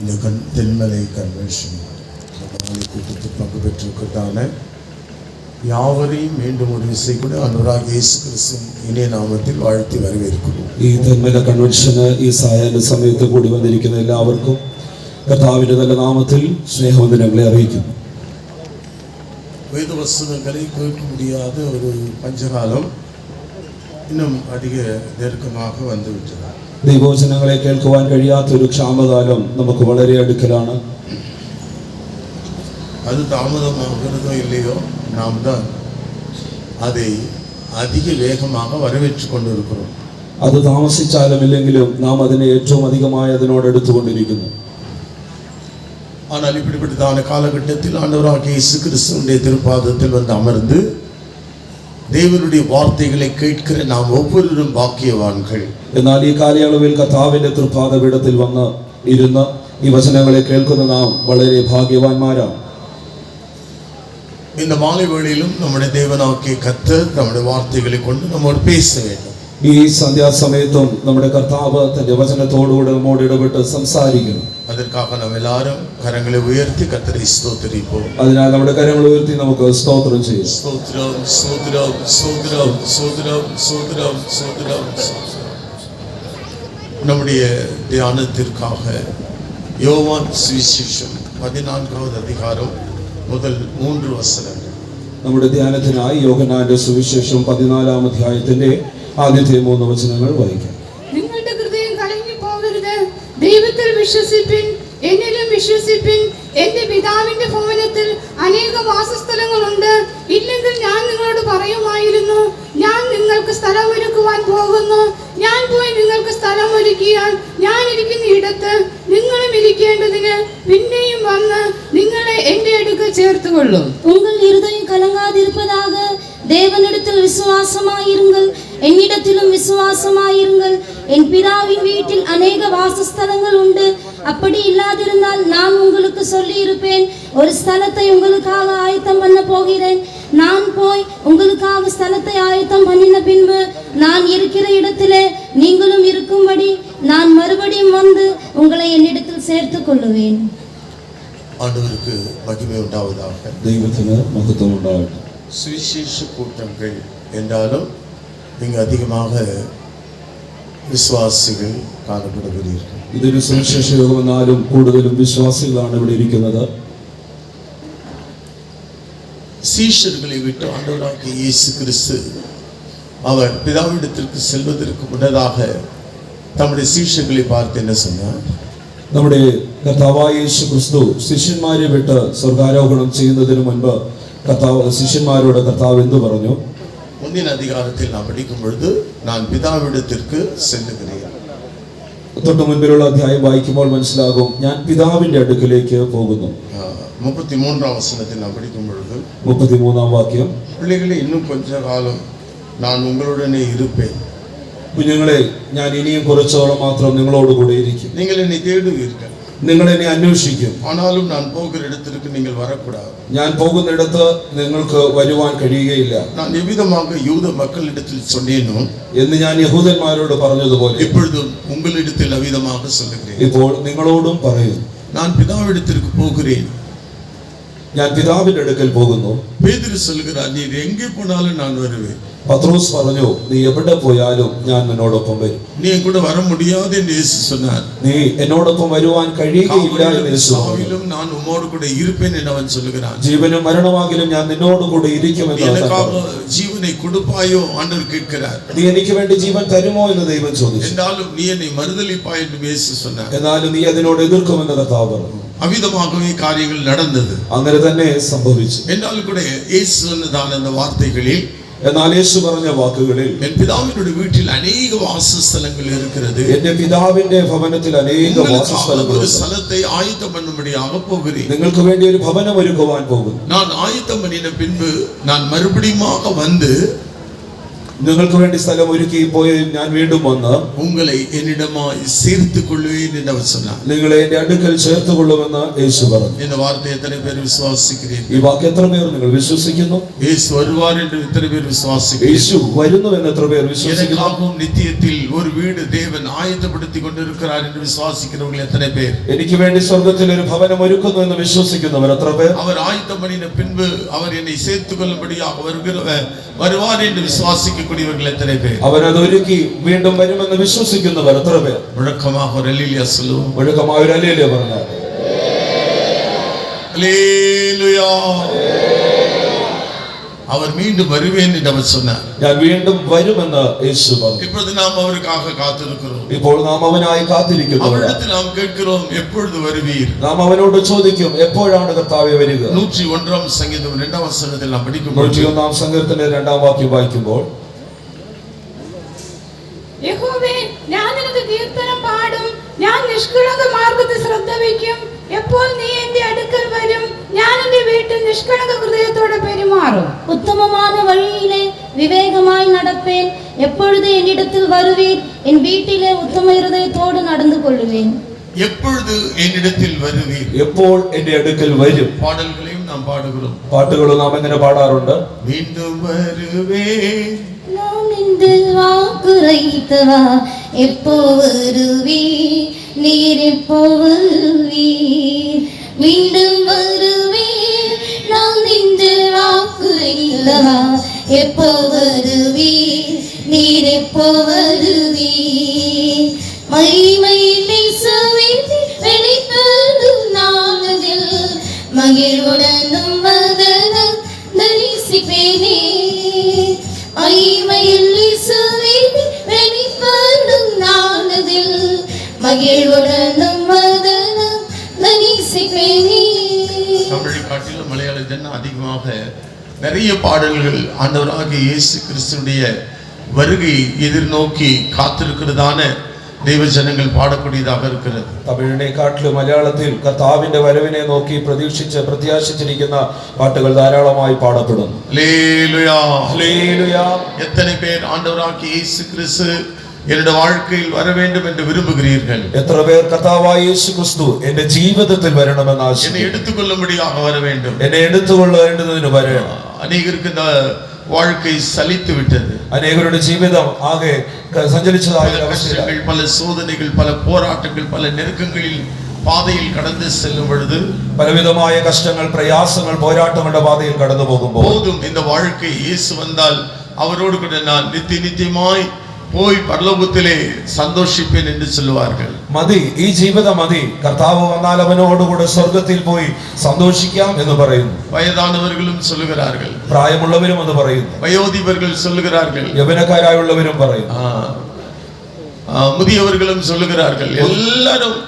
இந்த தென்மலை கன்வென்ஷன் நாளை கூட்டத்தில் பங்கு பெற்றிருக்கிறதான யாவரையும் மீண்டும் ஒரு விசை கூட அனுராக் இயேசு கிறிஸ்துவின் இனிய നാമത്തിൽ വാഴ്ത്തി വരവേൽക്കുന്നു. ഈ തെന്മല കൺവെൻഷന് ഈ സായാഹ്ന സമയത്ത് കൂടി വന്നിരിക്കുന്ന എല്ലാവർക്കും കർത്താവിന്റെ നല്ല നാമത്തിൽ സ്നേഹവന്ദനങ്ങളെ അറിയിക്കുന്നു. വേദവസ്തുതങ്ങളെ കേൾക്ക முடியாத ഒരു പഞ്ചകാലം இன்னும் அதிக நெருக்கமாக வந்துவிட்டது. ദൈവവചനങ്ങളെ കേൾക്കുവാൻ കഴിയാത്ത ഒരു ക്ഷാമകാലം നമുക്ക് വളരെ അടുക്കലാണ്. அது தாமதமாகிறதோ இல்லையோ நாம் தான் அதை அதிக வேகமாக வரவேற்றுக் கொண்டிருக்கிறோம். അത് താമസിച്ചാലും ഇല്ലെങ്കിലും നാം അതിനെ ഏറ്റവും അധികമായി അതിനോട് എടുത്തുകൊണ്ടിരിക്കുന്നു. ஆனால் இப்படிப்பட்டதான காலகட்டத்தில் ஆண்டவராகிய இயேசு கிறிஸ்துவினுடைய திருப்பாதத்தில் வந்து அமர்ந்து தேவனுடைய வார்த்தைகளை கேட்கிற நாம் ஒவ்வொருவரும் பாக்கியவான்கள். എന്നാൽ ഈ കാലയളവിൽ കർത്താവിന്റെ തൃപ്പാദപീഠത്തിൽ വന്ന് ഇരുന്ന് ഈ വചനങ്ങളെ കേൾക്കുന്ന നാം വളരെ ഭാഗ്യവാന്മാരാണ്. இந்த மாலை வேளையிலும் நம்முடைய தேவனாகிய கர்த்தர் நம்முடைய வார்த்தைகளை கொண்டு நம்மோடு பேச வேண்டும். ഈ സന്ധ്യാസമയത്തും നമ്മുടെ കർത്താവ് തന്റെ വചനത്തോടുകൂടെ നമ്മോട് ഇടപെട്ട് സംസാരിക്കണം. அதற்காக நாம் எல்லாரும் கரங்களை உயர்த்தி கர்த்தரை ஸ்தோத்திரிப்போம். അതിനാൽ നമ്മുടെ കരങ്ങൾ ഉയർത്തി നമുക്ക് സ്തോത്രം ചെയ്യാം. ஸ்தோத்திரம் ஸ்தோத்திரம் ஸ்தோத்திரம் ஸ்தோத்திரம் ஸ்தோத்திரம் ஸ்தோத்திரம். நம்முடைய தியானத்திற்காக யோவான் சுவிசேஷம் 14வது அதிகாரம் முதல் 3 வசனங்கள். നമ്മുടെ ധ്യാനത്തിനായി യോഹന്നാന്റെ സുവിശേഷം 14-ാം അധ്യായത്തിന്റെ ആദ്യത്തെ 3 വചനങ്ങൾ വായിക്കാം. നിങ്ങളുടെ ഹൃദയം കലങ്ങി പോകരുത്, ദൈവത്തിൽ വിശ്വസിപ്പിൻ, എന്നിലും വിശ്വസിപ്പിൻ. എന്റെ പിതാവിന്റെ ഭവനത്തിൽ അനേക വാസസ്ഥലങ്ങളുണ്ട്. ഇല്ലെങ്കിൽ ഞാൻ നിങ്ങളോട് പറയുമായിരുന്നു. ഞാൻ നിങ്ങൾക്ക് സ്ഥലം ഒരുക്കുവാൻ പോകുന്നു. ഞാൻ പോയി നിങ്ങൾക്ക് സ്ഥലം ഒരുക്കിയാൽ ഞാൻ ഇരിക്കുന്ന ഇടത്ത് നിങ്ങളും ഇരിക്കേണ്ടതിന് പിന്നെയും വന്ന് നിങ്ങളെ എന്റെ അടുക്കൽ ചേർത്തുകൊള്ളും. உங்கள் இருதயம் கலங்காதிருப்பதாக தேவனிடத்தில் விசுவாசமாயிருங்கள், என்னிடத்திலும் விசுவாசமாயிருங்கள். என் பிதாவின் வீட்டில் அநேக வாசஸ்தலங்கள் உண்டு. அப்படி இல்லாதிருந்தால் நான் உங்களுக்கு சொல்லி இருப்பேன். ஒரு ஸ்தலத்தை உங்களுக்காக ஆயத்தம் பண்ண போகிறேன். நான் போய் உங்களுக்காக ஸ்தலத்தை ஆயத்தம் பண்ணின பின்பு நான் இருக்கிற இடத்திலே நீங்களும் இருக்கும்படி நான் மறுபடியும் வந்து உங்களை என்னிடத்தில் சேர்த்துக் கொள்ளுவேன். ஆண்டவருக்கு மகிமை உண்டாவதாக. ദൈവത്തിന് മഹത്വം ഉണ്ടാകട്ടെ. சுவிசேஷ கூட்டங்கள் என்றாலும் இங்கு அதிகமாக விசுவாசிகள் காணப்படுகிறீர்கள். ഇതൊരു സുവിശേഷ യോഗം എന്നാലും കൂടുതലും വിശ്വാസികളാണ് ഇവിടെ ഇരിക്കുന്നത്. சீஷர்களை விட்டு ஆண்டவராகிய இயேசு கிறிஸ்து அவர் பிதாவிடத்திற்கு செல்வதற்கு முன்னதாக தம்முடைய சீஷர்களை பார்த்து என்ன சொன்னார்? നമ്മുടെ കർത്താവായ യേശു ക്രിസ്തു ശിഷ്യന്മാരെ വിട്ട് സ്വർഗാരോഹണം ചെയ്യുന്നതിന് മുൻപ് ശിഷ്യന്മാരോട് കർത്താവ് എന്തു പറഞ്ഞു? முந்தின அதிகாரத்தில் நாம் படிக்கும் பொழுது நான் பிதாவிடத்திற்கு செல்லுகிறேன். തൊട്ട് മുൻപിലുള്ള അധ്യായം വായിക്കുമ്പോൾ മനസ്സിലാകും ഞാൻ പിതാവിന്റെ അടുക്കലേക്ക് പോകുന്നു. 33ാം வசனத்தில் நாம் படிக்கும் பொழுது 33ാം വാക്യം, பிள்ளைகளே இன்னும் கொஞ்ச காலம் நான் உங்களுடனே இருப்பேன். കുഞ്ഞുങ്ങളെ ഞാൻ ഇനിയും കുറച്ചോളം മാത്രം നിങ്ങളോട് കൂടെ ഇരിക്കും. நீங்கள் என்னை தேடுவீர்கள், നിങ്ങൾ എന്നെ അന്വേഷിക്കും. ஆனாலும் நான் போகிற இடத்திற்கு நீங்கள் வரக்கூடாது. ഞാൻ പോകുന്നിടത്ത് നിങ്ങൾക്ക് വരുവാൻ കഴിയുകയില്ല. நான் எவ்விதமாக யூத மக்களிடத்தில் சொன்னேனோ എന്ന് ഞാൻ യഹൂദന്മാരോട് പറഞ്ഞതുപോലെ இப்பொழுதும் உங்களிடத்தில் அவ்விதமாக சொல்லுகிறேன். ഇപ്പോൾ നിങ്ങളോടും പറയുന്നു. நான் பிதாவிடத்திற்கு போகிறேன். ഞാൻ പിതാവിന്റെ അടുക്കൽ പോകുന്നു. பேதுரு சொல்கிறார், நீர் எங்கே போனாலும் நான் வருவேன். പത്രോസ് പറഞ്ഞു, നീ എവിടെ പോയാലും ഞാൻ നിന്നോടൊപ്പം വരും. நீ என் கூட வர முடியாது என்று இயேசு சொன்னார். നീ എന്നോടൊപ്പം വരുവാൻ കഴിയുകയില്ല എന്ന് യേശു പറഞ്ഞു. நான் உம்மோடு கூட இருப்பேன் என்று அவன் சொல்லுகிறான். ജീവനും മരണമാകിലും ഞാൻ നിന്നോട് കൂടെ ഇരിക്കുമെന്ന് எனக்காக ஜீவனை கொடுப்பாயோ ஆண்டவர் கேட்கிறார். നീ എനിക്ക് വേണ്ടി ജീവൻ തരുമോ എന്ന് ദൈവം ചോദിച്ചു. என்றாலும் நீ என்னை மறுதலிப்பாய் என்று இயேசு சொன்னார். എന്നാലും നീ അതിനോട് എതിർക്കുമെന്ന് കർത്താവ് പറഞ്ഞു. அவ்விதமாகவே காரியங்கள் நடந்தது. അങ്ങനെ തന്നെ സംഭവിച്ചു. என்றாலும் கூட இயேசு சொன்னதான அந்த வார்த்தைகளில், എന്നാൽ യേശു പറഞ്ഞ വാക്കുകളിൽ, என் பிதாவினுடைய வீட்டில் அநேக வாசஸ்தலங்கள் இருக்கிறது. എന്റെ പിതാവിന്റെ ഭവനത്തിൽ അനേക വാസസ്ഥലങ്ങൾ ஒரு ஸ்தலத்தை ஆயத்தம் பண்ணும்படியாக போகிறேன். നിങ്ങൾക്ക് വേണ്ടി ഒരു ഭവനം ഒരുക്കുവാൻ പോകുന്നു. நான் ஆயத்தம் பண்ணின பின்பு நான் மறுபடியுமாக வந்து നിങ്ങൾക്ക് വേണ്ടി സ്ഥലം ഒരുക്കി പോയി ഞാൻ വീണ്ടും വന്ന് உங்களை என்னிடமாய் சேர்த்துக் கொள்வேன் என்று அவர் சொன்னார். നിങ്ങളെ എന്റെ അടുക്കൽ ചേർത്തുകൊള്ളുമെന്ന് യേശു പറഞ്ഞു. இந்த வார்த்தையை எத்தனை பேர் விசுவாசிக்கிறீர்கள்? ഈ വാക്ക് എത്ര പേർ നിങ്ങൾ വിശ്വസിക്കുന്നു? இயேசு வருவார் என்று எத்தனை பேர் விசுவாசிக்கிறீர்கள்? യേശു വരുന്നു എന്ന് എത്ര പേർ വിശ്വസിക്കുന്നു? எனக்காகவும் நித்தியத்தில் ஒரு வீடு தேவன் ஆயத்தப்படுத்தி கொண்டிருக்கிறார் என்று விசுவாசிக்கிறவர்கள் எத்தனை பேர்? എനിക്ക് വേണ്ടി സ്വർഗ്ഗത്തിൽ ഒരു ഭവനം ഒരുക്കുന്നു എന്ന് വിശ്വസിക്കുന്നവർ എത്ര പേർ? அவர் ஆயத்தம் பண்ணின பின்பு அவர் என்னை சேர்த்துக் கொள்ளும்படியாக வருவார் என்று விசுவாசிக்கக்கூடியவர்கள் எத்தனை பேர்? അവൻ അത് ഒരുക്കി വീണ്ടും വരുമെന്ന് വിശ്വസിക്കുന്നവർ എത്ര പേർ? முழக்கமாக ஒரு அல்லேலூயா சொல்லுவோம். ഒഴുക്കമായ ഒരു ഹല്ലേലൂയ പറഞ്ഞാൽ அல்லேலூயா. அவர் மீண்டும் வருவேன் என்று அவர் சொன்னார். ഞാൻ വീണ്ടും വരുമെന്ന് യേശു പറഞ്ഞു. இப்பொழுது நாம் அவருக்காக காத்திருக்கிறோம். ഇപ്പോൾ നാം അവനായി കാത്തിരിക്കുന്നു. அவரிடத்தில் நாம் கேட்கிறோம், எப்பொழுது வருவீர்? നാം അവനോട് ചോദിക്കും, എപ്പോഴാണ് കർത്താവേ വരിക? 101 சங்கீதம் 2 வசனத்தில் நாம் படிக்கும்போது 101 സങ്കീർത്തനത്തിന്റെ 2 വാക്യം വായിക്കുമ്പോൾ യഹോവേ, ഞാൻ നിനക്ക് കീർത്തനം പാടും, ഞാൻ നിഷ്കളങ്ക മാർഗ്ഗത്തിൽ ശ്രദ്ധ വയ്ക്കും. എപ്പോൾ നീ എന്റെ അടുക്കൽ വരും, ഞാൻ എന്റെ വീട്ടിൽ നിഷ്കളങ്ക ഹൃദയത്തോടെ പെരുമാറും. உத்தமமான வழியிலே விவேகமாய் நடப்பேன். எப்பொழுது என்னிடத்தில் வருவீர், என் வீட்டிலே உத்தம இருதயத்தோடு நடந்து கொள்ளுவேன். எப்பொழுது என்னிடத்தில் வருவீர்? എപ്പോൾ എന്റെ അടുക്കൽ വരും? பாடல்களையும் நாம் பாடுகிறோம். പാട്ടുകളും നാം എങ്ങനെ പാടാറുണ്ട്? மீண்டும் வருவேன் நான் இந்த வாக்குரைத்தவா, எப்போ வருவீர், நீர் எப்போ வருவீர், மீண்டும் வருவீர். நான் இந்த வாக்குரைத்தவா, எப்போ வருவீர், நீர் எப்போ வருவீர். மகிமையில் இயேசுவின் வெளிப்படும் நாளில் மகிழ்வுடனும் வதனம் தரிசிப்பேனே. மகிமையில் இயேசுவின் வெளிப்படும் நாளில் மகிழ்வுடனும் வதனம் தரிசிப்பேனே. தமிழை காட்டிலும் மலையாளத்தில் தான் அதிகமாக நிறைய பாடல்கள் ஆண்டவராகிய இயேசு கிறிஸ்துவினுடைய வருகை எதிர்நோக்கி காத்திருக்கிறதான ദൈവ ജനങ്ങൾ പാടக்கூடிയதாக இருக்கிறது. തമിഴിനെക്കാട്ടിലും മലയാളത്തിൽ കർത്താവിന്റെ വരവിനെ നോക്കി പ്രത്യാശിച്ചിരിക്കുന്ന പാട്ടുകൾ ധാരാളമായി പാടപ്പെടുന്നു. Hallelujah hallelujah. எத்தனை பேர் ஆண்டவராகிய இயேசு கிறிஸ்து என்னுடைய வாழ்க்கையில் வர வேண்டும் என்று விரும்புகிறீர்கள்? എത്ര പേർ കർത്താവായ യേശു ക്രിസ്തു എന്റെ ജീവിതത്തിൽ വരണമെന്ന് என்னை ആശിക്കുന്നു? எடுத்துக்கொள்ளும்படியாக வர வேண்டும். എന്നെ എടുത്തുകൊള്ളേണ്ടതിന് വരണം. அநேகருக்கு இந்த வாழ்க்கை சலித்து விட்டது. അനേകരുടെ ജീവിതം ആകെ സഞ്ചരിച്ചതായ അവസ്ഥയിലാണ്. பல சோதனைகள், பல போராட்டங்கள், பல நெருக்கங்களில் பாதையில் கடந்து செல்லும் பொழுது പലവിധമായ കഷ്ടങ്ങൾ, പ്രയാസങ്ങൾ, പോരാട്ടങ്ങളുടെ പാതയിൽ കടന്നു പോകുമ്പോൾ போதும் இந்த வாழ்க்கை இயேசு வந்தால் அவரோடு கூட நான் நித்தியமாய் போய் பரலோகத்திலே சந்தோஷிப்பேன் என்று சொல்லுவார்கள். മതി, ഈ ജീവിതം മതി, കർത്താവ് വന്നാൽ അവനോടുകൂടെ സ്വർഗത്തിൽ പോയി സന്തോഷിക്കാം എന്ന് പറയുന്നു. வயதானவர்களும் சொல்லுகிறார்கள், പ്രായമുള്ളവരും അത് പറയുന്നു, வயோதிபர்கள் சொல்லுகிறார்கள், യൗവനക്കാരായുള്ളവരും പറയുന്നു, முதியவர்களும் சொல்லுகிறார்கள், எல்லாரும்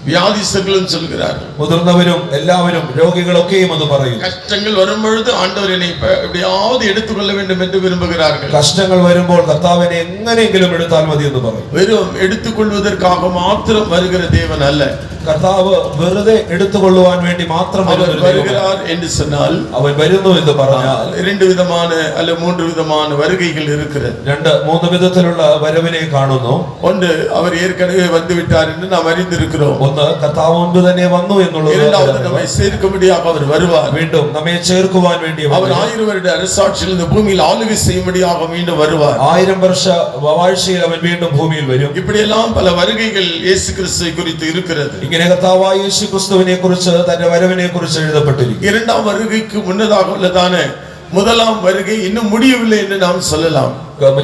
வியாதிஸ்தர்களும் சொல்லுகிறார்கள். മുതിർന്നവരും എല്ലാവരും രോഗികളൊക്കെയും അത് പറയും. கஷ்டங்கள் வரும் பொழுது ஆண்டவர் என்னை எப்படியாவது எடுத்துக்கொள்ள வேண்டும் என்று விரும்புகிறார்கள். കഷ്ടങ്ങൾ വരുമ്പോൾ കർത്താവിനെ എങ്ങനെയെങ്കിലും എടുത്താൽ മതി എന്ന് പറയും. வெறும் எடுத்துக்கொள்வதற்காக மாத்திரம் வருகிற தேவன் அல்ல. കർത്താവ് വെറുതെ എടുത്തുകൊള്ളുവാൻ വേണ്ടി മാത്രം வருகிறார் என்று சொன்னால், അവൻ വരുന്നു എന്ന് പറഞ്ഞാൽ 2 விதமான அல்ல 3 விதமான வருகைகள் இருக்கிறது. 2-3 വിധത്തിലുള്ള വരവിനെ കാണുന്നു. ஒன்று, அவர் ஏற்கனவே வந்து விட்டார் என்று நாம் அறிந்திருக்கிறோம். ഒന്ന്, കർത്താവ് മുൻപ് തന്നെ വന്നു എന്നുള്ളത്. இரண்டாவது, நம்மை சேர்க்கும்படியாக அவர் வருவார். വീണ്ടും നമ്മെ ചേർക്കുവാൻ വേണ്ടി அவர் 1000 வருட அரசாட்சியில் இந்த பூமியில் ஆளுகை செய்யும்படியாக மீண்டும் வருவார். 1000 വർഷ വാഴ്ചയിൽ അവൻ വീണ്ടും ഭൂമിയിൽ വരും. இப்படியெல்லாம் பல வருகைகள் இயேசு கிறிஸ்துவை குறித்து இருக்கிறது. ഇങ്ങനെ കർത്താവായ യേശു ക്രിസ്തുവിനെ കുറിച്ച്, തന്റെ വരവിനെ കുറിച്ച് എഴുതപ്പെട്ടിരിക്കുന്നു. 2ஆம் வருகைக்கு முன்னதாக உள்ளதான 1ஆம் வருகை இன்னும் முடியவில்லை என்று நாம் சொல்லலாம்.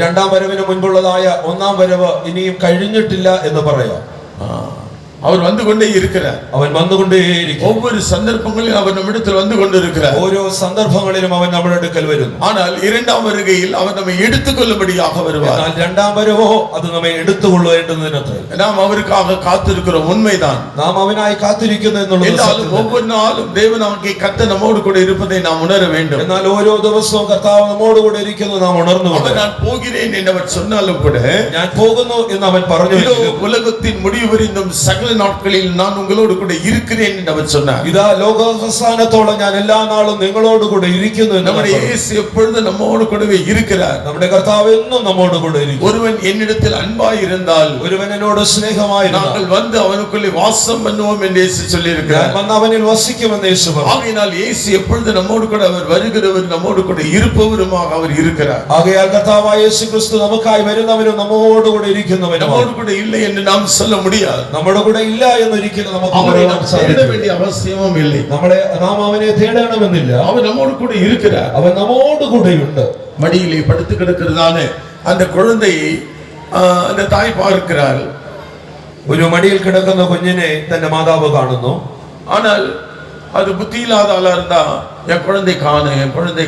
2ஆം വരവിന് മുൻപുള്ളതായ 1ആം വരവ് ഇനിയും കഴിഞ്ഞിട്ടില്ല എന്ന് പറയാം. அவர் வந்து கொண்டே இருக்கிறார். അവൻ വന്നുകൊണ്ടേയിരിക്കും. ஒவ்வொரு சந்தர்ப்பங்களிலும் அவர் நம்மிடத்தில் வந்து கொண்டிருக்கிறார். ഓരോ സന്ദർഭങ്ങളിലും അവൻ നമ്മുടെ അടുക്കൽ വരുന്നു. ஆனால் 2ஆம் வருகையில் அவர் நம்மை எடுத்துக்கொள்ளும்படியாக வருவார். എന്നാൽ 2ஆം വരവോ അത് നമ്മെ എടുത്തുകൊള്ളേണ്ടതിനത്രേ. நாம் அவருக்காக காத்திருக்கிறோம், உண்மைதான். നാം അവനായി കാത്തിരിക്കുന്നു എന്നുള്ളത്. ஒவ்வொரு நாளும் தேவனாகிய கர்த்தர் நம்மோடு கூட இருப்பதை நாம் உணர வேண்டும். എന്നാൽ ഓരോ ദിവസവും കർത്താവ് നമ്മോട് കൂടെ ഇരിക്കുന്നു നാം ഉണർന്നുകൊണ്ട്. நான் போகிறேன் என்று அவர் சொன்னாலும் கூட, ഞാൻ പോകുന്നു എന്ന് അവൻ പറഞ്ഞു, உலகத்தின் முடிவு வரை இந்த சகல நாட்களில் நான் உங்களோடு கூட இருக்கிறேன் என்று அவர் சொன்னார். ഇതാ ലോകാവസാനത്തോളം ഞാൻ എല്ലാ നാളും നിങ്ങളോട് കൂടെ ഇരിക്കുന്നു എന്ന് നമ്മുടെ യേശു எப்பொழுதும் நம்மோடு கூடவே இருக்கிறார். നമ്മുടെ കർത്താവ് എന്നും നമ്മോട് കൂടെ ഇരിക്കും. ஒருவன் என்னிடத்தில் அன்பாய் இருந்தால் ഒരുവൻ എന്നോട് സ്നേഹമായിരുന്നാൽ நாங்கள் வந்து அவனுக்குள்ளே வாசம் பண்ணுவோம் என்று இயேசு சொல்லி ഞാൻ இருக்கிறார். വന്ന് അവനിൽ വസിക്കുമെന്ന് യേശു പറഞ്ഞു. ஆகையினால் இயேசு எப்பொழுதும் நம்மோடு கூட அவர் வருகிறவர், நம்மோடு கூட இருப்பவருமாக அவர் இருக்கிறார். ആകയാൽ കർത്താവായ യേശു ക്രിസ്തു നമുക്കായി വരുന്നവനും നമ്മോട് കൂടെ ഇരിക്കുന്നവനും நம்மோடு கூட இல்லை என்று நாம் சொல்ல முடியாது. നമ്മുടെ കൂടെ ഇല്ല എന്നൊരിക്കലും നമുക്ക് அவரை പറയാൻ நாம் தேட സാധിക്കില്ല. வேண்டிய அவசியமும் இல்லை. നാം അവനെ തേടണമെന്നില്ല. அவர் நம்மோடு கூட இருக்கிறார். അവൻ നമ്മോട് കൂടെയുണ്ട്. மடியிலே படுத்து கிடக்கிறதான அந்த குழந்தையை அந்த தாய் பார்க்கிறார். ഒരു മടിയിൽ കിടക്കുന്ന കുഞ്ഞിനെ തന്റെ മാതാവ് കാണുന്നു. ஆனால் அது புத்தி இல்லாத ஆளா இருந்தா என் குழந்தை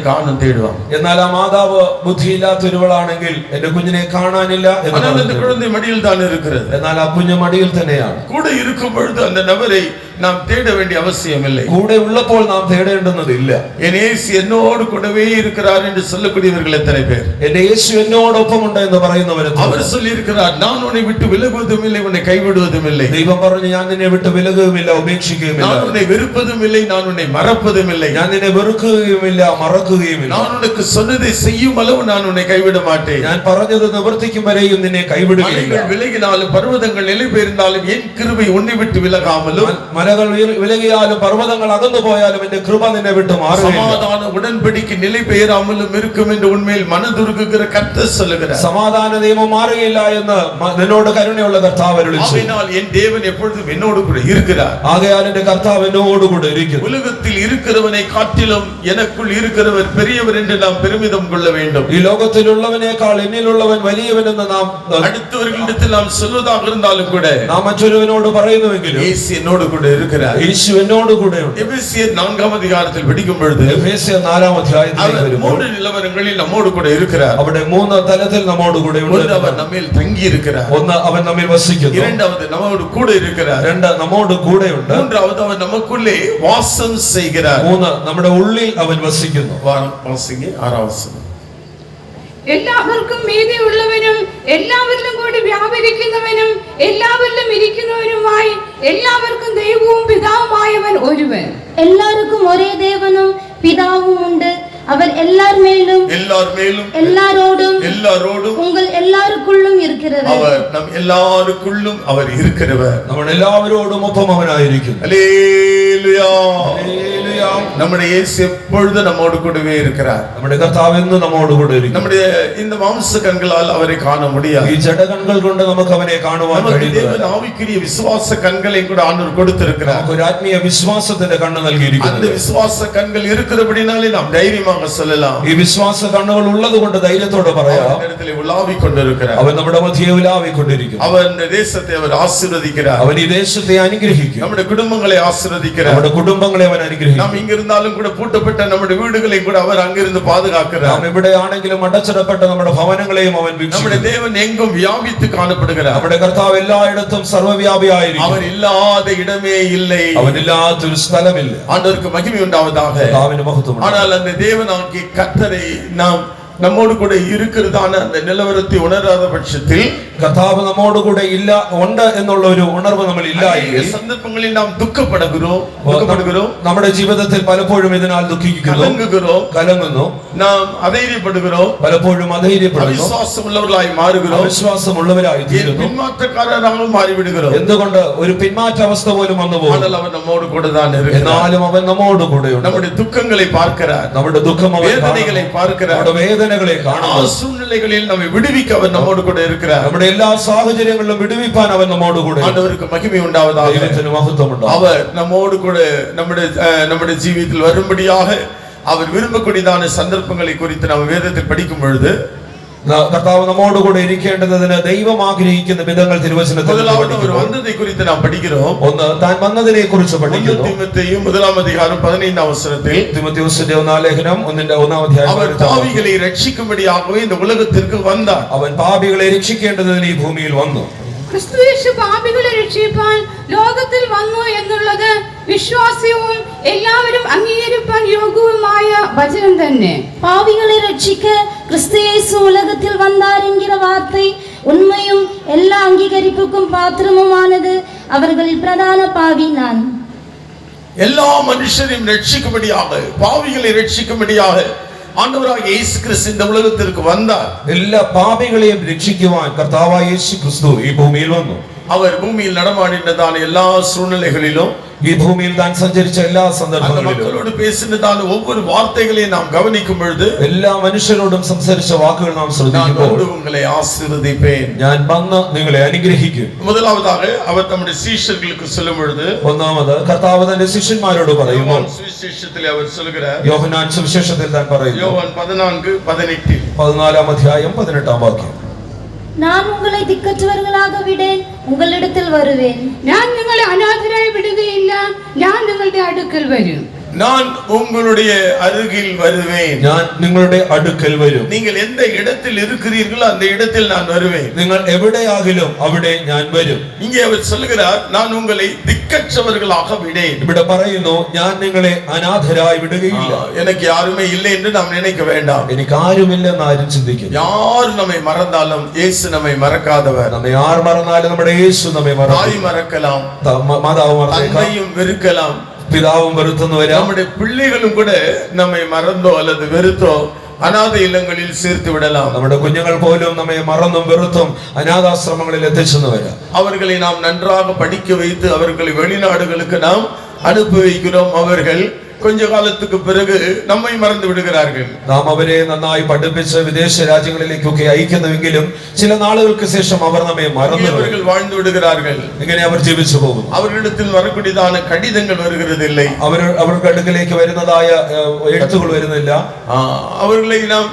காணும் தேடுவாங்க. എന്നാൽ ആ മാതാവ് ബുദ്ധിയില്ലാത്തൊരുവളാണെങ്കിൽ എന്റെ കുഞ്ഞിനെ കാണാനില്ല ஆனால் அந்த குழந்தை மடியில் தான் இருக்கிறது. എന്നാൽ ആ കുഞ്ഞ് മടിയിൽ തന്നെയാണ്. கூட இருக்கும் பொழுது அந்த நபரை நாம் தேட வேண்டிய அவசியம் இல்லை. കൂടെ ഉള്ളപ്പോൾ നാം തേടേണ്ടുന്നതില്ല. என் இயேசு என்னோடு கூடவே இருக்கிறார் என்று சொல்லக்கூடியவர்கள் எத்தனை பேர்? എന്റെ യേശു എന്നോടൊപ്പമുണ്ട് എന്ന് പറയുന്നവർ அவர் சொல்லி இருக்கிறார், நான் உன்னை விட்டு விலகுவதும் இல்லை, உன்னை கைவிடுவதும் இல்லை. ദൈവം പറഞ്ഞു, ഞാൻ നിന്നെ വിട്ട് വിലകുകയുമില്ല, ഉപേക്ഷിക്കുകയുമില്ല. நான் உன்னை வெறுப்பதும் இல்லை, நான் உன்னை மறப்பதும் இல்லை. ഞാൻ നിന്നെ വെറുക്കുകയുമില്ല, മറക്കുകയുമില്ല. நான் உனக்கு சொன்னதை செய்யும் அளவு நான் உன்னை கைவிட மாட்டேன். ഞാൻ പറഞ്ഞത് നിവർത്തിക്കും വരെയും നിന്നെ കൈവിടുകയില്ല. விலகினாலும் பர்வதங்கள் நிலை பெயர்ந்தாலும் என் கிருபை உன்னை விட்டு விலகாமலும், മലകൾ വിലകിയാലും പർവ്വതങ്ങൾ അകന്നു പോയാലും എന്റെ കൃപ നിന്നെ വിട്ട് മാറുകയില്ല. சமாதான உடன்படிக்கை நிலை பெயராமலும் இருக்கும் என்று உண்மையில் மனதுருகுகிற கர்த்தர் சொல்லுகிறார். സമാധാന നിയമം മാറുകയില്ല എന്ന് നിന്നോട് കരുണയുള്ള കർത്താവ് അരുളിച്ചെയ്യുന്നു. ஆகையினால் என் தேவன் எப்பொழுதும் என்னோடு கூட இருக்கிறார். ആകയാൽ എന്റെ കർത്താവ് എന്നോട് കൂടെ ഇരിക്കുന്നു. உலகத்தில் இருக்கிறவனை காட்டிலும் எனக்குள் இருக்கிறவர் பெரியவர் என்று நாம் பெருமிதம் கொள்ள வேண்டும். ഈ ലോകത്തിലുള്ളവനേക്കാൾ എന്നിലുള്ളവൻ വലിയവനെന്ന് നാം அடுத்தவர்களிடத்தில் நாம் சொல்வதாக இருந்தாலும் கூட നാം മറ്റൊരുവനോട് പറയുന്നുവെങ്കിലും இயேசு என்னோடு கூட இருக்கிறார். യേശു എന്നോട് കൂടെയുണ്ട്. எபேசியர் 4ஆம் அதிகாரத்தில் படிக்கும் பொழுது എഫേസ്യർ 4-ാം അധ്യായത്തിലേക്ക് அவர் വരുമ്പോൾ 3 நிலவரங்களில் நம்மோடு கூட இருக்கிறார். അവിടെ 3 തലത്തിൽ നമ്മോട് കൂടെയുണ്ട്. ஒன்று, அவர் நம்மில் தங்கி இருக்கிறார். ഒന്ന്, അവൻ നമ്മിൽ വസിക്കുന്നു. இரண்டாவது, நம்மோடு கூட இருக்கிறார். 2, നമ്മോട് കൂടെയുണ്ട്. மூன்றாவது, அவர் நமக்குள்ளே வாசம் செய்கிறார். 3, നമ്മുടെ ഉള്ളിൽ അവൻ വസിക്കുന്നു. வாசிங்க 6ஆம் வசனம். എല്ലാവർക്കും മീതിയുള്ളവനും എല്ലാവരിലും കൂടി വ്യാപരിക്കുന്നവനും എല്ലാവരിലും ഇരിക്കുന്നവനുമായി എല്ലാവർക്കും ദൈവവും പിതാവുമായവൻ ഒരുവൻ. എല്ലാവർക്കും ഒരേ ദേവനും പിതാവും ഉണ്ട്. அவர் எல்லார் மேலும் எல்லாரோடும் உங்கள் எல்லாருக்குள்ளும் இருக்கிறவர். அவர் நம் எல்லாருக்குள்ளும் அவர் இருக்கிறவர். നമ്മൾ എല്ലാവരോടും ഒപ്പം അവനായിരിക്കുന്നു. ഹല്ലേലൂയ. നമ്മുടെ യേശു எப்பொழுதும் நம்மோடு கூடவே இருக்கிறார். നമ്മുടെ കർത്താവ് എന്നും നമ്മോട് കൂടെ ഇരിക്കുന്നു. നമ്മുടെ இந்த மாംச கண்களால் அவரை காண முடியாது. ഈ ജഡകണ്ണുകൾ കൊണ്ട് നമുക്ക് അവനെ കാണുവാൻ കഴിയില്ല. தேவன் ஆவிக்குரிய விசுவாச கண்களை கூட ஆண்டவர் கொடுத்திருக்கிறார். നമുക്ക് ഒരു ആത്മീയ വിശ്വാസത്തിന്റെ കണ്ണ് നൽകിയിരിക്കുന്നു. அந்த விசுவாச கண்கள் இருக்கிறபடினாலே நாம் தைரியமாக சொல்லலாம். ഈ വിശ്വാസ കണ്ണുകൾ ഉള്ളതുകൊണ്ട് ധൈര്യത്തോടെ പറയാം. இடத்திலே உலாவிக் கொண்டிருக்கிறார். അവൻ നമ്മുടെ മധ്യേ ഉലാവിക്കൊണ്ടിരിക്കുന്നു. அவன் இந்த தேசத்தை அவர் ஆசீர்வதிக்கிறார். അവൻ ഈ ദേശത്തെ അനുഗ്രഹിക്കും. നമ്മുടെ കുടുംബങ്ങളെ ആசீர்வதிக்கிறார். നമ്മുടെ കുടുംബങ്ങളെ അവൻ അനുഗ്രഹിക്കും. நாம் இங்க இருந்தாலும் கூட பூட்டப்பட்ட നമ്മുടെ வீடுகளை கூட அவர் அங்கிருந்து பாதுகாக்கிறார். നാം എവിടെയാണെങ്കിലും അടച്ചിടപ്പെട്ട നമ്മുടെ ഭവനങ്ങളെയും അവൻ വീക്ഷിക്കുന്നു. നമ്മുടെ தேவன் எங்கும் வியாபித்து காணப்படுகிறார். നമ്മുടെ കർത്താവ് എല്ലായിടത്തും സർവ്വവ്യാപിയായിരിക്കും. அவர் இல்லாத இடமே இல்லை. അവനില്ലാത്തൊരു സ്ഥലമില്ല. ஆண்டவருக்கு மகிமை உண்டாவதாக. കർത്താവിന് മഹത്വം. ஆனால் அந்த தேவனாகிய கர்த்தரை நாம் நம்மோடு கூட இருக்கிறதான அந்த நிலவரத்தை உணராத பட்சத்தில், കർത്താവ് നമ്മോട് കൂടെ ഇല്ല ഉണ്ട് എന്നുള്ള ഒരു ഉണർവ് നമ്മൾ ഇല്ല എങ്കിൽ സന്ദർഭങ്ങളിൽ നാം ദുഃഖപ്പെടുகிறோம். നമ്മുടെ ജീവിതത്തിൽ പലപ്പോഴും ഇതിനാൽ ദുഃഖിക്കുന്നു, കലങ്ങുന്നു, നാം അധൈര്യപ്പെടുகிறோம், പലപ്പോഴും അധൈര്യപ്പെടുന്നു, അവിശ്വാസമുള്ളവരായി മാറുகிறோம், അവിശ്വാസമുള്ളവരായി തീരുന്നു, പിന്മാറ്റക്കാരായി മാറിവിടുகிறோம். എന്തുകൊണ്ട്? ഒരു പിന്മാറ്റ അവസ്ഥ പോലും വന്നു പോകും. അവൻ നമ്മോട് കൂടെ தான் இருக்கிறார். എന്നാലും അവൻ നമ്മോട് കൂടെയുണ്ട്. നമ്മുടെ ദുഃഖങ്ങളെ பார்க்கிறார். നമ്മുടെ ദുഃഖം വേദനകളെ பார்க்கிறார். നമ്മുടെ വേദനകളെ കാണുന്നു. സൂழ்நிலைகளில் നമ്മെ വിടുവിக்க അവൻ നമ്മോട് കൂടെ இருக்கிறார். നമ്മുടെ എല്ലാ സാഹചര്യങ്ങളിലും വിടുവിപ്പാൻ അവൻ നമ്മോട് കൂടെ. ആண்டവർക്ക് മഹിമ ഉണ്ടാവதாக. ദൈവത്തിന് മഹത്വം ഉണ്ടാവട്ടെ. அவர் நம்மோடு கூட നമ്മുടെ ജീവിതത്തിൽ വരുம்படியாக அவர் விரும்பக்கூடியதான சந்தர்ப்பங்களை குறித்து நாம் வேதத்தில் படிக்கும் பொழுது, കർത്താവ് നമ്മോട് കൂടെ ഇരിക്കേണ്ടതിന് ദൈവം ആഗ്രഹിക്കുന്ന വിധങ്ങൾ തിരുവചനത്തിൽ വന്നതിനെ കുറിച്ച് നാം പഠിக்கிறோம். ഒന്ന്, താൻ വന്നതിനെ കുറിച്ച് പഠിക്കുന്നു. തിമോഥെയും 1-ാം അധ്യായം 15-ാം വചനത്തിൽ, തിമോഥെയോസിന്റെ 1-ാം ലേഖനം 1-ാം അധ്യായം, அவர் പാപികളെ രക്ഷിക്കുம்படியாகவே இந்த உலகத்திற்கு வந்தார். അവൻ പാപികളെ രക്ഷിക്കേണ്ടതിന് ഈ ഭൂമിയിൽ വന്നു. ക്രിസ്തുയേശു പാപികളെ രക്ഷിപ്പാൻ ലോകത്തിൽ വന്നു എന്നുള്ളത് വിശ്വാസ്യവും എല്ലാവരും അംഗീകരിപ്പാൻ യോഗ്യവുമായ വചനം തന്നെ. பாவிகளை ரட்சிக்க கிறிஸ்து இயேசு உலகத்தில் வந்தார் என்கிற வார்த்தை உண்மையும் எல்லா அங்கீகரிப்புக்கும் பாத்திரமுமானது. அவர்களில் பிரதான பாவி நான். எல்லா மனுஷரையும் ரட்சிக்கும்படியாக, பாவிகளை ரட்சிக்கும்படியாக ஆண்டவராகிய இயேசு கிறிஸ்து இந்த உலகத்திற்கு வந்தார். എല്ലാ പാപികളെയും രക്ഷിക്കുവാൻ കർത്താവായ യേശു ക്രിസ്തു ഈ ഭൂമിയിൽ വന്നു. அவர் பூமியில் நடமாடினதான எல்லா சூழ்நிலைகளிலும், ഈ ഭൂമിയിൽ താൻ സഞ്ചരിച്ച എല്ലാ அந்த സന്ദർഭങ്ങളിലും மக்களோடு பேசினதான ஒவ்வொரு வார்த்தைகளையும் நாம் கவனிக்கும் பொழுது, എല്ലാ മനുഷ്യരോടും സംസാരിച്ച വാക്കുകൾ നാം நான் ശ്രദ്ധിക്കുമ്പോൾ வந்து உங்களை ஆசீர்வதிப்பேன். ഞാൻ വന്ന് നിങ്ങളെ അനുഗ്രഹിക്കും. முதலாவதாக அவர் தம்முடைய சீஷர்களுக்கு சொல்லும் பொழுது, ഒന്നാമത് കർത്താവ് തന്റെ ശിഷ്യന്മാരോട് പറയുമ്പോൾ யோவான் சுவிசேஷத்திலே அவர் சொல்கிறார், യോഹന്നാൻ സുവിശേഷത്തിൽ താൻ പറയുന്നു, யோவான் 14:18, 14 അധ്യായം 18 വാക്യം, நான் உங்களை திக்கற்றவர்களாக விடேன், உங்களிடத்தில் வருவேன். ഞാൻ നിങ്ങളെ അനാഥരായി വിടുകയില്ല, ഞാൻ നിങ്ങളുടെ അടുക്കൽ വരും. நான் உங்களுடைய அருகில் வருவேன். ഞാൻ നിങ്ങളുടെ അടുക്കൽ വരും. நீங்கள் எந்த இடத்தில் இருக்கிறீர்களோ அந்த இடத்தில் நான் வருவேன். നിങ്ങൾ എവിടെയാകിലും അവിടെ ഞാൻ വരും. இங்கே அவர் சொல்கிறார், நான் உங்களை திக்கற்றவர்களாக விடேன். ഇവിടെ പറയുന്നു, ഞാൻ നിങ്ങളെ അനാഥരായി വിടുകയില്ല. எனக்கு யாருமே இல்லை என்று நாம் நினைக்க வேண்டாம். എനിക്ക് ആരുമില്ലെന്ന് ആരും ചിന്തിക്കുന്നു. யார் நம்மை மறந்தாலும் இயேசு நம்மை மறக்காதவர். നമ്മെ ആർ മറന്നാലും നമ്മുടെ യേശു നമ്മെ தாய் മറக்கலாம், മാതാവ് മറന്നേക്കാം, தந்தையும் வெறுக்கலாம், പിതാവും വെറുത്തെന്ന് വരാം. நம்முடைய பிள்ளைகளும் கூட நம்மை மறந்தோ அல்லது வெறுத்தோ அநாத இல்லங்களில் சேர்த்து விடலாம். നമ്മുടെ കുഞ്ഞുങ്ങൾ പോലും നമ്മെ മറന്നും വെറുത്തും അനാഥാശ്രമങ്ങളിൽ എത്തിച്ചെന്ന് വരാം. அவர்களை நாம் நன்றாக படிக்க வைத்து அவர்களை வெளிநாடுகளுக்கு நாம் அனுப்பி வைக்கிறோம். அவர்கள் கொஞ்ச காலத்துக்கு பிறகு நம்மை மறந்து விடுகிறார்கள். നാം അവരെ നന്നായി പഠിപ്പിച്ച് വിദേശ രാജ്യങ്ങളിലേക്കൊക്കെ അയക്കുന്നുവെങ്കിലും ചില നാളുകൾക്ക് ശേഷം അവർ നമ്മെ മറന്നു அவர்கள் வாழ்ந்து விடுகிறார்கள். ഇങ്ങനെ അവർ ജീവിച്ചു പോകുന്നു. அவர்களிடத்தில் வரக்கூடியதான கடிதங்கள் வருகிறதில்லை. അവർക്ക് അടുക്കലേക്ക് വരുന്നതായ എഴുത്തുകൾ വരുന്നില്ല. அவர்களை நாம்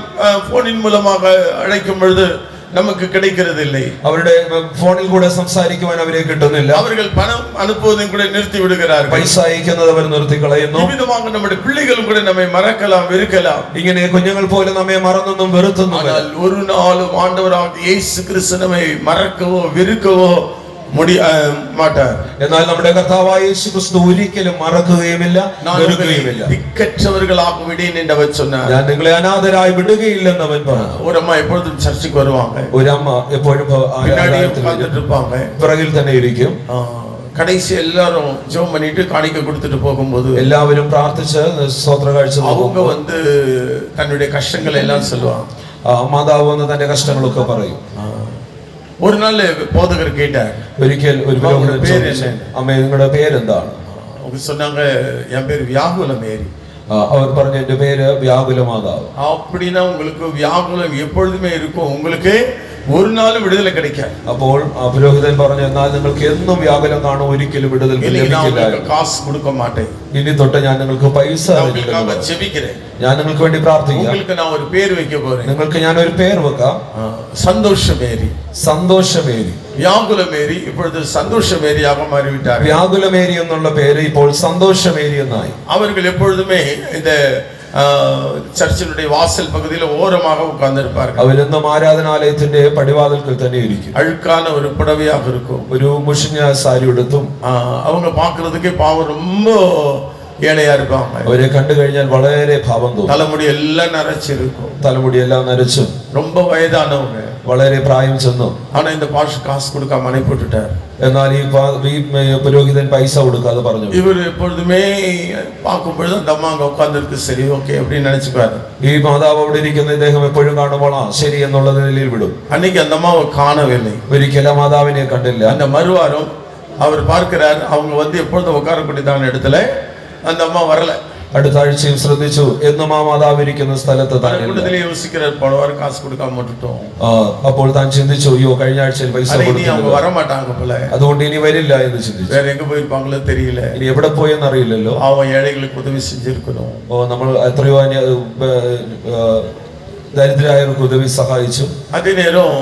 போனின் மூலமாக அழைக்கும் பொழுது நமக்கு கிடைக்கிறது இல்லை. അവരുടെ ഫോണിൽ കൂടെ സംസാരിക്കുവാൻ അവരെ കിട്ടുന്നില്ല. அவர்கள் பணம் அனுப்புவதையும் கூட நிறுத்தி விடுகிறார்கள். പൈസ അയക്കുന്നത് അവർ നിർത്തി കളയുന്നു. விதமாக நம்முடைய பிள்ளைகளும் கூட நம்மை மறக்கலாம், வெறுக்கலாம். ഇങ്ങനെ കുഞ്ഞുങ്ങൾ പോലും നമ്മെ മറന്നെന്നും വെറുത്തെന്നും ஆனால் ஒரு நாளும் ஆண்டவராகிய இயேசு கிறிஸ்து நம்மை மறக்கவோ வெறுக்கவோ மாட்டார். എന്നാൽ നമ്മുടെ കർത്താവായ യേശു ക്രിസ്തു ഒരിക്കലും മറക്കുകയുമില്ല, വെറുക്കുകയുമില്ല. திக்கற்றவர்களாக விடேன் என்று அவர் சொன்னார். ഞാൻ നിങ്ങളെ അനാഥരായി വിടുകയില്ലെന്ന് അവൻ പറഞ്ഞു. ஒரு அம்மா எப்பொழுதும் சர்ச்சுக்கு வருவாங்க, ഒരമ്മ എപ്പോഴും இருப்பாங்க, പിറകിൽ തന്നെ ഇരിക്കും. கடைசி எல்லாரும் ஜெபம் பண்ணிட்டு காணிக்க கொடுத்துட்டு போகும்போது എല്ലാവരും പ്രാർത്ഥിച്ച് സ്തോത്ര കാഴ്ച அவங்க வந்து தன்னுடைய கஷ்டங்களை எல்லாம் சொல்லுவாங்க. മാതാവ് വന്ന് തന്റെ കഷ്ടങ്ങളൊക്കെ പറയും. ஒரு நாள் போதகர் கேட்டார், ഒരിക്കൽ ഒരു അമ്മ നിങ്ങളുടെ പേരെന്താണ്? அவங்க சொன்னாங்க, என் பேர் வியாகுல மேரி. അവർ പറഞ്ഞു, എന്റെ പേര് വ്യാകുല മാതാവ്. அப்படின்னா உங்களுக்கு வியாகுலம் எப்பொழுதுமே இருக்கும், உங்களுக்கு ஒரு നാളും വിടുതല கிடைக்காது. അപ്പോൾ പുരോഹിതൻ പറഞ്ഞു, എന്നാൽ നിങ്ങൾക്ക് എന്നും വ്യാകുലം കാണും, ഒരിക്കലും വിടുതൽ ലഭിക്കില്ല. காசு கொடுக்க மாட்டேன், ഇനി തൊട്ട് ഞാൻ നിങ്ങൾക്ക് പൈസ ஜெபிக்கிறேன், ഞാൻ നിങ്ങൾക്ക് വേണ്ടി പ്രാർത്ഥിക്കാം, உங்களுக்கு நான் ஒரு பேர் வைக்க போறேன், നിങ്ങൾക്ക് ഞാൻ ഒരു പേര് വെക്കാം, சந்தோஷ மேரி. സന്തോഷമേരി. வியாகுல மேரி இப்பொழுது சந்தோஷ மேரியாக மாறிவிட்டார். വ്യാകുലമേരി എന്നുള്ള പേര് ഇപ്പോൾ സന്തോഷമേരി എന്നായി. அவர்கள் எப்பொழுதுமே இந்த சர்ச்சினுடைய வாசல் பகுதியில் ஓரமாக உட்கார்ந்து இருப்பார்கள். അവരെന്നും ആരാധനാലയത്തിന്റെ പടിവാതിൽക്കൽ തന്നെ ഇരിക്കും. அழுக்கான ஒரு புடவையாக இருக்கும், ഒരു മുഷിഞ്ഞ സാരി ഉടുത്തും. அவங்க பார்க்கிறதுக்கே பாவம் ரொம்ப ஏழையா இருப்பாங்க. അവരെ കണ്ടു കഴിഞ്ഞാൽ വളരെ ഭാവം തോന്നും. தலைமுடி எல்லாம் நரைச்சிருக்கும், തലമുടിയെല്ലാം നരച്ചും, ரொம்ப வயதானவங்க, വളരെ പ്രായം ചെന്നും. ஆனா இந்த பாஸ்டர் காசு கொடுக்காம அனுப்பிவிட்டுட்டார். എന്നാൽ ഈ പുരോഹിതൻ പൈസ കൊടുക്കാതെ പറഞ്ഞു. இவர் எப்பொழுதுமே பார்க்கும் பொழுது அந்த அம்மா அங்க உட்கார்ந்துருக்கு, சரி ஓகே அப்படின்னு நினைச்சுப்பாரு. ഈ മാതാവ് അവിടെ ഇരിക്കുന്ന ഇദ്ദേഹം എപ്പോഴും കാണുമ്പോൾ ശരി എന്നുള്ള നിലയിൽ വിടും. அன்னைக்கு அந்த அம்மாவை காணவில்லை. ഒരിക്കലും മാതാവിനെ കണ്ടില്ല. அந்த மறுவாரம் அவர் பார்க்கிறார், அவங்க வந்து எப்பொழுதும் உட்காரக்கூடியதான இடத்துல அந்த அம்மா வரல. അടുത്ത ആഴ്ചയും ശ്രദ്ധിച്ചു, എന്നും ആ മാതാവ് ഇരിക്കുന്ന സ്ഥലത്ത് கூட்டத்திலே யோசிக்கிறார், போன வாரம் காசு கொடுக்காம விட்டுட்டோம், അപ്പോൾ താൻ ചിന്തിച്ചു, അയ്യോ കഴിഞ്ഞ ആഴ്ചയിൽ പൈസ அவங்க வர மாட்டாங்க போல, അതുകൊണ്ട് ഇനി വരില്ല എന്ന് ചിന്തിച്ചു. வேற எங்க போயிருப்பாங்களோ தெரியல, ഇനി എവിടെ പോയെന്ന് അറിയില്ലല്ലോ. அவன் ஏழைகளுக்கு உதவி செஞ்சிருக்கணும். നമ്മൾ എത്രയോ ദരിദ്രരായവർക്ക് ഉദവി സഹായിച്ചു. அதே நேரம்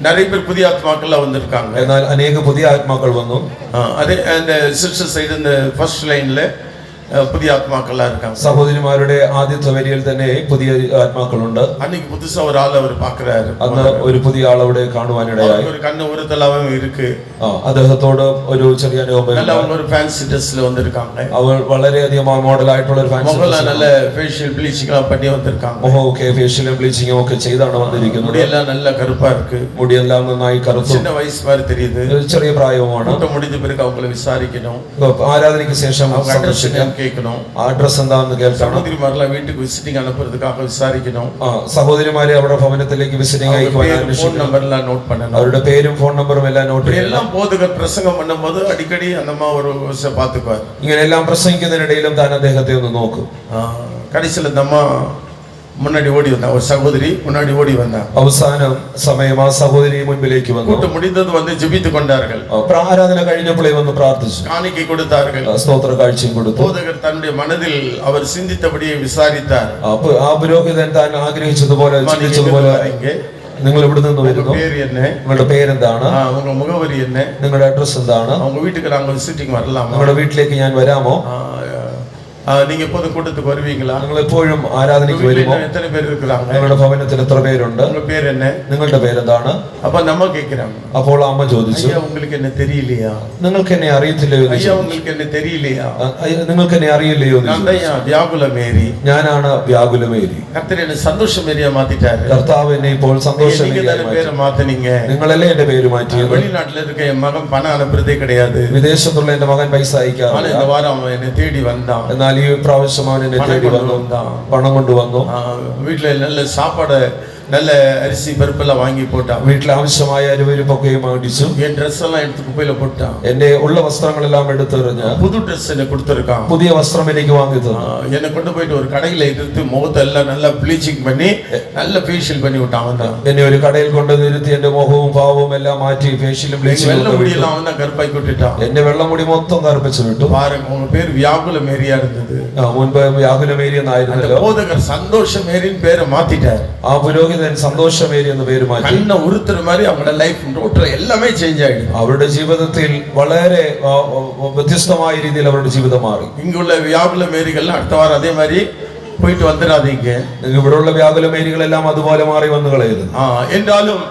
நிறைய பேர் புதிய ஆத்மாக்கள் வந்திருக்காங்க. എന്നാൽ അനേക പുതിയ ആത്മാക്കൾ വന്നു. அதே அந்த சிஸ்டர் சைடு இந்த ஃபர்ஸ்ட் லைன்ல புதிய ஆத்மாக்கள்லாம் இருக்காங்க. സഹോദരിമാരുടെ ആദ്യത്തെ വരിയിൽ തന്നെ പുതിയ ആത്മാക്കളുണ്ട്. அன்னைக்கு புதுசா ஒரு ஆள் அவர் பாக்குறாரு. അന്ന് ഒരു പുതിയ ആളവിടെ കാണുവാനിടയായി. ஒரு கண்ணு உறுத்தலாவும் இருக்கு. അദ്ദേഹത്തോട് ഒരു ചെറിയ അനുഭവം. நல்ல ஒரு ஃபேன்சி ட்ரெஸ்ல வந்திருக்காங்க. അവർ വളരെയധികം മോഡൽ ആയിട്ടുള്ള ഒരു ഫാൻസി முகல நல்ல ஃபேஷியல் ப்ளீச்சிங் பண்ணி வந்திருக்காங்க. മുഖമൊക്കെ ഫേഷ്യലും ബ്ലീച്ചിങ്ങും ഒക്കെ ചെയ്താണ് വന്നിരിക്കുന്നത്. முடியெல்லாம் நல்ல கருப்பா இருக்கு. മുടിയെല്ലാം നന്നായി കറുത്തു. சின்ன வயசு மாதிரி தெரியுது. ചെറിയ പ്രായവുമാണ്. கூட்டம் முடிஞ்ச பிறகு அவங்களை விசாரிக்கணும். ആരാധനയ്ക്ക് ശേഷം சந்தோஷம் கேட்கணும். അഡ്രസ് എന്താണെന്ന് കേൾക്കണം. சகோதரிமாரெல்லாம் வீட்டுக்கு விசிட்டிங் அனுப்புறதுக்காக விசாரிக்கணும். സഹോദരിമാരെ അവരുടെ ഭവനത്തിലേക്ക് വിസിറ്റിംഗ് അയക്കുവാൻ ஃபோன் நம்பர்லாம் நோட் பண்ணணும். അവരുടെ പേരും ഫോൺ നമ്പറും എല്ലാം നോട്ട് ചെയ്യണം. எல்லாம் போதகர் பிரசங்கம் பண்ணும்போது அடிக்கடி அந்த அம்மா ஒரு பாத்துக்குவார். ഇങ്ങനെ എല്ലാം പ്രസംഗിക്കുന്നതിനിടയിലും താൻ അദ്ദേഹത്തെ ഒന്ന് നോക്കും. கடைசியில் அந்த அம்மா முன்னாடி ஓடி வந்தா, ஒரு சகோதரி முன்னாடி ஓடி வந்தா. അവസാനം സമയം ആ സഹോദരി മുൻപിലേക്ക് വന്നു. கூட்டம் முடிந்தது வந்து ஜெபித்து கொண்டார்கள். ആരാധന കഴിഞ്ഞപ്പോൾ വന്ന് പ്രാർത്ഥിച്ചു. காணிக்கை கொடுத்தார்கள். സ്തോത്ര കാഴ്ചയും കൊടുത്തു. போதகர் தன்னுடைய மனதில் அவர் சிந்தித்தபடியே விசாரித்தார். ആ പുരോഹിതൻ താൻ ആഗ്രഹിച്ചതുപോലെ ചിന്തിച്ചതുപോലെ നിങ്ങൾ ഇവിടെ നിന്ന് വരുന്നു, பேர் என்ன, നിങ്ങളുടെ പേരെന്താണ്, உங்க முகவரி என்ன, നിങ്ങളുടെ അഡ്രസ് എന്താണ്, அவங்க வீட்டுக்கு நாங்க விசிட்டிங் வரலாமா, നിങ്ങളുടെ വീട്ടിലേക്ക് ഞാൻ വരാമോ, நீங்க எப்போதும் கூட்டத்துக்கு வருவீங்களா, നിങ്ങൾ എപ്പോഴും ആരാധനയ്ക്ക് വരുമോ, எத்தனை பேர் இருக்கிறாங்க, നിങ്ങളുടെ ഭവനത്തിൽ എത്ര പേരുണ്ട്, உங்க பேர் என்ன, നിങ്ങളുടെ പേരെന്താണ്. அப்ப நம்ம கேக்குறாங்க. അപ്പോൾ അമ്മ ചോദിച്ചു, ஐயா உங்களுக்கு என்ன தெரியலையா, നിങ്ങൾക്ക് എന്നെ അറിയത്തില്ലയോ, ஐயா உங்களுக்கு என்ன தெரியலையா, നിങ്ങൾക്ക് എന്നെ അറിയില്ലയോ, വ്യാകുല മേരി, ഞാനാണ് വ്യാകുല മേരി. கர்த்தர் என்ன சந்தோஷ மேரியா மாத்திட்டாரு. കർത്താവ് എന്നെ ഇപ്പോൾ സന്തോഷ பேரை മാത്തனீங்க. നിങ്ങളല്ലേ എന്റെ പേര് മാറ്റിയത്. வெளிநாட்டுல இருக்க என் மகன் பணம் அனுப்புறதே கிடையாது. വിദേശത്തുള്ള എന്റെ മകൻ പൈസ അയക്കാറില്ല. இந்த வாரம் அவன் என்னை தேடி வந்தான். എന്നാൽ ഈ പ്രാവശ്യം അവൻ എന്നെ തേടി വന്നു, പണം കൊണ്ടുവന്നു. வீட்டுல நல்ல சாப்பாடு, நல்ல அரிசி பருப்பெல்லாம் வாங்கி போட்டான். വീട്ടിൽ ആവശ്യമായ അരിവരുപ്പൊക്കെയും മേടിച്ചു. என் ட்ரெஸ் எல்லாம் எடுத்து குப்பையில போட்டான். എന്റെ ഉള്ള വസ്ത്രങ്ങളെല്ലാം എടുത്തെറിഞ്ഞ് புது ட்ரெஸ் எனக்கு கொடுத்துருக்கான். പുതിയ വസ്ത്രം എനിക്ക് വാങ്ങി തന്നു. என்னை கொண்டு போயிட்டு ஒரு கடையில எடுத்து முகத்தை எல்லாம் நல்லா ப்ளீச்சிங் பண்ணி நல்ல ஃபேஷியல் பண்ணி விட்டான். அவன் தான் എന്നെ ഒരു കടയിൽ കൊണ്ട് നിർത്തി എന്റെ മുഖവും പാവവും എല്ലാം മാറ്റി ഫേഷ്യലും வெள்ள முடியெல்லாம் அவன் தான் கருப்பாக்கி விட்டுட்டான். എന്റെ വെള്ളമുടി മൊത്തം കറുപ്പിച്ചു വിട്ടു. பாருங்க, உங்க பேர் வியாகுல மேரியா இருந்தது. മുൻപ് വ്യാകുല മേരി എന്നായിരുന്നല്ലോ. போதகர் சந்தோஷ மேரின்னு பேரை மாத்திட்டார். ആ പുരോഹിതൻ സന്തോഷമേരി എന്ന പേര് മാറ്റി. கண்ணை உறுத்துற மாதிரி அவங்களோட லைஃப் டோட்டல் எல்லாமே சேஞ்ச் ஆயிடுது. അവരുടെ ജീവിതത്തിൽ വളരെ വ്യത്യസ്തമായ രീതിയിൽ അവരുടെ ജീവിതം മാറി. இங்குள்ள வியாகுல மேரிகள் அடுத்த வாரம் அதே மாதிரி போயிட்டு வந்துடாதீங்க. ഇവിടെയുള്ള വ്യാകുല മേരികളെല്ലാം അതുപോലെ മാറി വന്നു കളയരുത്. என்றாலும்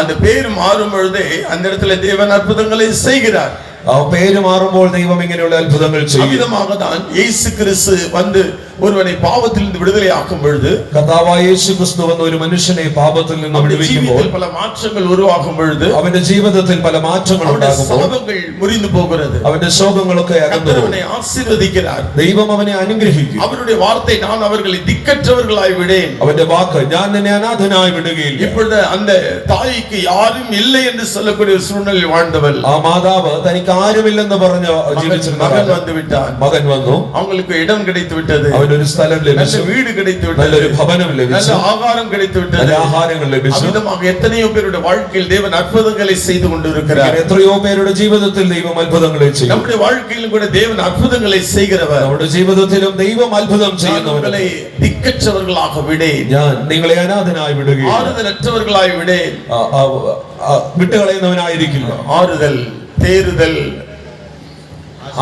அந்த பேர் மாறும் பொழுதே அந்த இடத்துல தேவன் அற்புதங்களை செய்கிறார். ആ പേര് മാറുമ്പോൾ ദൈവം ഇങ്ങനെയുള്ള അത്ഭുതങ്ങൾ ചെയ്യും. விதமாக தான் இயேசு கிறிஸ்து வந்து ஒருவனை பாவத்திலிருந்து விடுதலை ஆக்கும் பொழுது, കർത്താവായ യേശു ക്രിസ്തു വന്ന ഒരു മനുഷ്യനെ പാപത്തിൽ നിന്ന് വിടുവിക്കുമ്പോൾ பல மாற்றங்கள் உருவாகும் பொழுது അവന്റെ ജീവിതത്തിൽ പല മാറ്റങ്ങൾ ഉണ്ടാകുമ്പോൾ சாபங்கள் முறிந்து போகிறது. അവന്റെ ശോകങ്ങളൊക്കെ അകന്നു പോകും. அவனை ஆசீர்வதிக்கிறார். ദൈവം അവനെ അനുഗ്രഹിക്കും. அவருடைய வார்த்தை, நான் அவர்களை திக்கற்றவர்களாய் விடேன். അവന്റെ വാക്ക്, ഞാൻ നിന്നെ അനാഥനായി വിടുകയില്ല. இப்பொழுது அந்த தாய்க்கு யாரும் இல்லை என்று சொல்லக்கூடிய ஒரு சூழ்நிலையில் வாழ்ந்தவள், ആ മാതാവ് തനിക്ക് ആരുമില്ലെന്ന് പറഞ്ഞ് ജീവിച്ചിരുന്ന மகன் வந்து விட்டான். മകൻ വന്നു. அவங்களுக்கு இடம் கிடைத்து விட்டது. അവനൊരു സ്ഥലം ലഭിച്ചു, நல்ல வீடு கிடைத்து விட்டது, നല്ലൊരു ഭവനം ലഭിച്ചു, நல்ல ஆகாரம் கிடைத்து விட்டது, നല്ല ആഹാരങ്ങൾ ലഭിച്ചു. அவ்விதமாக எத்தனையோ பேருடைய வாழ்க்கையில் தேவன் அற்புதங்களை செய்து கொண்டிருக்கிறார். എത്രയോ പേരുടെ ജീവിതത്തിൽ ദൈവം അത്ഭുതങ്ങളെ ചെയ്യും. நம்முடைய வாழ்க்கையிலும் கூட தேவன் அற்புதங்களை செய்கிறவர். നമ്മുടെ ജീവിതത്തിലും ദൈവം അത്ഭുതം ചെയ്യുന്നവനെ திக்கற்றவர்களாக விடேன், ഞാൻ നിങ്ങളെ അനാഥനായി വിടുകയില്ല, ஆறுதலற்றவர்களாய் விடேன். വിട്ടുകളയുന്നവനായിരിക്കില്ല. ஆறுதல், தேறுதல்,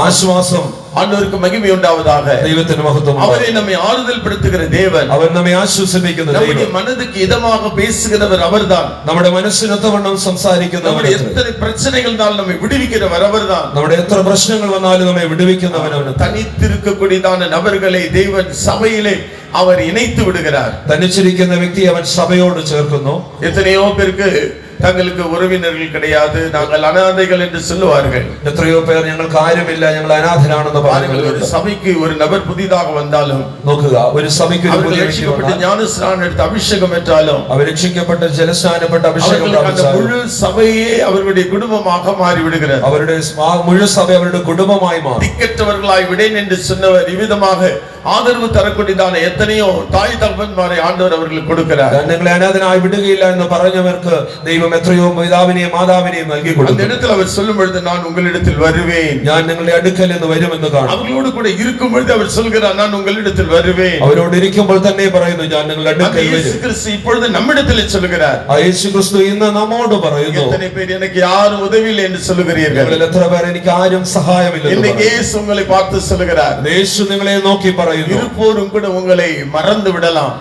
ആശ്വാസം, ஆண்டவருக்கு மகிமை உண்டாவதாக. ദൈവത്തിന് മഹത്വം. அவரை நம்மை ஆறுதல் படுத்துகிற தேவன், അവൻ നമ്മെ ആശ്വസിപ്പിക്കുന്ന நம்முடைய ദൈവം, மனதுக்கு இதமாக பேசுகிறவர் அவர்தான். നമ്മുടെ മനസ്സിനൊത്തവണ്ണം സംസാരിക്കുന്നവൻ, நம்முடைய எத்தனை பிரச்சனைகள் நம்மை விடுவிக்கிறவர் அவர்தான். നമ്മുടെ എത്ര പ്രശ്നങ്ങൾ വന്നാലും നമ്മെ വിടുവിക്കുന്നവനാണ്. தனித்திருக்கக்கூடியதான நபர்களை தேவன் சபையிலே அவர் இணைத்து விடுகிறார். തനിച്ചിരിക്കുന്ന വ്യക്തി അവൻ സഭയോട് ചേർക്കുന്നു. எத்தனையோ பேருக்கு தங்களுக்கு உறவினர்கள் கிடையாது, நாங்கள் அனாதைகள் என்று சொல்லுவார்கள். എത്രയോ പേർ ഞങ്ങൾക്ക് ആരുമില്ല, ഞങ്ങൾ അനാഥരാണെന്ന് പറയുന്നു. ஒரு சபைக்கு ஒரு நபர் புதிதாக வந்தாலும், നോക്കുക, ഒരു സഭയ്ക്ക് ഒരു പുതിയ വ്യക്തി വന്നാൽ, ஞானஸ்நானம் எடுத்து அபிஷேகம் பெற்றாலும், അവർ രക്ഷിക്കപ്പെട്ട് ജലസ്നാനപ്പെട്ട് അഭിഷേകം அந்த പ്രാപിച്ചാലും முழு சபையே அவர்களுடைய குடும்பமாக மாறி விடுகிறது. അവരുടെ മുഴുവൻ സഭ അവരുടെ കുടുംബമായി മാറും. திக்கற்றவர்களாய் விடேன் என்று சொன்னவர் இவ்விதமாக ஆதரவு தரக்கூடியதான எத்தனையோ தாய் தகப்பன்மாரை ஆண்டவர் அவர்களுக்கு கொடுக்கிறார். ഞാൻ നിങ്ങളെ അനാഥനായി വിടുകയില്ല എന്ന് പറഞ്ഞവർക്ക് ദൈവം എത്രയോ പിതാവിനെയും മാതാവിനെയും നൽകി அந்த കൊടുത്തു. இடத்துல அவர் சொல்லும் பொழுது நான் உங்களிடத்தில் வருவேன், ഞാൻ നിങ്ങളുടെ അടുക്കൽ എന്ന് വരുമെന്ന് കാണും. அவர்களோடு கூட இருக்கும் பொழுது அவர் சொல்கிறார் நான் உங்களிடத்தில் வருவேன். അവരോട് ഇരിക്കുമ്പോൾ തന്നെ പറയുന്നു ഞാൻ നിങ്ങളുടെ അടുക്കൽ இயேசு വരും. கிறிஸ்து இப்பொழுது நம்மிடத்தில் சொல்கிறார். ആ യേശു ക്രിസ്തു ഇന്ന് നമ്മോട് പറയുന്നു, எத்தனை பேர் எனக்கு யாரும் உதவி இல்லை என்று சொல்லுகிறீர்கள்? നിങ്ങളിൽ എത്ര പേർ എനിക്ക് ആരും സഹായമില്ലെന്ന് இன்னைக்கு പറയുന്നു. இயேசு உங்களை பார்த்து சொல்கிறார், യേശു നിങ്ങളെ നോക്കി പറയുന്നു, இருப்போரும் கூட உங்களை மறந்து விடலாம்,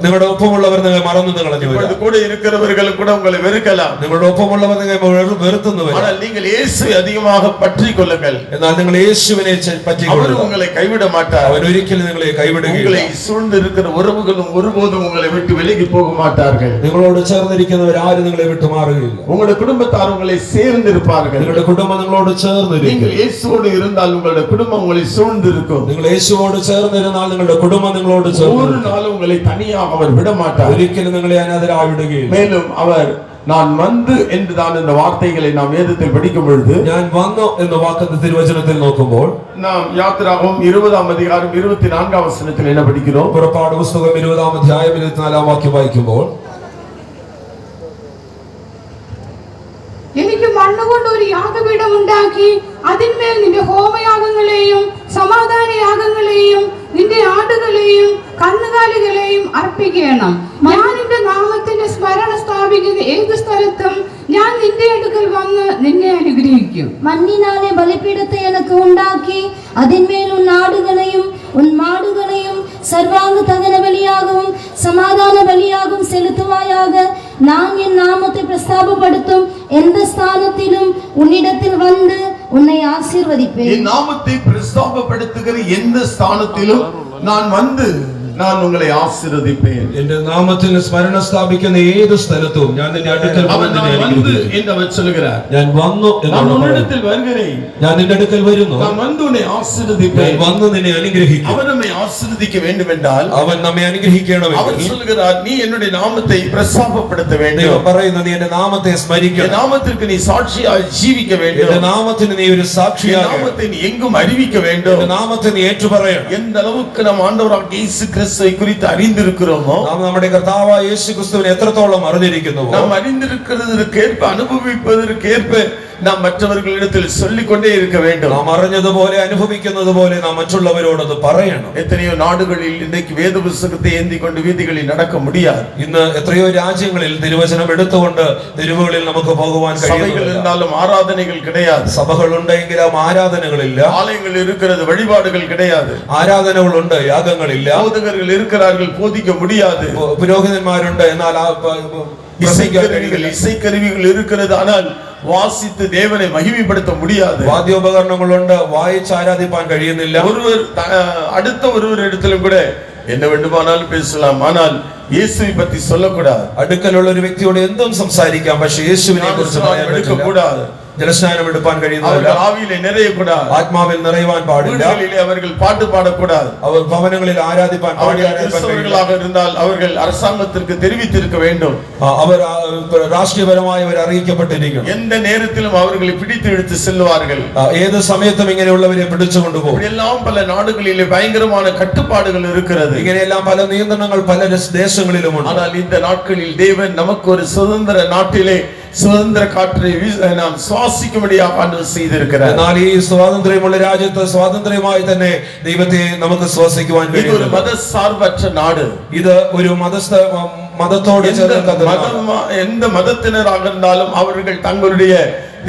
നിങ്ങളുടെ ഒപ്പമുള്ളവർ നിങ്ങളെ മറന്നു കളഞ്ഞു இப்பொழுது വരാം, கூட இருக்கிறவர்கள் கூட உங்களை வெறுக்கலாம், നിങ്ങളുടെ ഒപ്പമുള്ളവർ നിങ്ങളെ വെറുത്തുന്നു വരാം. ஆனால் நீங்கள் இயேசுவை அதிகமாக பற்றி கொள்ளுங்கள். എന്നാൽ നിങ്ങൾ യേശുവിനെ அவர் പറ്റിക്കൊള്ളുക, உங்களை கைவிட மாட்டார். അവൻ ഒരിക്കലും നിങ്ങളെ കൈവിടുകയില്ല. உங்களை சூழ்ந்து இருக்கிற உறவுகளும் ஒருபோதும் உங்களை விட்டு விலகி போக மாட்டார்கள். നിങ്ങളോട് ചേർന്നിരിക്കുന്നവർ ആരും നിങ്ങളെ വിട്ടു മാറുകയില്ല. உங்களுடைய குடும்பத்தார் உங்களை சேர்ந்து இருப்பார்கள். നിങ്ങളുടെ കുടുംബം നിങ്ങളോട് ചേർന്നിരിക്കും. நீங்கள் இயேசுவோடு இருந்தால் உங்களுடைய குடும்பம் உங்களை சூழ்ந்து இருக்கும். നിങ്ങൾ യേശുവോട് ചേർന്നിരുന്നാൽ നിങ്ങളുടെ കുടുംബം നിങ്ങളോട് ஒரு ചേർന്നിരിക്കും. நாளும் உங்களை தனியாக அவர் விட மாட்டார். ഒരിക്കലും നിങ്ങളെ അനാഥരായി വിടുകയില്ല. மேலும் அவர் நான் வந்து என்றுதான் இந்த வார்த்தைகளை நாம் வேதத்தில் படிக்கும் பொழுது ഞാൻ വന്നു എന്ന വാക്കത്തെ തിരുവചനത്തിൽ നോക്കുമ്പോൾ நாம் யாத்திராகமம் 20-ஆம் அதிகாரம் 24-ஆம் வசனத்தில் என்ன படிக்கிறோம்? പുറപ്പാട് പുസ്തകം 20-ആം അധ്യായം 24-ആം വാക്യം വായിക്കുമ്പോൾ എനിക്ക് മണ്ണുകൊണ്ട് ഒരു യാഗപീഠം ഉണ്ടാക്കി അതിന്മേൽ നിന്റെ ഹോമയാഗങ്ങളെയും സമാധാന യാഗങ്ങളെയും നിന്റെ ആടുകളെയും കന്നുകാലികളെയും അർപ്പിക്കണം. ഞാൻ നിന്റെ നാമത്തിന്റെ സ്മരണ സ്ഥാപിക്കുന്ന ഏത് സ്ഥലത്തും ഞാൻ നിന്റെ അടുക്കൽ വന്ന് നിന്നെ അനുഗ്രഹിക്കും. மண்ணினாலே பலிபீடத்தை எனக்கு உண்டாக்கி அதின்மேல் உன் ஆடுகளையும் உன் மாடுகளையும் சர்வாங்க தகன பலியாகவும் சமாதான பலியாகவும் செலுத்துவாயாக. நான் என் நாமத்தை பிரஸ்தாபப்படுத்தும் எந்த ஸ்தானத்திலும் உன்னிடத்தில் வந்து உன்னை ஆசீர்வதிப்பேன். என் நாமத்தை பிரஸ்தாபப்படுத்துகிற எந்த ஸ்தானத்திலும் நான் வந்து நான் உங்களை ஆசீர்வதிப்பேன். എന്റെ നാമത്തിൽ സ്മരണ സ്ഥാപിക്കുന്ന ഏത് സ്ഥലത്തും ഞാൻ നിന്റെ അടുക്കൽ വന്ന് നിന്നെ അനുഗ്രഹിക്കും. என்று அவர் சொல்கிறார். ഞാൻ വന്നു நான் உன்னிடத்தில் வருகிறேன், ഞാൻ നിന്റെ അടുക്കൽ വരുന്നു, நான் வந்து உன்னை ഞാൻ ஆசீர்வதிப்பேன். വന്ന് നിന്നെ അനുഗ്രഹിക്കും. அவர் நம்மை ஆசீர்வதிக்க வேண்டும் என்றால் അവൻ നമ്മെ அவர் അനുഗ്രഹിക്കണമെങ്കിൽ சொல்கிறார் நீ என்னுடைய நாமத்தை பிரஸ்தாபப்படுத்த ദൈവം வேண்டும், പറയുന്നു നീ എന്റെ നാമത്തെ என் സ്മരിക്കണം, நாமத்திற்கு நீ சாட்சியாய் ஜீவிக்க എന്റെ வேண்டும், നാമത്തിന് നീ ഒരു என் സാക്ഷിയാകണം, நாமத்தை நீ எங்கும் அறிவிக்க வேண்டும். എന്റെ നാമത്തെ നീ ഏറ്റുപറയണം. எந்த அளவுக்கு நம் ஆண்டவராகிய இயேசு கிறிஸ்துவை குறித்து அறிந்திருக்கிறோமோ, നാം നമ്മുടെ കർത്താവായ യേശു ക്രിസ്തുവിനെ എത്രത്തോളം അറിഞ്ഞിരിക്കുന്നുവോ, நாம் அறிந்திருக்கிறதற்கேற்ப அனுபவிப்பதற்கேற்ப நாம் மற்றவர்களிடத்தில் சொல்லிக்கொண்டே இருக்க வேண்டும். നാം അറിഞ്ഞതുപോലെ അനുഭവിക്കുന്നത് പോലെ നാം മറ്റുള്ളവരോടത് പറയണം. எத்தனையோ நாடுகளில் இன்றைக்கு வேத புஸ்தகத்தை ஏந்தி கொண்டு வீதிகளில் நடக்க முடியாது. ഇന്ന് എത്രയോ രാജ്യങ്ങളിൽ തിരുവചനം എടുത്തുകൊണ്ട് തെരുവുകളിൽ നമുക്ക് പോകുവാൻ சபைகள் കഴിയുന്നില്ല. இருந்தாலும் ஆராதனைகள் கிடையாது, സഭകളുണ്ടെങ്കിലും ആരാധനകളില്ല, ஆலயங்கள் இருக்கிறது வழிபாடுகள் கிடையாது, ആരാധനകളുണ്ട് യാഗങ്ങളില്ല, போதகர்கள் இருக்கிறார்கள் போதிக்க முடியாது, പുരോഹിതന്മാരുണ്ട് എന്നാൽ இசைக்கருவிகள் இருக்கிறது ஆனால் வாசித்து தேவனை மகிமைப்படுத்த முடியாது, വാദ്യോപകരണങ്ങളുണ്ട് വായിച്ച് ആരാധിപ്പാൻ കഴിയുന്നില്ല. ஒருவர் அடுத்த ஒருவர் இடத்திலும் கூட என்ன வேண்டுமானாலும் பேசலாம், ஆனால் இயேசுவை பற்றி சொல்லக்கூடாது. അടുക്കലുള്ള ഒരു വ്യക്തിയോട് എന്തും സംസാരിക്കാം, പക്ഷെ യേശുവിനെ കുറിച്ച് പറയാൻ പറ്റില്ല. கூடாது, ജലസ്നാനം എടുപ്പാൻ കഴിയുന്നില്ല, ஆவியிலே நிறையக்கூடாது, ആത്മാവിൽ നിറയുവാൻ പാടില്ല, வீடுகளிலே அவர்கள் பாட்டு பாடக்கூடாது, അവർ ഭവനങ്ങളിൽ ആരാധിപ്പാൻ கிறிஸ்தவர்களாக இருந்தால் அவர்கள் அரசாங்கத்திற்கு தெரிவித்திருக்க வேண்டும், അവർ രാഷ്ട്രീയപരമായി അവർ അറിയിക്കപ്പെട്ടിരിക്കണം. எந்த நேரத்திலும் அவர்களை பிடித்து இழுத்து செல்வார்கள். ഏത് സമയത്തും ഇങ്ങനെയുള്ളവരെ പിടിച്ചുകൊണ്ടുപോകും. இப்படியெல்லாம் பல நாடுகளிலே பயங்கரமான கட்டுப்பாடுகள் இருக்கிறது. ഇങ്ങനെയെല്ലാം പല നിയന്ത്രണങ്ങൾ പല ദേശങ്ങളിലുമുണ്ട്. ஆனால் இந்த நாட்களில் தேவன் நமக்கு ஒரு சுதந்திர நாட்டிலே சுதந்திர காற்றை நாம் சுவாசிக்கும்படியாக ஆண்டவர் செய்திருக்கிறார். എന്നാൽ ഈ സ്വാതന്ത്ര്യമുള്ള രാജ്യത്ത് സ്വാതന്ത്ര്യമായി തന്നെ ദൈവത്തെ നമുക്ക് ശ്വസിക്കുവാൻ இது കഴിയും. ஒரு மத சார்பற்ற நாடு. ഇത് ഒരു മതത്തോട് எந்த மதத்தினராக இருந்தாலும் அவர்கள் தங்களுடைய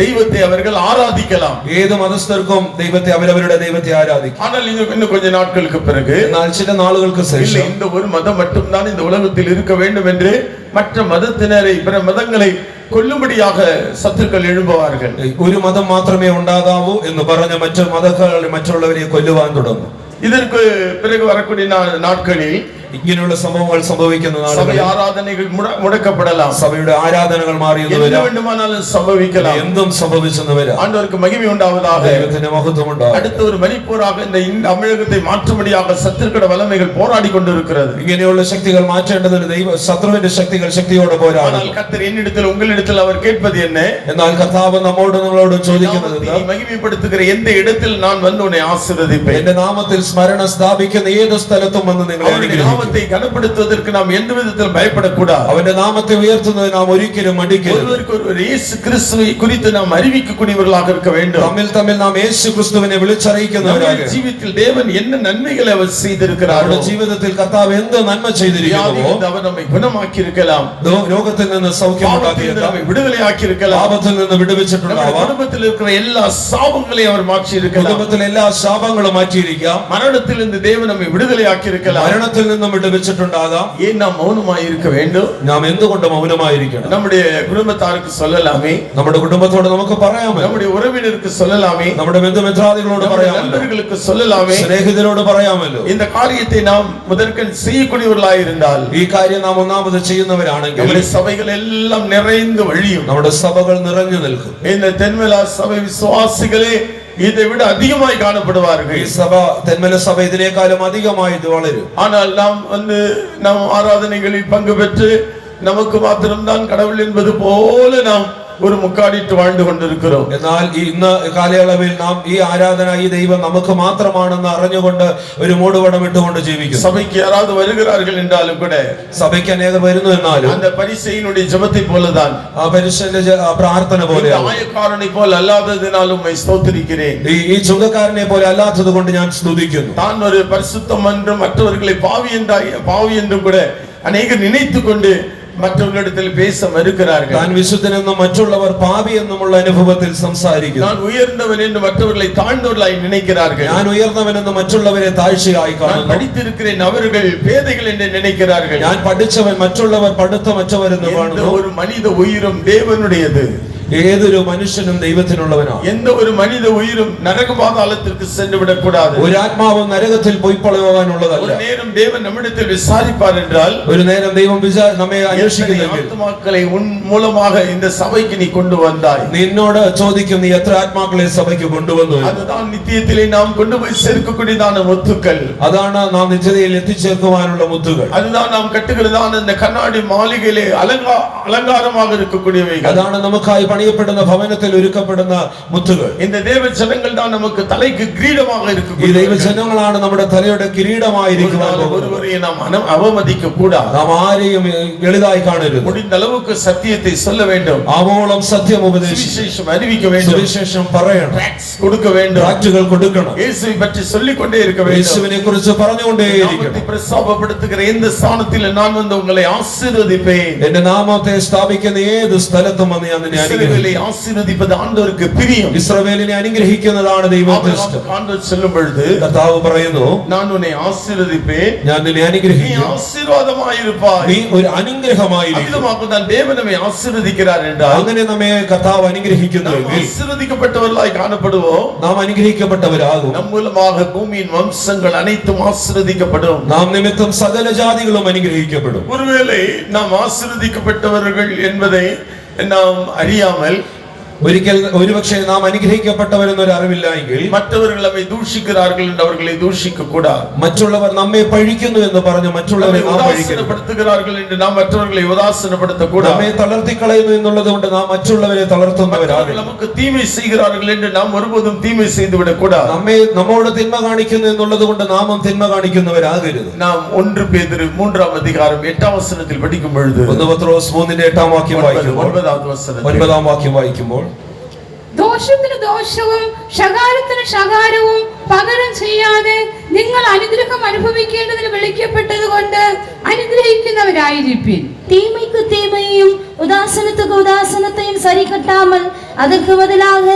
தெய்வத்தை அவர்கள் ஆராதிக்கலாம். ഏത് മതസ്ഥർക്കും ദൈവത്തെ അവരവരുടെ ദൈവത്തെ ആരാധിക്കാം. ஆனால் இன்னும் கொஞ்ச நாட்களுக்கு பிறகு എന്നാൽ ചില നാളുകൾക്ക് ശേഷം இந்த ஒரு மதம் மட்டும்தான் இந்த உலகத்தில் இருக்க வேண்டும் என்று மற்ற மதத்தினரை பிற மதங்களை கொல்லும்படியாக சத்துருக்கள் எழும்புவார்கள். ഒരു മതം മാത്രമേ ഉണ്ടാകാവൂ എന്ന് പറഞ്ഞ മറ്റു മതങ്ങൾ മറ്റുള്ളവരെ കൊല്ലുവാൻ തുടങ്ങും. இதற்கு பிறகு வரக்கூடிய நாட்களில் ഇങ്ങനെയുള്ള സംഭവങ്ങൾ സംഭവിക്കുന്ന சபை നാളുകളിൽ ஆராதனைகள் முடக்கப்படலாம், സഭയുടെ ആരാധനകൾ മാറിയെന്ന് என்ன വരാം, வேண்டுமானாலும் சம்பவிக்கலாம். എന്തും സംഭവിച്ചെന്ന് വരാം. ஆண்டவருக்கு மகிமை உண்டாவதாக. ദൈവത്തിന്റെ മഹത്വം ഉണ്ടാകും. அடுத்த ஒரு மணிப்பூராக இந்த தமிழகத்தை மாற்றும்படியாக சத்துருக்கள வல்லமைகள் போராடி கொண்டிருக்கிறது. ഇങ്ങനെയുള്ള ശക്തികൾ മാറ്റേണ്ടതിന് ശത്രുവിന്റെ ശക്തികൾ ശക്തിയോടെ പോരാടും. ஆனால் கர்த்தர் என்னிடத்தில் உங்களிடத்தில் அவர் கேட்பது என்ன? എന്നാൽ കർത്താവ് നമ്മോട് നമ്മളോട് ചോദിക്കുന്നത് மகிமைப்படுத்துகிற எந்த இடத்தில் நான் வந்து உன்னை ஆசீர்வதிப்பேன், എന്റെ നാമത്തിൽ സ്മരണ സ്ഥാപിക്കുന്ന ഏത് സ്ഥലത്തും വന്ന് നിങ്ങളെ അനുഗ്രഹിക്കും. நாமத்தை கனப்படுத்துவதற்கு நாம் எந்த விதத்திலும் பயப்படக்கூடாது. അവന്റെ നാമത്തെ ഉയർത്തുന്നതിന് നാം ഒരിക്കലും മടിക്കരുത്. ஒருவருக்கு ஒருவர் இயேசு கிறிஸ்துவை குறித்து நாம் அறிவிக்கக்கூடியவர்களாக இருக்க வேண்டும். തമ്മിൽ നാം യേശു ക്രിസ്തുവിനെ വിളിച്ചറിയിക്കുന്നവരാണ്. ജീവിതത്തിൽ தேவன் என்ன நன்மைகளை அவர் செய்திருக்கிறார், നമ്മുടെ ജീവിതത്തിൽ കർത്താവ് എന്ത് നന്മ ചെയ്തിരിക്കുന്നുവോ அவர் നമ്മை குணமாக்கி இருக்கலாம், രോഗത്തിൽ നിന്ന് സൗഖ്യമുണ്ടാക്കിയേക്കാം, നമ്മை വിടുதலையாக்கி இருக்கலாம், പാപത്തിൽ നിന്ന് വിടുവിച്ചിട്ടുണ്ടാവാം, കുടുംബത്തിൽ இருக்கிற എല്ലാ சாபங்களையும் அவர் மாற்றி இருக்கலாம், കുടുംബത്തിലെ എല്ലാ ശാപങ്ങളും മാറ്റിയിരിക്കാം, மரணத்தில் இருந்து தேவன் நம்மை விடுதலையாக்கி இருக்கலாம், മരണത്തിൽ നിന്നും വിടുവിച്ചിട്ടുണ്ടാകാം. ஏன் நாம் மௌனமாய் இருக்க வேண்டும்? നാം എന്തുകൊണ്ട് മൗനമായിരിക്കണം? நம்முடைய குடும்பத்தாருக்கு சொல்லலாமே, നമ്മുടെ കുടുംബത്തോട് നമുക്ക് പറയാമല്ലോ, நம்முடைய உறவினருக்கு சொல்லலாமே, നമ്മുടെ ബന്ധുമിത്രാദികളോട് പറയാമല്ലോ, நண்பர்களுக்கு சொல்லலாமே, സ്നേഹിതരോട് പറയാമല്ലോ. இந்த காரியத்தை நாம் முதற்கண் செய்யக்கூடியவர்களாய் இருந்தால், ഈ കാര്യം നാം ഒന്നാമത് ചെയ്യുന്നവരാണെങ്കിൽ நம்முடைய சபைகள் எல்லாம் நிறைந்து வழியும். നമ്മുടെ സഭകൾ നിറഞ്ഞു നിൽക്കും. இந்த தென்மேலா சபை விசுவாசிகளே இதை விட அதிகமாய் காணப்படுவார்கள். ഈ സഭ തെന്മല സഭ ഇതിനേക്കാളും അധികമായി ഇത് വളരും. ஆனால் நாம் நம் ஆராதனைகளில் பங்கு பெற்று நமக்கு மாத்திரம்தான் கடவுள் என்பது போல நாம் ஒரு முக்காடிட்டு வாழ்ந்து கொண்டிருக்கிறோம். എന്നാൽ ഇന്ന് കാലയളവിൽ നാം ഈ ആരാധന ഈ ദൈവം നമുക്ക് മാത്രമാണെന്ന് അറിഞ്ഞുകൊണ്ട് ഒരു മൂടുപടം ഇട്ടുകൊണ്ട് ജീവിക്കുന്നു. சபைக்கு யாராவது வருகிறார்கள் என்றாலும் கூட സഭയ്ക്ക് അനേകം വരുന്നു എന്നാലും அந்த பரிசேயனுடைய ஜெபத்தை போலதான், ആ പരീക്ഷന്റെ പ്രാർത്ഥന പോലെയാണ്. ஆயக்காரனை போல் அல்லாததினாலும் உம்மை ஸ்தோத்திரிக்கிறேன். ഈ ചുങ്കക്കാരനെ പോലെ അല്ലാത്തത് കൊണ്ട് ഞാൻ സ്തുതിക്കുന്നു. தான் ஒரு பரிசுத்தம் என்றும் மற்றவர்களை பாவி என்றும் கூட அநேகர் நினைத்து கொண்டு மற்றவர்களிடத்தில் பேச மறுக்கிறார்கள். താൻ വിശുദ്ധനെന്നും മറ്റുള്ളവർ പാപി എന്നുമുള്ള അനുഭവത്തിൽ സംസാരിക്കുന്നു. நான் உயர்ந்தவன் என்று மற்றவர்களை தாழ்ந்தவர்களாய் நினைக்கிறார்கள். ഞാൻ ഉയർന്നവനെന്ന് മറ്റുള്ളവരെ താഴ്ചയായി நான் കാണുന്നു. படித்திருக்கிறேன் அவர்கள் பேதைகள் என்று நினைக்கிறார்கள். ഞാൻ പഠിച്ചവൻ മറ്റുള്ളവർ പഠിത്തമറ്റവരെന്ന് எந்த കാണുന്നു. ஒரு மனித உயிரும் தேவனுடையது. ഏതൊരു മനുഷ്യനും ദൈവത്തിനുള്ളവനാണ്. எந்த ஒரு மனித உயிரும் நரக பாதாளத்திற்கு சென்று விடக்கூடாது. ഒരു ആത്മാവും നരകത്തിൽ പോയി പോകാനുള്ളതല്ല. ஒரு நேரம் தேவன் நம்மிடத்தில் விசாரிப்பார் என்றால், ഒരു നേരം ദൈവം നമ്മെ അന്വേഷിക്കുന്നെങ്കിൽ, ஆத்மாக்களை உன் மூலமாக இந்த சபைக்கு நீ கொண்டு வந்தாய், നിന്നോട് ചോദിക്കും നീ എത്ര ആത്മാക്കളെ സഭയ്ക്ക് കൊണ്ടുവന്നു. அதுதான் நித்தியத்திலே நாம் கொண்டு போய் சேர்க்கக்கூடியதான முத்துக்கள், അതാണ് നാം നിത്യതയിൽ എത്തിച്ചേർക്കുവാനുള്ള മുത്തുകൾ. அதுதான் நாம் கட்டுகிறதான இந்த கண்ணாடி மாளிகையிலே அலங்காரமாக இருக்கக்கூடியவைகள், അതാണ് നമുക്കായി പണിയപ്പെടുന്ന ഭവനത്തിൽ ഒരുക്കപ്പെടുന്ന മുത്തുകൾ. இந்த தேவ ஜனங்கள் தான் நமக்கு தலைக்கு கிரீடமாக ഈ இருக்கக்கூடிய ദൈവജനങ്ങളാണ് നമ്മുടെ തലയുടെ കിരീടമായിരിക്കുവാൻ പോകുന്നത്. ஒருவரை நாம் அவமதிக்க கூடாது. നാം ആരെയും എളിതായി കാണരുത്. முடிந்த அளவுக்கு சத்தியத்தை சொல்ல வேண்டும், ആവോളം സത്യം ഉപദേശിച്ച് சுவிசேஷம் அறிவிக்க வேண்டும், സുവിശേഷം പറയണം, ட்ராக்ஸ் கொடுக்க வேண்டும், ട്രാക്റ്റുകൾ കൊടുക്കണം, இயேசுவை பற்றி சொல்லிக் கொண்டே இருக்க வேண்டும், യേശുവിനെ കുറിച്ച് പറഞ്ഞുകൊണ്ടേയിരിക്കണം. நாமத்தை பிரஸ்தாபப்படுத்துகிற எந்த ஸ்தானத்தில் நான் வந்து உங்களை ஆசீர்வதிப்பேன். എന്റെ നാമത്തെ സ്ഥാപിക്കുന്ന ഏത് സ്ഥലത്തും വന്ന് ഞാൻ നിന്നെ അനുഗ്രഹിക്കും. இஸ்ரவேலை ஆசீர்வதிப்பது ஆண்டவருக்கு பிரியம். ഇസ്രായേലിനെ അനുഗ്രഹിക്കുന്നതാണ് ദൈവത്തിന് ഇഷ്ടം. ஆண்டவர் சொல்லும் பொழுது കർത്താവ് പറയുന്നു, நான் உன்னை ஆசீர்வதிப்பேன், ഞാൻ നിന്നെ நீ അനുഗ്രഹിക്കും, ஆசீர்வாதமாயிருப்பாய். നീ ഒരു അനുഗ്രഹമായിരിക്കും. அவ்விதமாக தான் தேவன் நம்மை ஆசீர்வதிக்கிறார் என்றால், അങ്ങനെ നമ്മെ കർത്താവ് நாம் അനുഗ്രഹിക്കുന്നുവെങ്കിൽ ஆசீர்வதிக்கப்பட்டவர்களாய் காணப்படுவோம். നാം അനുഗ്രഹിക്കപ്പെട്ടവരാകും. நம் மூலமாக பூமியின் வம்சங்கள் அனைத்தும் ஆசீர்வதிக்கப்படும். നാം നിമിത്തം സകല ജാതികളും അനുഗ്രഹിക്കപ്പെടും. ஒருவேளை நாம் ஆசீர்வதிக்கப்பட்டவர்கள் என்பதை நாம் அறியாமல், ഒരുപക്ഷെ നാം അനുഗ്രഹിക്കപ്പെട്ടവരെന്നൊരു അറിവില്ല എങ്കിൽ மற்றவர்கள் நம்மை தூஷிக்கிறார்கள் என்று அவர்களை தூஷிக்க கூடாது. മറ്റുള്ളവർ നമ്മെ പഴിക്കുന്നു എന്ന് പറഞ്ഞ് മറ്റുള്ളവരെ നാം പഴിക്കരുത്. உதாசீனப்படுத்துகிறார்கள் என்று நாம் மற்றவர்களை உதாசீனப்படுத்த கூடாது. നമ്മെ തളർത്തിക്കളയുന്നു എന്നുള്ളത് കൊണ്ട് നാം മറ്റുള്ളവരെ തളർത്തുന്നവരാകരുത്. நமக்கு தீமை செய்கிறார்கள் என்று நாம் ஒருபோதும் தீமை செய்து விடக்கூடாது. നമ്മോട് തിന്മ കാണിക്കുന്നു എന്നുള്ളത് കൊണ്ട് നാമും തിന്മ കാണിക്കുന്നവരാകരുത്. நாம் 1 பேதுரு 3-ാം அதிகாரம் 8-ാം വചനത്തിൽ പഠിക്കും பொழுது, 1 പത്രോസ് 3-8 വാക്യം വായിക്കുമ്പോൾ, 9-ാം വചനത്തിൽ 9-ാം വാക്യം വായിക്കുമ്പോൾ, ദോഷത്തിന് ദോഷവും ശകാരത്തിന് ശകാരവും പകരം ചെയ്യാതെ നിങ്ങൾ അനുഗ്രഹം അനുഭവിക്കേണ്ടതിന് വിളിക്കപ്പെട്ടത് കൊണ്ട് അനുഗ്രഹിക്കുന്നവരായിരിപ്പിൻ. தீமைக்கு தீமையையும் உதாசனத்துக்கு உதாசனத்தையும் சரி கட்டாமல் அதற்கு பதிலாக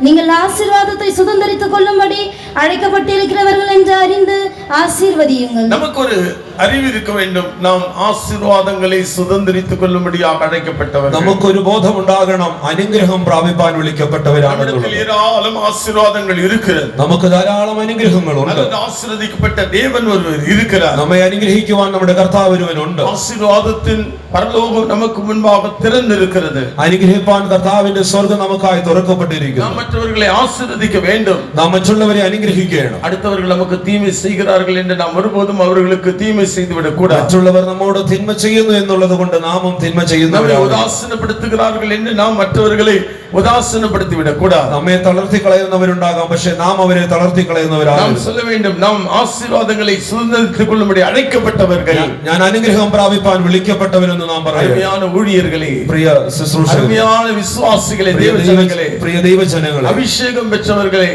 நீங்கள் ஆசீர்வாதத்தை சுதந்தரித்துக் கொள்ளும்படி அழைக்கப்பட்டிருக்கிறவர்கள் என்று அறிந்து ஆசீர்வதியுங்கள். நமக்கு ஒரு அறிவிருக்க வேண்டும். நாம் ஆசீர்வாதங்களை சுதந்திரித்துக் கொள்ளும்படியாக அழைக்கப்பட்டவர்கள். നമുക്കൊരു ബോധമുണ്ടാകണം അനുഗ്രഹം പ്രാപിപ്പാൻ വിളിക്കപ്പെട്ടവരാണെന്നുള്ളത്. ஏராளம் ஆசீர்வாதங்கள் இருக்கிறது. നമുക്ക് ധാരാളം അനുഗ്രഹങ്ങളുണ്ട്. ஆசீர்வதிக்கப்பட்ட தேவன் ஒருவர் இருக்கிறார். നമ്മെ അനുഗ്രഹിക്കുവാൻ നമ്മുടെ കർത്താവ് ഒരുവനുണ്ട്. ஆசீர்வாதத்தின் பரலோகம் நமக்கு முன்பாக திறந்திருக்கிறது. അനുഗ്രഹിപ്പാൻ കർത്താവിന്റെ സ്വർഗ്ഗം നമുക്കായി തുറക്കപ്പെട്ടിരിക്കുന്നു. நாம் மற்றவர்களை ஆசீர்வதிக்க வேண்டும். നാം മറ്റുള്ളവരെ അനുഗ്രഹിക്കണം. அடுத்தவர்கள் நமக்கு தீமை செய்கிறார்கள் என்று நாம் ஒருபோதும் அவர்களுக்கு தீமை செய்துவிடக் கூடாது. മറ്റുള്ളവർ നമ്മോട് തിന്മ ചെയ്യുന്നു എന്നുള്ളത് കൊണ്ട് നാമും തിന്മ ചെയ്യുന്നവരാണ്. உதாசீனப்படுத்துகிறார்கள் என்று நாம் மற்றவர்களை உதாசீனப்படுத்தி விடக் கூடாது. നമ്മെ തളർത്തി കളയുന്നവരുണ്ടാകാം, പക്ഷെ നാം അവരെ തളർത്തി കളയുന്നവരാണ്. நாம் சொல்ல வேண்டும், நாம் ஆசீர்வாதங்களை சுதந்திரித்துக் கொள்ளும்படி அழைக்கப்பட்டவர்கள். ഞാൻ അനുഗ്രഹം പ്രാപിപ്പാൻ വിളിക്കപ്പെട്ടവരെന്ന് നാം പറയുന്നു. அருமையான ஊழியர்களே, പ്രിയ ശുശ്രൂഷകരേ, அருமையான விசுவாசிகளே, தேவஜனங்களே, പ്രിയ ദൈവജനങ്ങളേ, அபிஷேகம் பெற்றவர்களே,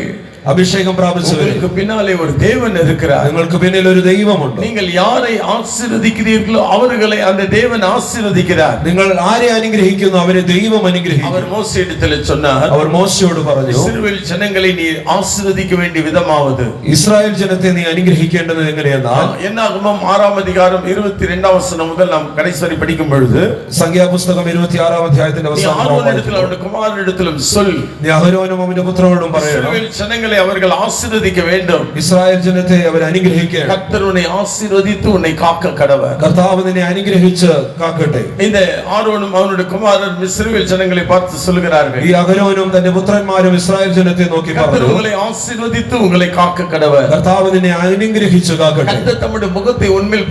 അഭിഷേകം പ്രാപിച്ചവരെ, உங்களுக்கு பின்னாலே ஒரு தேவன் இருக்கிறார். നിങ്ങൾക്ക് പിന്നിൽ ഒരു ദൈവമുണ്ട്. நீங்கள் யாரை ஆசீர்வதிக்கிறீர்களோ அவர்களை அந்த தேவன் ஆசீர்வதிக்கிறார். നിങ്ങൾ ആരെ അനുഗ്രഹിക്കുന്നു അവരെ ദൈവം അനുഗ്രഹിക്കും. அவர் மோசேயிடத்தில் சொன்னார், അവർ മോശയോട് പറഞ്ഞു, இஸ்ரவேல் ஜனங்களை நீ ஆசீர்வதிக்க வேண்டிய விதமாவது, ഇസ്രായേൽ ജനത്തെ നീ അനുഗ്രഹിക്കേണ്ടത് എങ്ങനെയെന്നാൽ, என்னாகமம் 6ஆம் அதிகாரம் 22ஆம் வசனம் முதல் நாம் கடைசி வரை படிக்கும் பொழுது, സംഖ്യാപുസ്തകം 26ആം അധ്യായത്തിന്റെ അവസാനം, ஆரோனிடத்தில் அவருடைய குமாரனிடத்திலும் சொல், നീ അഹരോനും അവന്റെ പുത്രരോടും പറയണം, இஸ்ரவேல் ஜனங்களை அவர்கள் ஆசீர்வதிக்க வேண்டும். ഇസ്രായേൽ ജനത്തെ അവർ അനുഗ്രഹിക്കണം. கர்த்தர் உன்னை ஆசீர்வதித்து உன்னை காக்க கடவர். കർത്താവ് നിന്നെ അനുഗ്രഹിച്ച് കാക്കട്ടെ. இந்த ஆரோனும் அவனுடைய குமாரன் இஸ்ரவேல் ஜனங்களை பார்த்து சொல்கிறார்கள், ഈ അഹരോനും തന്റെ പുത്രന്മാരും ഇസ്രായേൽ ജനത്തെ നോക്കി கர்த்தர் പറഞ്ഞു, உங்களை ஆசீர்வதித்து உங்களை காக்க கடவர். കർത്താവ് നിന്നെ അനുഗ്രഹിച്ച് കാക്കട്ടെ. கர்த்தர் தம்முடைய முகத்தை உன்மேல்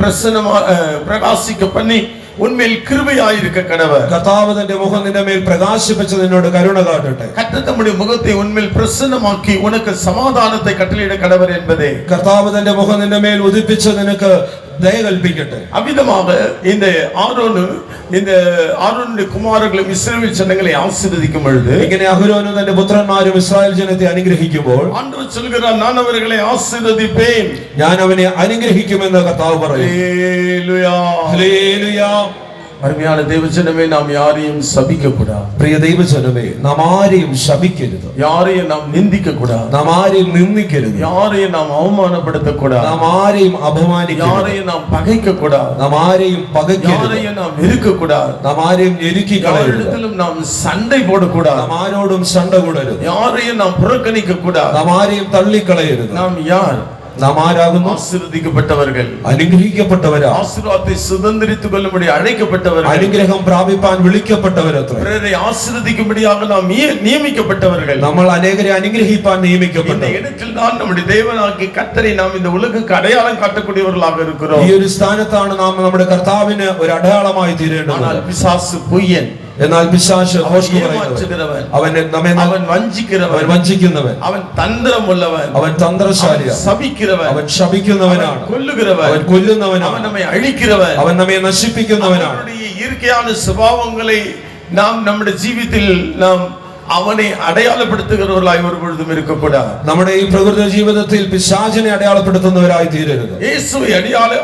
பிரகாசிக்க பண்ணி உன்மேல் கிருபையாயிருக்க கடவர். കർത്താവ് തന്റെ മുഖം നിന്റെ മേൽ പ്രകാശിപ്പിച്ച് നിന്നോട് കരുണ കാട്ടട്ടെ. கர்த்தர் தம்முடைய முகத்தை உன்மேல் பிரசன்னமாக்கி உனக்கு சமாதானத்தை கட்டளையிட கடவர் என்பதே. കർത്താവ് തന്റെ മുഖം നിന്റെ മേൽ ഉദിപ്പിച്ച് നിനക്ക് ദയ കൽപ്പിക്കട്ടെ. அவ்விதமாக இந்த ஆரோனுடைய குமாரர்களும் இஸ்ரவேல் ஜனங்களை ஆசீர்வதிக்கும் பொழுது, ഇങ്ങനെ അഹരോനും തന്റെ പുത്രന്മാരും ഇസ്രായേൽ ജനത്തെ അനുഗ്രഹിക്കുമ്പോൾ, ஆண்டவர் சொல்கிறார், நான் அவர்களை ஆசீர்வதிப்பேன். ഞാൻ അവനെ അനുഗ്രഹിക്കുമെന്ന് കർത്താവ് പറയും. ஹல்லேலூயா. ഹല്ലേലൂയ. அருமையான தேவஜனமே, நாம் யாரையும் சபிக்க கூடாது. പ്രിയ ദൈവജനമേ, നാം ആരെയും ശപിക്കരുത്. யாரையும் நாம் நிந்திக்க கூடாது. നാം ആരെയും നിന്ദിക്കരുത്. யாரையும் நாம் அவமானப்படுத்த கூடாது. നാം ആരെയും അപമാനിക്കരുത്. யாரையும் நாம் பகைக்க கூடாது. നാം ആരെയും പകയ്ക്കരുത്. யாரையும் நாம் வெறுக்க கூடாது. നാം ആരെയും ഞെരുക്കി കളയരുത്. யாரிடத்திலும் நாம் சண்டை போடக்கூடாது. നാം ആരോടും ശണ്ട കൂടരുത്. யாரையும் நாம் புறக்கணிக்க கூடாது. നാം ആരെയും തള്ളിക്കളയരുത്. நாம் யார்? നാം ആരാകുന്നു? ஆசீர்வதிக்கப்பட்டவர்கள், അനുഗ്രഹിക്കപ്പെട്ടവരാ, ஆசீர்வாதத்தை சுதந்திரித்துக் கொள்ளும்படி அழைக்கப்பட்டவர்கள், അനുഗ്രഹം പ്രാപിപ്പാൻ വിളിക്കപ്പെട്ടവരത്രേ. பிறரை ஆசீர்வதிக்கும்படியாக நாம் நியமிக்கப்பட்டவர்கள். നമ്മൾ അനേകരെ അനുഗ്രഹിപ്പാൻ இந்த നിയമിക്കപ്പെട്ടവർ. இடத்தில் தான் நம்முடைய தேவனாகிய கர்த்தரை நாம் இந்த உலகுக்கு அடையாளம் காட்டக்கூடியவர்களாக இருக்கிறோம். ഈ ഒരു സ്ഥാനത്താണ് നാം നമ്മുടെ കർത്താവിന് ഒരു അടയാളമായി തീരേണ്ടത്. ஆனால் பிசாசு பொய்யன், എന്നാൽ പിശാച് ഭോഷ്കു ஏமாற்றுகிறவன், അവൻ வஞ்சிக்கிறவன், വഞ്ചിക്കുന്നവൻ, அவன் தந்திரம் உள்ளவன், അവൻ തന്ത്രശാലിയാണ്, சபிக்கிறவன், അവൻ ശപിക്കുന്നവനാണ്, கொல்லுகிறவன், അവൻ കൊല്ലുന്നവനാണ്, அவன் நம்மை அழிக்கிறவன், അവൻ നമ്മെ നശിപ്പിക്കുന്നവനാണ്. அவனுடைய இயற்கையான சுபாவங்களை நாம் நம்முடைய ஜீவிதத்தில் நாம் அவனை அடையாளப்படுத்துகிறவர்களாய் ஒரு பொழுதும் இருக்கக்கூடாது. നമ്മുടെ ഈ പ്രകൃതി ജീവിതത്തിൽ പിശാചിനെ അടയാളപ്പെടുത്തുന്നവരായി തീരരുത്. இயேசுவை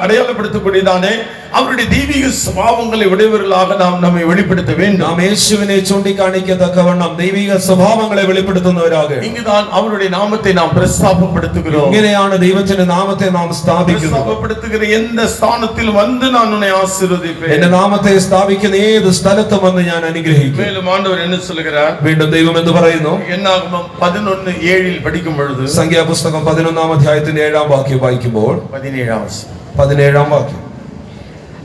அடையாளப்படுத்தக்கூடியதானே அவருடைய தெய்வீக சுபாவங்களை உடையவர்களாக நாம் நம்மை வெளிப்படுத்த வேண்டும். നാം യേശുവിനെ ചൂണ്ടിക്കാണിക്കത്തക്കവണ്ണം ദൈവിക സ്വഭാവങ്ങളെ വെളിപ്പെടുത്തുന്നവരാകണം. இங்குதான் அவருடைய நாமத்தை நாம் பிரஸ்தாபப்படுத்துகிறோம். ഇങ്ങനെയാണ് ദൈവത്തിന്റെ നാമത്തെ നാം സ്ഥാപിക്കുന്നത്. பிரஸ்தாபப்படுத்துகிற எந்த ஸ்தானத்தில் வந்து நான் உன்னை ஆசீர்வதிப்பேன். എന്റെ നാമത്തെ സ്ഥാപിക്കുന്ന ഏത് സ്ഥലത്തും വന്ന് ഞാൻ അനുഗ്രഹിക്കും. மேலும் ஆண்டவர் என்ன சொல்கிறார்? വീണ്ടും ദൈവം എന്ന് പറയുന്നു, என்னாகமம் 11:7 படிக்கும் பொழுது, സംഖ്യാപുസ്തകം 11-ാം അധ്യായത്തിന്റെ 7-ാം വാക്യം വായിക്കുമ്പോൾ, 17-ാം വാക്യം,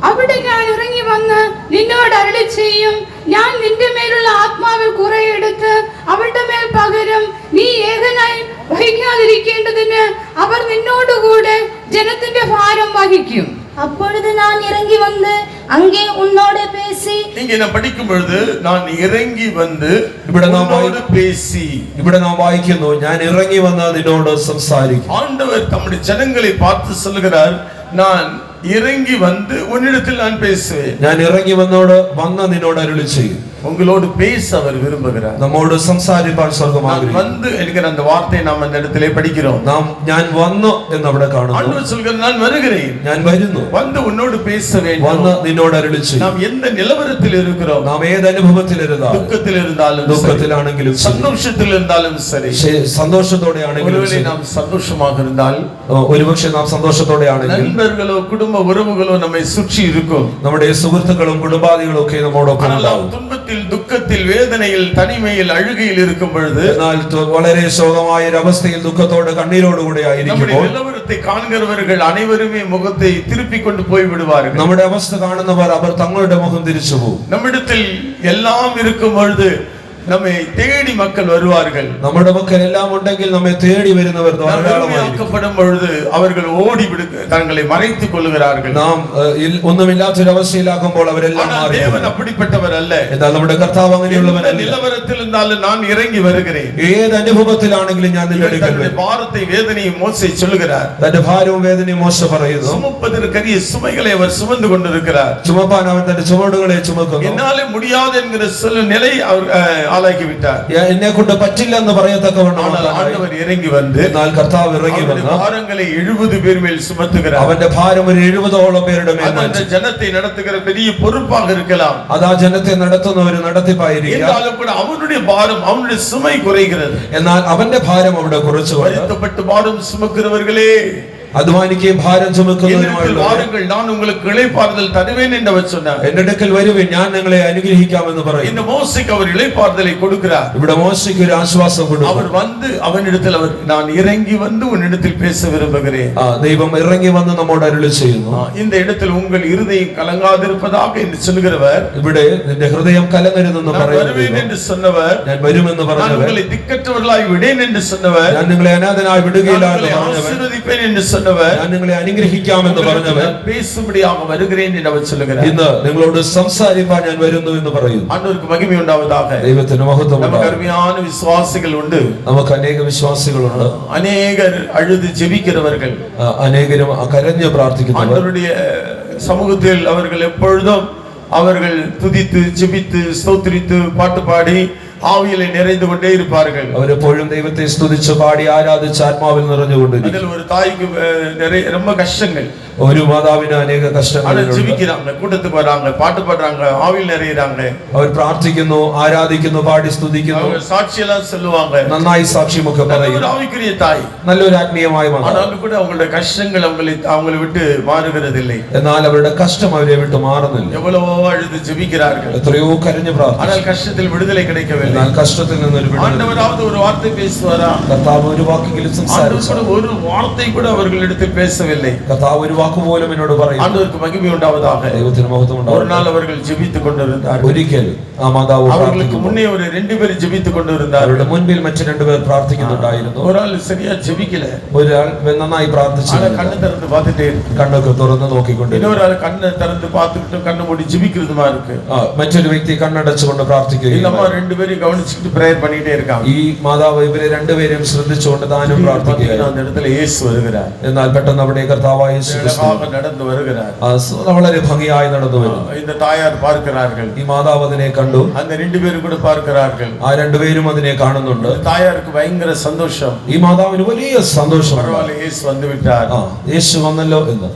അവിടെ ഞാൻ ഇറങ്ങി വന്ന് നിന്നോട് അരുളി ചെയ്യും, ഞാൻ നിന്റെ മേലുള്ള ആത്മാവിൽ കുറെ എടുത്ത് അവരുടെ മേൽ പകരും, നീ ഏകനായി വഹിക്കാതിരിക്കേണ്ടതിന് അവർ നിന്നോടുകൂടെ ജനത്തിന്റെ ഭാരം വഹിക്കും. அப்பொழுது நான் இறங்கி வந்து அங்கே உன்னோட பேசி. இங்கே நான் படிக்கும் பொழுது, நான் இறங்கி வந்து ഇവിടെ നാം വായിക്കുന്നു, ഞാൻ ഇറങ്ങി വന്ന് നിന്നോട് സംസാരിക്കും. ஆண்டவர் தம்முடைய ஜனங்களை பார்த்து சொல்கிறார், நான் இறங்கி வந்து உன்னிடத்தில் நான் பேசுவேன். ഞാൻ ഇറങ്ങി വന്ന് നിന്നോട് അരുളി ചെയ്യും. உங்களோடு பேச அவர் விரும்புகிறார். നമ്മോട് സംസാരിപ്പാൻ സ്വർഗ്ഗം நான் ആഗ്രഹിക്കുന്നു. வந்து என்கிற அந்த வார்த்தையை நாம் அந்த இடத்திலே படிக்கிறோம். ഞാൻ വന്നു എന്ന് അവിടെ കാണുന്നു. ஆண்டவர் சொல்கிறார், நான் வருகிறேன், ഞാൻ വരുന്നു, வந்து உன்னோடு பேச வேண்டும். വന്ന് നിന്നോട് അരുളി ചെയ്യും. நாம் எந்த நிலவரத்தில் இருக்கிறோம், നാം ഏത് അനുഭവത്തിലിരുന്നാലും, துக்கத்தில் இருந்தாலும் ദുഃഖത്തിലാണെങ്കിലും சந்தோஷத்தில் இருந்தாலும் சரி, സന്തോഷത്തോടെ ആണെങ്കിലും, ஒருவேளை நாம் சந்தோஷமாக இருந்தால், ഒരുപക്ഷെ നാം സന്തോഷത്തോടെ ആണെങ്കിൽ, நண்பர்களோ குடும்ப உறவுகளோ நம்மை சுற்றி இருக்கும், നമ്മുടെ സുഹൃത്തുക്കളും കുടുംബാദികളും ഒക്കെ നമ്മോടൊപ്പം ഉണ്ടാവും. துன்பத்தில் துக்கத்தில் வேதனையில் தனிமையில் அழுகையில் இருக்கும் பொழுது, എന്നാൽ വളരെ ശോകമായ ഒരു അവസ്ഥയിൽ ദുഃഖത്തോടെ കണ്ണീരോടുകൂടെ ആയിരിക്കുമ്പോൾ நிலவரத்தை காண்கிறவர்கள் அனைவருமே முகத்தை திருப்பி கொண்டு போய் விடுவார்கள். നമ്മുടെ അവസ്ഥ കാണുന്നവർ അവർ തങ്ങളുടെ മുഖം തിരിച്ചു പോകും. நம்மிடத்தில் எல்லாம் இருக்கும் பொழுது நம்மை தேடி மக்கள் வருவார்கள். നമ്മുടെ പക്കൽ എല്ലാം ഉണ്ടെങ്കിൽ നമ്മെ തേടി വരുന്നവർ ധാരാളമാക്കപ്പെടും பொழுது அவர்கள் ஓடி தங்களை மறைத்துக் கொள்கிறார்கள். നാം ഒന്നുമില്ലാത്തൊരു അവസ്ഥയിലാക്കുമ്പോൾ അവരെല്ലാം മാറി. தேவன் அப்படிப்பட்டவர் அல்ல. എന്നാൽ നമ്മുടെ കർത്താവ് അങ്ങനെയുള്ളവനല്ല. நிலவரத்தில் இருந்தாலும் நான் இறங்கி வருகிறேன். ഏത് അനുഭവത്തിലാണെങ്കിലും ഞാൻ നിന്റെ അടുക്കൽ വരും. பாரத்தை வேதனையும் மோசே சொல்லுகிறார். തന്റെ ഭാരവും വേദനയും മോശ പറയുന്നു. சுமப்பதற்கரிய சுமைகளை அவர் சுமந்து கொண்டிருக்கிறார். ചുമപ്പാൻ അവൻ തന്റെ ചുമടുകളെ ചുമക്കുന്നു. என்னாலே முடியாது என்கிற சில நிலை அவர் ஆளாக்கி விட்டார். എന്നെ കൊണ്ട് പറ്റില്ല എന്ന് പറയത്തക്കവണ്ണം ஆண்டவர் இறங்கி வந்து, എന്നാൽ കർത്താവ് ഇറങ്ങി വന്ന് ഭാരங்களை 70 പേർ മേൽ சுமத்துகிறார். അവന്റെ ഭാരം ഒരു 70ഓളം പേരുടെ മേൽ அந்த ஜனத்தை நடத்துகிற பெரிய பொறுப்பாக இருக்கலாம். അത് ആ ജനത്തെ നടത്തുന്ന ഒരു നടത്തിപ്പായിരിക്കാം. എന്നാലും கூட அவனுடைய பாரம், அவனுடைய சுமை குறைகிறது. എന്നാൽ അവന്റെ ഭാരം അവിടെ കുറച്ചുകൊണ്ട് வருத்தப்பட்டு பாரம் சுமக்கிறவர்களே, അധ്വാനിക്കുകയും ഭാരം ചുമക്കുന്നവരുമായുള്ള வாருங்கள், நான் உங்களுக்கு இளைப்பாறுதல் தருவேன் என்று அவர் சொன்னார். എന്റെ അടുക്കൽ വരുവിൻ, ഞാൻ നിങ്ങളെ അനുഗ്രഹിക്കാമെന്ന് പറയും. இந்த மோசேக்கு அவர் இளைப்பாறுதலை கொடுக்கிறார். ഇവിടെ മോശയ്ക്ക് ഒരു ആശ്വാസം കൊടുക്കും. அவர் வந்து அவனிடத்தில் அவர், நான் இறங்கி வந்து உன்னிடத்தில் பேச விரும்புகிறேன். ദൈവം ഇറങ്ങി വന്ന് നമ്മോട് അരുളി ചെയ്യുന്നു. இந்த இடத்தில் உங்கள் இருதயம் கலங்காதிருப்பதாக என்று சொல்கிறவர், ഇവിടെ നിന്റെ ഹൃദയം കലങ്ങരുതെന്ന് வருவேன் என்று சொன்னவர், ഞാൻ വരുമെന്ന് പറഞ്ഞവർ, உங்களை திக்கற்றவர்களாய் விடேன் என்று சொன்னவர், ഞാൻ നിങ്ങളെ അനാഥനായി വിടുകയില്ല എന്ന് പറഞ്ഞവർ, ஆசீர்வதிப்பேன் என்று சொன்னவர், ഞാൻ നിങ്ങളെ അനുഗ്രഹിക്കാമെന്ന് പറഞ്ഞവർ, பேசும்படியாக வருகிறேன் என்று அவர் சொல்லுகிறார். ഇന്ന് നിങ്ങളോട് സംസാരിപ്പാൻ ഞാൻ വരുന്നു എന്ന് പറയുന്നു. ஆண்டவருக்கு மகிமை உண்டாவதாக. ദൈവത്തിന് മഹത്വം நமக்கு ഉണ്ടാകട്ടെ. அருமையான விசுவாசிகள் உண்டு. നമുക്ക് അനേക വിശ്വാസികളുണ്ട്. அநேகர் அழுது ஜெபிக்கிறவர்கள், അനേകരും കരഞ്ഞ് പ്രാർത്ഥിക്കുന്നവർ. ஆண்டவருடைய சமூகத்தில் அவர்கள் எப்பொழுதும் அவர்கள் துதித்து ஜெபித்து ஸ்தோத்திரித்து பாட்டு பாடி ஆவியிலே நிறைந்து கொண்டே இருப்பார்கள். അവരെപ്പോഴും ദൈവത്തെ സ്തുതിച്ച് പാടി ആരാധിച്ച് ആത്മാവിൽ നിറഞ്ഞുകൊണ്ടിരിക്കും. அதில் ஒரு தாய்க்கு ரொம்ப கஷ்டங்கள், ഒരു മാതാവിന് അനേക കഷ്ടങ്ങളുണ്ട്. ஜெபிக்கிறாங்க, கூட்டத்துக்கு வராங்க, பாட்டு பாடுறாங்க, ஆவியில் நிறையறாங்க, അവർ പ്രാർത്ഥിക്കുന്നു, ആരാധിക്കുന്നു, പാടി സ്തുതിക്കുന്നു, சாட்சியெல்லாம் சொல்லுவாங்க, നന്നായി സാക്ഷ്യമൊക്കെ പറയും. ஒரு ஆவிக்குரிய தாய், നല്ലൊരു ആത്മീയമായ മാതാവ്. ஆனாலும் கூட அவங்களுடைய கஷ்டங்கள் அவங்களை விட்டு மாறுகிறது இல்லை. എന്നാൽ അവരുടെ കഷ്ടം അവരെ വിട്ട് മാറുന്നില്ല. எவ்வளவோ அழுது ஜெபிக்கிறார்கள், എത്രയോ കരഞ്ഞു പ്രാർത്ഥിച്ചു. ஆனால் കഷ്ടത്തിൽ വിടുதலை கிடைக்கவில்லை. എന്നാൽ കഷ്ടത്തിൽ നിന്നൊരു വിടുതൽ. ஆண்டவராவது ஒரு வார்த்தை பேசுவாரா? കർത്താവ് ഒരു വാക്കെങ്കിലും സംസാരിച്ചു. ஒரு வார்த்தை கூட அவர்களிடத்தில் பேசவில்லை. കർത്താവ് ഒരു വാക്കുപോലും എന്നോട് പറയും. ஆண்டவருக்கு மகிமை உண்டாவதாக. ദൈവത്തിന് മഹത്വം ஒரு ഉണ്ടാവട്ടെ. நாள் அவர்கள் ஜெபித்துக் கொண்டிருந்தார்கள். ഒരിക്കൽ ആ മാതാവ് அவர்களுக்கு முன்னே ஒரு 2 பேர் ஜெபித்துக் கொண்டிருந்தார்கள். അവരുടെ മുൻപിൽ മറ്റു 2 പേർ പ്രാർത്ഥിക്കുന്നുണ്ടായിരുന്നു. ஒரு ஆள் சரியா ஜெபிக்கல, ഒരാൾ നന്നായി പ്രാർത്ഥിച്ചു, கண்ணை திறந்து பார்த்துட்டே இருக்கு. കണ്ണൊക്കെ തുറന്ന് നോക്കിക്കൊണ്ടിരുന്നു. இன்னொரு ஆள் கண்ணை திறந்து பார்த்துக்கிட்டு கண்ணை மூடி ஜெபிக்கிறதுமா இருக்கு. മറ്റൊരു വ്യക്തി കണ്ണടച്ചുകൊണ്ട് പ്രാർത്ഥിക്കുകയും நம்ம 2 பேரையும் கவனிச்சுட்டு பிரேயர் பண்ணிட்டே இருக்காங்க. ഈ മാതാവ് ഇവരെ 2 പേരെയും ശ്രദ്ധിച്ചുകൊണ്ട് താനും പ്രാർത്ഥിക്കുകയാണ്. அந்த இடத்துல இயேசு வருகிறார். എന്നാൽ പെട്ടെന്ന് അവിടെ കർത്താവായ യേശു ക്രിസ്തു நடந்து வருகிறார். വളരെ ഭംഗിയായി നടന്നു വരുന്നു. இந்த தாயார் பார்க்கிறார்கள், ഈ മാതാവ് അതിനെ കണ്ടു. அந்த 2 பேரும் கூட பார்க்கிறார்கள். ആ 2 പേരും അതിനെ കാണുന്നുണ്ട്. தாயாருக்கு பயங்கர சந்தோஷம். ഈ മാതാവിന് വലിയ സന്തോഷം. பரவாயில்லை, இயேசு வந்து விட்டார். യേശു വന്നല്ലോ എന്ന്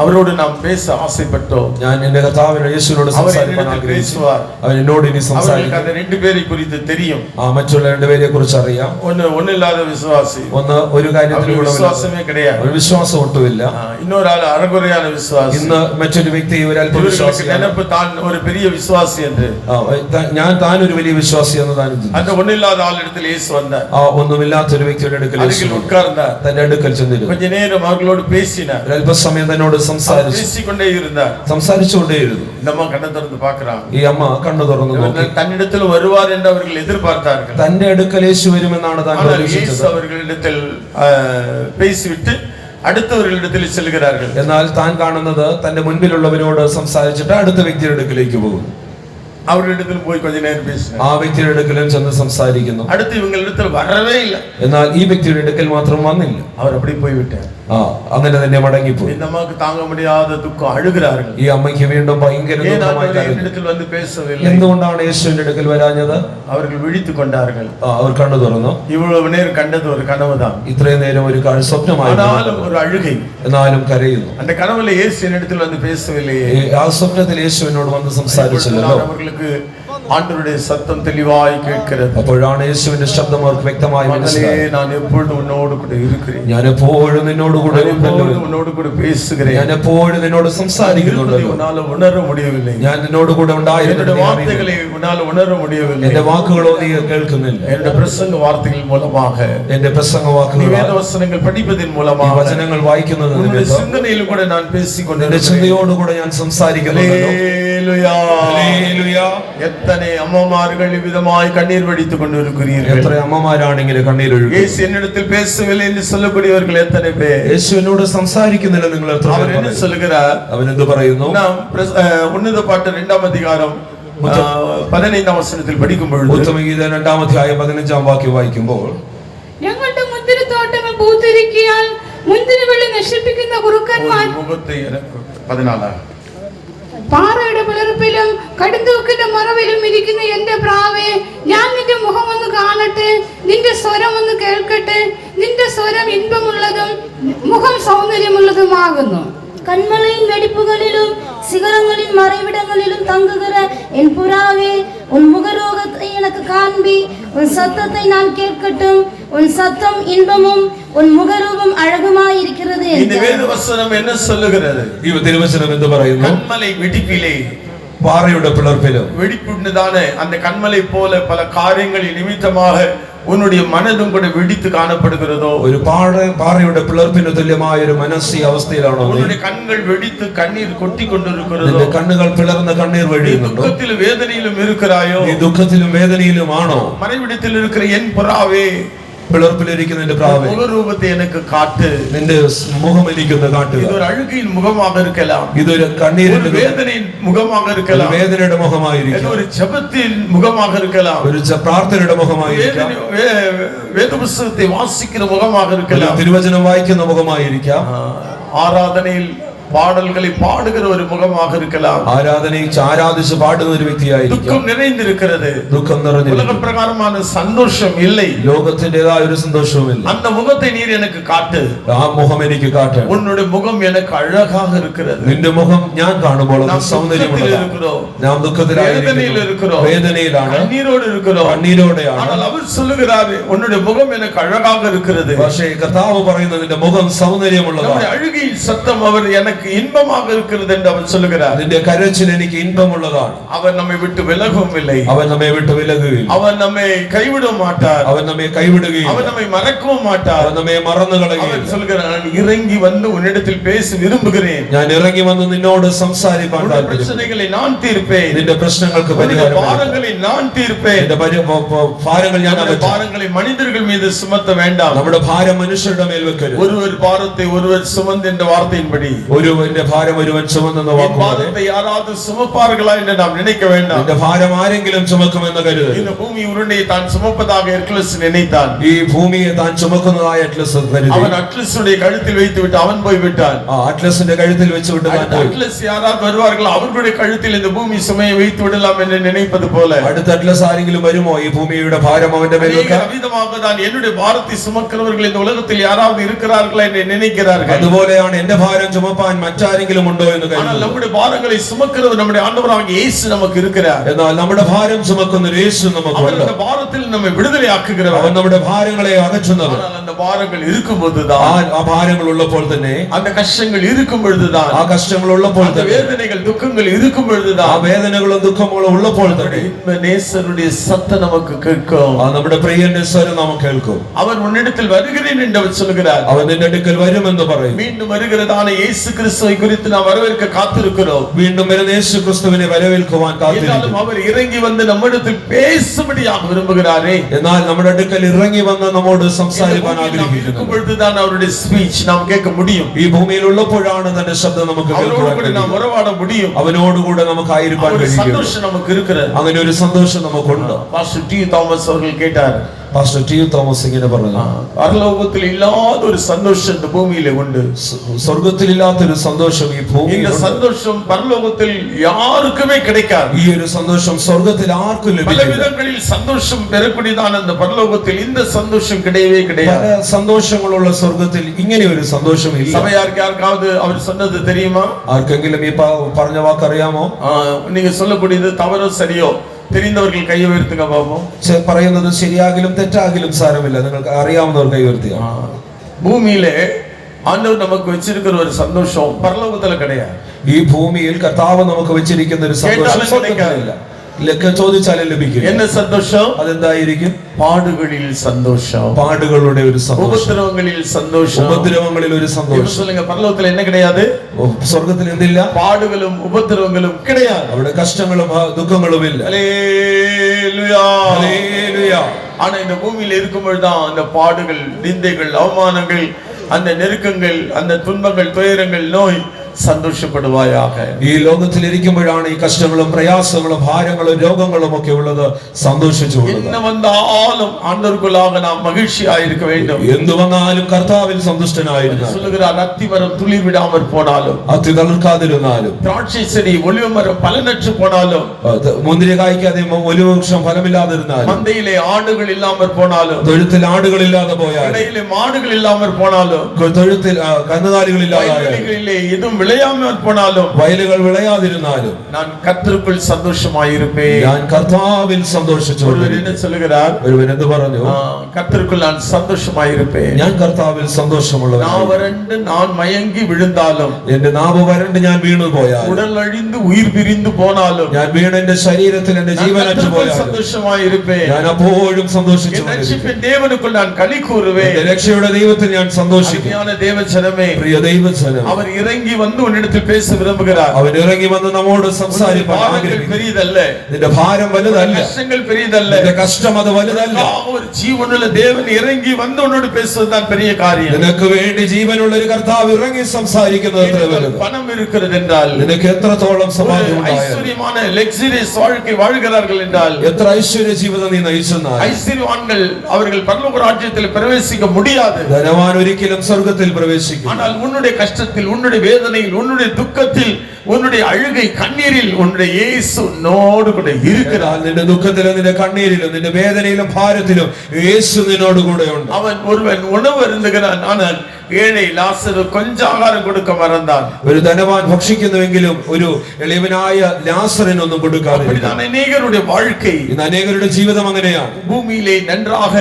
அவரோடு நாம் பேச ஆசைப்பட்டோம். ഞാൻ എന്റെ കർത്താവിനോട് യേശുവിനോട് സംസാരിക്കാൻ ആഗ്രഹിച്ചു. അവൻ എന്നോട് ഇനി സംസാരിക്കും. அந்த 2 பேரை குறித்து தெரியும். മറ്റുള്ള 2 പേരെ കുറിച്ച് അറിയാം. ஒண்ணு இல்லாத விசுவாசி, ഒന്ന് ഒരു കാര്യത്തിലും விசுவாசமே கிடையாது, ഒരു വിശ്വാസം ഒട്ടുമില്ല. இன்னொரு ஆள் அறகுறையான விசுவாசி. ഇന്ന് മറ്റൊരു വ്യക്തി ഒരു അല്പ വിശ്വാസിയാണ്. நினைப்பு தான் ஒரு பெரிய விசுவாசி என்று. ഞാൻ താൻ ഒരു വലിയ വിശ്വാസി എന്ന് താൻ அந்த ஒண்ணு இல்லாத ஆள் இடத்தில் இயேசு வந்தார். ഒന്നുമില്ലാത്ത ഒരു വ്യക്തിയുടെ അടുക്കൽ യേശു உட்கார்ந்தார். തന്റെ അടുക്കൽ ചെന്നിരുന്നു. கொஞ்ச நேரம் அவர்களோடு பேசினார். അല്പസമയം തന്നോട് സംസാരിച്ചു. பேசிக்கொண்டே இருந்தார். സംസാരിച്ചുകൊണ്ടേയിരുന്നു. இந்த அம்மா கண்ணை திறந்து பார்க்கறாங்க. ഈ അമ്മ കണ്ണു തുറന്നു നോക്കി. தன்னிடத்தில் வருவார் என்று அவர்கள் எதிர்பார்த்தார்கள். തന്റെ അടുക്കൽ യേശു വരുമെന്നാണ് താൻ പ്രതീക്ഷിച്ചത്. அவர்களிடத்தில் பேசிவிட்டு அடுத்தவர்களிடத்தில் செல்கிறார்கள். എന്നാൽ താൻ കാണുന്നത് തന്റെ മുൻപിലുള്ളവരോട് സംസാരിച്ചിട്ട് അടുത്ത വ്യക്തിയുടെ അടുക്കലേക്ക് പോകുന്നു. அவர்களிடத்தில் போய் கொஞ்ச நேரம் பேசினார். ആ വ്യക്തിയുടെ അടുക്കലും ചെന്ന് സംസാരിക്കുന്നു. அடுத்து இவங்களிடத்தில் வரவே இல்லை. എന്നാൽ ഈ വ്യക്തിയുടെ അടുക്കൽ മാത്രം വന്നില്ല. அவர் அப்படி போய் விட்டார். അങ്ങനെ തന്നെ മടങ്ങിപ്പോയി. இந்த அம்மாவுக்கு தாங்க முடியாத துக்கம், அழுகிறார்கள். ഈ അമ്മയ്ക്ക് വീണ്ടും ഭയങ്കര ദുഃഖമായി കരഞ്ഞു. என்னிடத்தில் வந்து பேசவில்லை. എന്തുകൊണ്ടാണ് യേശുവിന്റെ അടുക്കൽ വരാഞ്ഞത്? அவர்கள் விழித்துக் கொண்டார்கள். അവർ കണ്ണു തുറന്നു. இவ்வளவு நேரம் கண்டது ஒரு கனவுதான். ഇത്രയും നേരം ഒരു സ്വപ്നമായിരുന്നു. ஒரு அழுகை. എന്നാലും കരയുന്നു. அந்த கனவுல இயேசு என்னிடத்தில் வந்து பேசவில்லையே. ആ സ്വപ്നത്തിൽ യേശു എന്നോട് വന്ന് സംസാരിച്ചില്ലല്ലോ. அவர்களுக்கு ஆண்டவருடைய சத்தம் தெளிவாய் கேட்கிறது. അപ്പോഴാണ് യേശുവിന്റെ ശബ്ദം അവർക്ക് വ്യക്തമായി മനസ്സിലായി. நான் எப்பொழுதும் உன்னோடு கூட இருக்கிறேன். ഞാൻ എപ്പോഴും നിന്നോട് കൂടെ ഉണ്ടല്ലോ. உன்னோடு கூட பேசுகிறேன். ഞാൻ എപ്പോഴും നിന്നോട് സംസാരിക്കുന്നുണ്ടല്ലോ. உன்னால உணர முடியவில்லை. ഞാൻ നിന്നോട് കൂടെ ഉണ്ടായിരുന്ന வார்த்தைகளை உன்னால உணர முடியவில்லை. എന്റെ വാക്കുകളോ നീ കേൾക്കുന്നില്ല. എന്റെ പ്രസംഗ വാർത്തകൾ മൂലமாக, എന്റെ പ്രസംഗ വാക്കുകൾ, വേദവചനങ്ങൾ പഠിപ്പതിൻ മൂലமாக, വചനങ്ങൾ വായിക്കുന്നത് ചിന്തയിൽ കൂടെ ഞാൻ പേസിക്കൊണ്ട് എന്റെ ചിന്തയോടുകൂടെ ഞാൻ സംസാരിക്കുന്നുണ്ടല്ലോ. எத்தனை அம்மமார்கள் விதமாய் கண்ணீர் வடித்துக் கொண்டிருக்கிறீர்கள். എത്ര അമ്മമാരാണെങ്കിൽ കണ്ണീരൊഴുകും. യേശു என்னிடத்தில் பேசவில்லை என்று சொல்லக்கூடியவர்கள் எத்தனை பேர்? യേശു എന്നോട് സംസാരിക്കുന്നില്ല നിങ്ങൾ എത്ര പേർ? அவர் என்ன சொல்கிறார்? അവൻ എന്ത് പറയുന്നു? நாம் உன்னத பாட்டு 2-ാം അധികാരം 15-ാം വചനത്തിൽ പഠിക്കും பொழுது, ഉത്തമഗീത 2-ാം അധ്യായം 15-ാം വാക്യം വായിക്കുമ്പോൾ, ഞങ്ങളുടെ മുന്തിരിത്തോട്ടങ്ങൾ പൂത്തിരിക്കിയാൽ മുന്തിരിവള്ളി നശിപ്പിക്കുന്ന കുറുക്കന്മാർ, 14 പാറയുടെ പിളർപ്പിലും കടുന്തൂക്കിന്റെ മറവിലും ഇരിക്കുന്ന എന്റെ പ്രാവേ, ഞാൻ നിന്റെ മുഖം ഒന്ന് കാണട്ടെ, നിന്റെ സ്വരം ഒന്ന് കേൾക്കട്ടെ. നിന്റെ സ്വരം ഇൻപമുള്ളതും മുഖം സൗന്ദര്യമുള്ളതുമാകുന്നു. கண்மலையின் வெடிப்புகளிலும் சிகரங்களின் மறைவிடங்களிலும் தங்குகிற என் புறாவே, உன் முகரோகத்தை எனக்கு காண்பி, உன் சத்தத்தை நான் கேட்கட்டும். உன் சத்தம் இன்பமும் உன் முகரூபம் அழகுமாயிருக்கிறது. இந்த வேத வசனம் என்ன சொல்லுகிறது? ഈ തിരുവചനം എന്ത് പറയുന്നു? கண்மலை வெடிப்பிலே, പാറയുടെ പിളർപ്പിലും வெடிப்புண்டதான அந்த கண்மலை போல பல காரியங்களின் நிமித்தமாக உன்னுடைய மனதும் கூட வெடித்து காணப்படுகிறதோ? ഒരു പാറയുടെ പിളർപ്പിന് തുല്യമായ ഒരു മാനസിക അവസ്ഥയിലാണോ? உன்னுடைய கண்கள் வெடித்து கண்ணீர் கொட்டி கொண்டிருக்கிறதோ? നിന്റെ കണ്ണുകൾ പിളർന്ന കണ്ണീർ വഴിയുന്നുണ്ടോ? துக்கத்திலும் வேதனையிலும் இருக்கிறாயோ? നീ ദുഃഖത്തിലും വേദനയിലും ആണോ? மறைவிடத்தில் இருக்கிற என் புறாவே, പിളർപ്പിലിരിക്കുന്ന നിന്റെ പ്രാവേ, முகரூபத்தை எனக்கு காட்டு. നിന്റെ മുഖം എനിക്കൊന്ന് കാട്ടുക. இது ஒரு அழுகையின் முகமாக இருக்கலாம், ഇതൊരു കണ്ണീരിന്റെ வேதனையின் முகமாக இருக்கலாம், വേദനയുടെ മുഖമായിരിക്കും, ஒரு ஜெபத்தின் முகமாக இருக்கலாம், ഒരു പ്രാർത്ഥനയുടെ മുഖമായിരിക്കാം, வேத புத்தகத்தை வாசிக்கிற முகமாக இருக்கலாம், തിരുവചനം വായിക്കുന്ന മുഖമായിരിക്കാം, ஆராதனையில் பாடல்களை பாடுகிற ஒரு முகமாக இருக்கலாம், ആരാധനയിൽ ആരാധിച്ച് പാടുന്ന ഒരു വ്യക്തിയായിരിക്കും. துக்கம் நிறைந்திருக்கிறது, ദുഃഖം നിറഞ്ഞിരിക്കുന്നു, உலக பிரகாரமான சந்தோஷம் இல்லை, ലോകത്തിന്റേതായ ഒരു സന്തോഷവുമില്ല. அந்த முகத்தை நீர் எனக்கு காட்டு. ആ മുഖം എനിക്ക് കാട്ടണം. உன்னுடைய முகம் எனக்கு அழகாக இருக்கிறது. നിന്റെ മുഖം ഞാൻ കാണുമ്പോൾ അത് സൗന്ദര്യമുള്ളതാണ്. നാം ദുഃഖത്തിലായിരിക്കുന്നു, വേദനയിലാണ്, கண்ணீரோடு இருக்கிறோம், കണ്ണീരോടെയാണ്. ஆனால் அவர் சொல்லுகிறார், உன்னுடைய முகம் எனக்கு அழகாக இருக்கிறது. പക്ഷേ കർത്താവ് പറയുന്നത് നിന്റെ മുഖം സൗന്ദര്യമുള്ളതാണ്. அழுகையின் சத்தம் அவர் எனக்கு இன்பமாக இருக்கிறது என்று அவர் சொல்லுகிறார். നിന്റെ കരച്ചിൽ എനിക്ക് ഇன்பമുള്ളതാണ്. அவர் நம்மை விட்டு விலகவும் இல்லை, അവൻ നമ്മെ വിട്ട് വിലകുകയില്ല, அவர் நம்மை கைவிட மாட்டார், അവൻ നമ്മെ കൈവിടുകയില്ല, அவர் நம்மை மறக்கவும் மாட்டார். അവൻ നമ്മെ മറന്നു കളയുകയില്ല. அவர் சொல்கிறார், நான் இறங்கி வந்து உன்னிடத்தில் பேச விரும்புகிறேன், ഞാൻ ഇറങ്ങി വന്ന് നിന്നോട് സംസാരിക്കാൻ താല്പര്യപ്പെടുന്നു. பிரச்சனைகளை நான் தீர்ப்பேன், നിന്റെ പ്രശ്നങ്ങൾക്ക് പരിഹാരം, பாரங்களை நான் தீர்ப்பேன், നിന്റെ ഭാരങ്ങൾ ഞാൻ അകറ്റും. பாரங்களை மனிதர்கள் மீது சுமத்த வேண்டாம், നമ്മുടെ ഭാരം മനുഷ്യരുടെ മേൽ വെക്കരുത്. ஒருவர் பாரத்தை ஒருவர் சுமந்து என்ற வார்த்தையின்படி ഒരുവന്റെ ഭാരം ഒരുവൻ ചുമന്നെന്ന വാക്കുപോലെ பாரத்தை யாராவது சுமப்பார்களா என்று நாம் நினைக்க வேண்டாம். നിന്റെ ഭാരം ആരെങ്കിലും ചുമക്കുമെന്ന് കരുതരുത്. இந்த பூமி உருண்டையை தான் சுமப்பதாக எர்க்லஸ் நினைத்தான். ഈ ഭൂമിയെ താൻ ചുമക്കുന്നതായ അറ്റ്ലസ് കരുതി. அவன் அட்லஸுடைய கழுத்தில் வைத்து விட்டு அவன் போய் விட்டான். അറ്റ്ലസിന്റെ കഴുത്തിൽ വെച്ചുകൊണ്ട് താൻ പോയി. அட்லஸ் யாராவது வருவார்கள், அவர்களுடைய கழுத்தில் இந்த பூமி சுமையை வைத்து விடலாம் என்று நினைப்பது போல, അടുത്ത അറ്റ്ലസ് ആരെങ്കിലും വരുമോ ഈ ഭൂമിയുടെ ഭാരം അവന്റെ മേൽ വെക്കാൻ? அவ்விதமாக தான் என்னுடைய பாரத்தை சுமக்கிறவர்கள் இந்த உலகத்தில் யாராவது இருக்கிறார்களா என்று நினைக்கிறார்கள். അതുപോലെയാണ് എന്റെ ഭാരം ചുമപ്പാൻ മറ്റാരെങ്കിലും ഉണ്ടോ എന്ന് ஆனால் കരുതുന്നു. நம்முடைய பாரங்களை சுமக்கிறவர் நம்முடைய ஆண்டவராகிய இயேசு நமக்கு இருக்கிறார். എന്നാൽ നമ്മുടെ ഭാരം ചുമക്കുന്ന ഒരു യേശു നമുക്കുണ്ട്. அந்த பாரத்தில் நம்மை விடுதலை ஆக்குகிறவர். അവൻ നമ്മുടെ ഭാരങ്ങളെ അകറ്റുന്നവൻ. ஆனால் அந்த பாரங்கள் இருக்கும் பொழுதுதான், ആ ഭാരങ്ങൾ ഉള്ളപ്പോൾ തന്നെ, அந்த കഷ്ടങ്ങൾ இருக்கும் பொழுதுதான், ആ കഷ്ടങ്ങൾ ഉള്ളപ്പോൾ அந்த തന്നെ, வேதனைகள் துக்கங்கள் இருக்கும் பொழுதுதான், ആ വേദനകളും ദുഃഖങ്ങളും ഉള്ളപ്പോൾ തന്നെ நேசருடைய சத்தம் நமக்கு கேட்கும். നമ്മുടെ പ്രിയന്റെ സ്വരം നാം കേൾക്കും. அவர் உன்னிடத்தில் வருகிறேன் என்று அவர் சொல்கிறார். അവൻ നിന്റെ അടുക്കൽ വരുമെന്ന് പറയും. மீண்டும் வருகிறதான இயேசு கிறிஸ்துவை குறித்து நாம் வரவேற்க காத்திருக்கிறோம். വീണ്ടും വരുന്ന യേശു ക്രിസ്തുവിനെ വരവേൽക്കുവാൻ കാത്തിരിക്കുന്നു. அவர் இறங்கி வந்து நம்மிடத்தில் பேசும்படியாக விரும்புகிறாரே. എന്നാൽ നമ്മുടെ അടുക്കൽ ഇറങ്ങി വന്ന് നമ്മോട് സംസാരിക്കാൻ ആഗ്രഹിക്കുന്നു. பொழுதுதான் அவருடைய ஸ்பீச் நாம் கேட்க முடியும். ഈ ഭൂമിയിൽ ഉള്ളപ്പോഴാണ് തന്റെ ശബ്ദം നമുക്ക് കേൾക്കാൻ நாம் உறவாட முடியும். അവനോടുകൂടെ നമുക്ക് ആയിരിക്കാൻ കഴിയും. சந்தோஷம் நமக்கு இருக்கிறது. അങ്ങനെ ഒരു സന്തോഷം നമുക്കുണ്ട്. பாஸ்டர் டி தாமஸ் அவர்கள் கேட்டார், പാസ്റ്റർ ടി തോമസ് ഇങ്ങനെ പറഞ്ഞു, പരലോകത്തിൽ ഇല്ലാത്ത ഒരു സന്തോഷം இந்த பூமியிலே ഉണ്ട്. സ്വർഗ്ഗത്തിലില്ലാത്തൊരു സന്തോഷം ഈ ഭൂമിയിൽ இந்த சந்தோஷம் பரலோகத்தில் யாருக்குமே கிடைக்காது. ഈ ഒരു സന്തോഷം സ്വർഗ്ഗത്തിൽ ആർക്കും பல ലഭിക്കില്ല. விதங்களில் சந்தோஷம் பெறக்கூடியதான அந்த பரலோகத்தில் இந்த சந்தோஷம் கிடையவே கிடையாது. പല സന്തോഷങ്ങളുള്ള സ്വർഗ്ഗത്തിൽ ഇങ്ങനെ ഒരു സന്തോഷം ഇല്ല. சபையாருக்கு யாருக்காவது அவர் சொன்னது தெரியுமா? ആർക്കെങ്കിലും ഈ പറഞ്ഞ വാക്ക് അറിയാമോ? நீங்க சொல்லக்கூடியது தவறோ சரியோ தெரிந்தவர்கள் கை உயர்த்துங்க பாப்போம். പറയുന്നത് ശരിയാകിലും തെറ്റാകിലും സാരമില്ല, നിങ്ങൾക്ക് അറിയാവുന്നവർ കൈ ഉയർത്തുക. பூமியிலே ஆண்டவர் நமக்கு வச்சிருக்கிற ஒரு சந்தோஷம் பரலோகத்துல கிடையாது. ഈ ഭൂമിയിൽ കർത്താവ് നമുക്ക് വെച്ചിരിക്കുന്ന ഒരു സന്തോഷം സ്വർഗ്ഗത്തിലില്ല. ചോദിച്ചാലും ലഭിക്കും. என்ன சந்தோஷம்? അതെന്തായിരിക്കും? பாடுகளில் சந்தோஷம், പാടുകളുടെ ഒരു സന്തോഷം, உபத்திரவங்களில் சந்தோஷம். ഉപദ്രവങ്ങളിൽ ഒരു സന്തോഷം. சொல்லுங்க, பரலோகத்துல என்ன கிடையாது? സ്വർഗ്ഗത്തിൽ എന്തില്ല? பாடுகளும் உபத்திரவங்களும் கிடையாது. അവിടെ കഷ്ടങ്ങളും ദുഃഖങ്ങളും ഇല്ല. ஹல்லேலூயா, ഹല്ലേലൂയ. ஆனா இந்த பூமியில இருக்கும்போதுதான் அந்த பாடுகள், நிந்தைகள், அவமானங்கள், அந்த நெருக்கங்கள், அந்த துன்பங்கள், துயரங்கள், நோய். സന്തോഷപ്പെടുവായാക. ഈ ലോകത്തിൽ ഇരിക്കുമ്പോഴാണ് ഈ കഷ്ടങ്ങളും പ്രയാസങ്ങളും ഭാരങ്ങളും രോഗങ്ങളും ഒക്കെ ഉള്ളത്. സന്തോഷിച്ചു என்ன வந்தாலும் ஆண்டவருக்குள்ளாக நாம் மகிழ்ச்சியாக இருக்க வேண்டும். എന്തു വന്നാലും കർത്താവിൽ സന്തുഷ്ടനായിരുന്നു. சொல்லுகிறார், அத்திமரம் துளிர் விடாமற் போனாலும், അത്തി തളിർക്കാതിരുന്നാലും, திராட்சை செடி ஒலிவ மரம் பலனற்று போனாலும், മുന്തിരി കായ്ക്കാതെ ഒലിവ് വൃക്ഷം ഫലമില്ലാതിരുന്നാലും, மந்தையிலே ஆடுகள் இல்லாமற் போனாலும், തൊഴുത്തിൽ ആടുകളില്ലാതെ പോയാലും, இடையிலே மாடுகள் இல்லாமற் போனாலும், തൊഴുത്തിൽ കന്നുകാലികളില്ലാതായാലും, எதுவும் விளையாமற் போனாலும், വയലുകൾ വിളയാതിരുന്നാലും, நான் கர்த்தருக்குள் சந்தோஷமாயிருப்பேன். ഞാൻ കർത്താവിൽ സന്തോഷിച്ചു. என்ன சொல்லுகிறார்? ഒരുവൻ എന്ത് പറഞ്ഞു? கர்த்தருக்குள் நான் சந்தோஷமாயிருப்பேன். ഞാൻ കർത്താവിൽ സന്തോഷമുള്ളവൻ. நான் வறண்டு நான் மயங்கி விழுந்தாலும், എന്റെ നാവ് വരണ്ട് ഞാൻ വീണു പോയാലും, உடல் அழிந்து உயிர் பிரிந்து போனாலும், ഞാൻ വീണ എന്റെ ശരീരത്തിൽ എന്റെ ജീവനറ്റു പോയാലും சந்தோஷமாயிருப்பேன். ഞാൻ അപ്പോഴും സന്തോഷിച്ചു. ரட்சிப்பின் தேவனுக்குள் நான் களி கூறுவேன். എന്റെ രക്ഷയുടെ ദൈവത്തിൽ ഞാൻ സന്തോഷിക്കും. அருமையான தேவஜனமே, പ്രിയ ദൈവജനം, அவர் இறங்கி வந்து உன்னிடத்தில் பேச விரும்புகிறார். അവൻ ഇറങ്ങി വന്ന് നമ്മോട് സംസാരിക്കാൻ ആഗ്രഹിക്കുന്നു. பெரியதல்ல, നിന്റെ ഭാരം വലുതല്ല, கஷ்டங்கள் பெரியதல்ல, നിന്റെ കഷ്ടം അത് വലുതല്ല. ஒரு ஜீவனுள்ள தேவன் இறங்கி வந்து உன்னோடு பேசுவதுதான் பெரிய காரியம். നിനക്ക് വേണ്ടി ജീവനുള്ള ഒരു കർത്താവ് ഇറങ്ങി സംസാരിക്കുന്നത് എത്ര വലുത്. பணம் இருக்கிறது என்றால், നിനക്ക് എത്രത്തോളം സമ്പാദ്യം ഉണ്ടായാലും, ஐஸ்வரியமான லக்ஸரியஸ் வாழ்க்கை வாழ்கிறார்கள் என்றால், എത്ര ഐശ്വര്യ ജീവിതം നീ നയിച്ചെന്നാൽ, ஐஸ்வரியவான்கள் அவர்கள் பரலோக ராஜ்யத்தில் பிரவேசிக்க முடியாது. ധനവാൻ ഒരിക്കലും സ്വർഗ്ഗത്തിൽ പ്രവേശിക്കും. ஆனால் உன்னுடைய கஷ்டத்தில், உன்னுடைய வேதனையில், உன்னுடைய துக்கத்தில், உன்னுடைய அழுகை கண்ணீரில் உன்னுடைய இயேசு உன்னோடு கூட இருக்கிறார். നിന്റെ ദുഃഖത്തിലും നിന്റെ കണ്ണീരിലും നിന്റെ വേദനയിലും ഭാരത്തിലും യേശു നിന്നോട് കൂടെ ഉണ്ട്. அவன் ஒருவன் உணவு அருந்துகிறான், ஆனால் ஏழை ലാസரு கொஞ்சம் ஆகாரம் கொடுக்க மறந்தான். ഒരു ധനവാൻ ഭക്ഷിക്കുന്നുവെങ്കിലും ഒരു എളിയവനായ ലാസറിനൊന്നും കൊടുക്കാറില്ല. அநேகருடைய வாழ்க்கை, ഇന്ന് അനേകരുടെ ജീവിതം അങ്ങനെയാണ്. பூமியிலே நன்றாக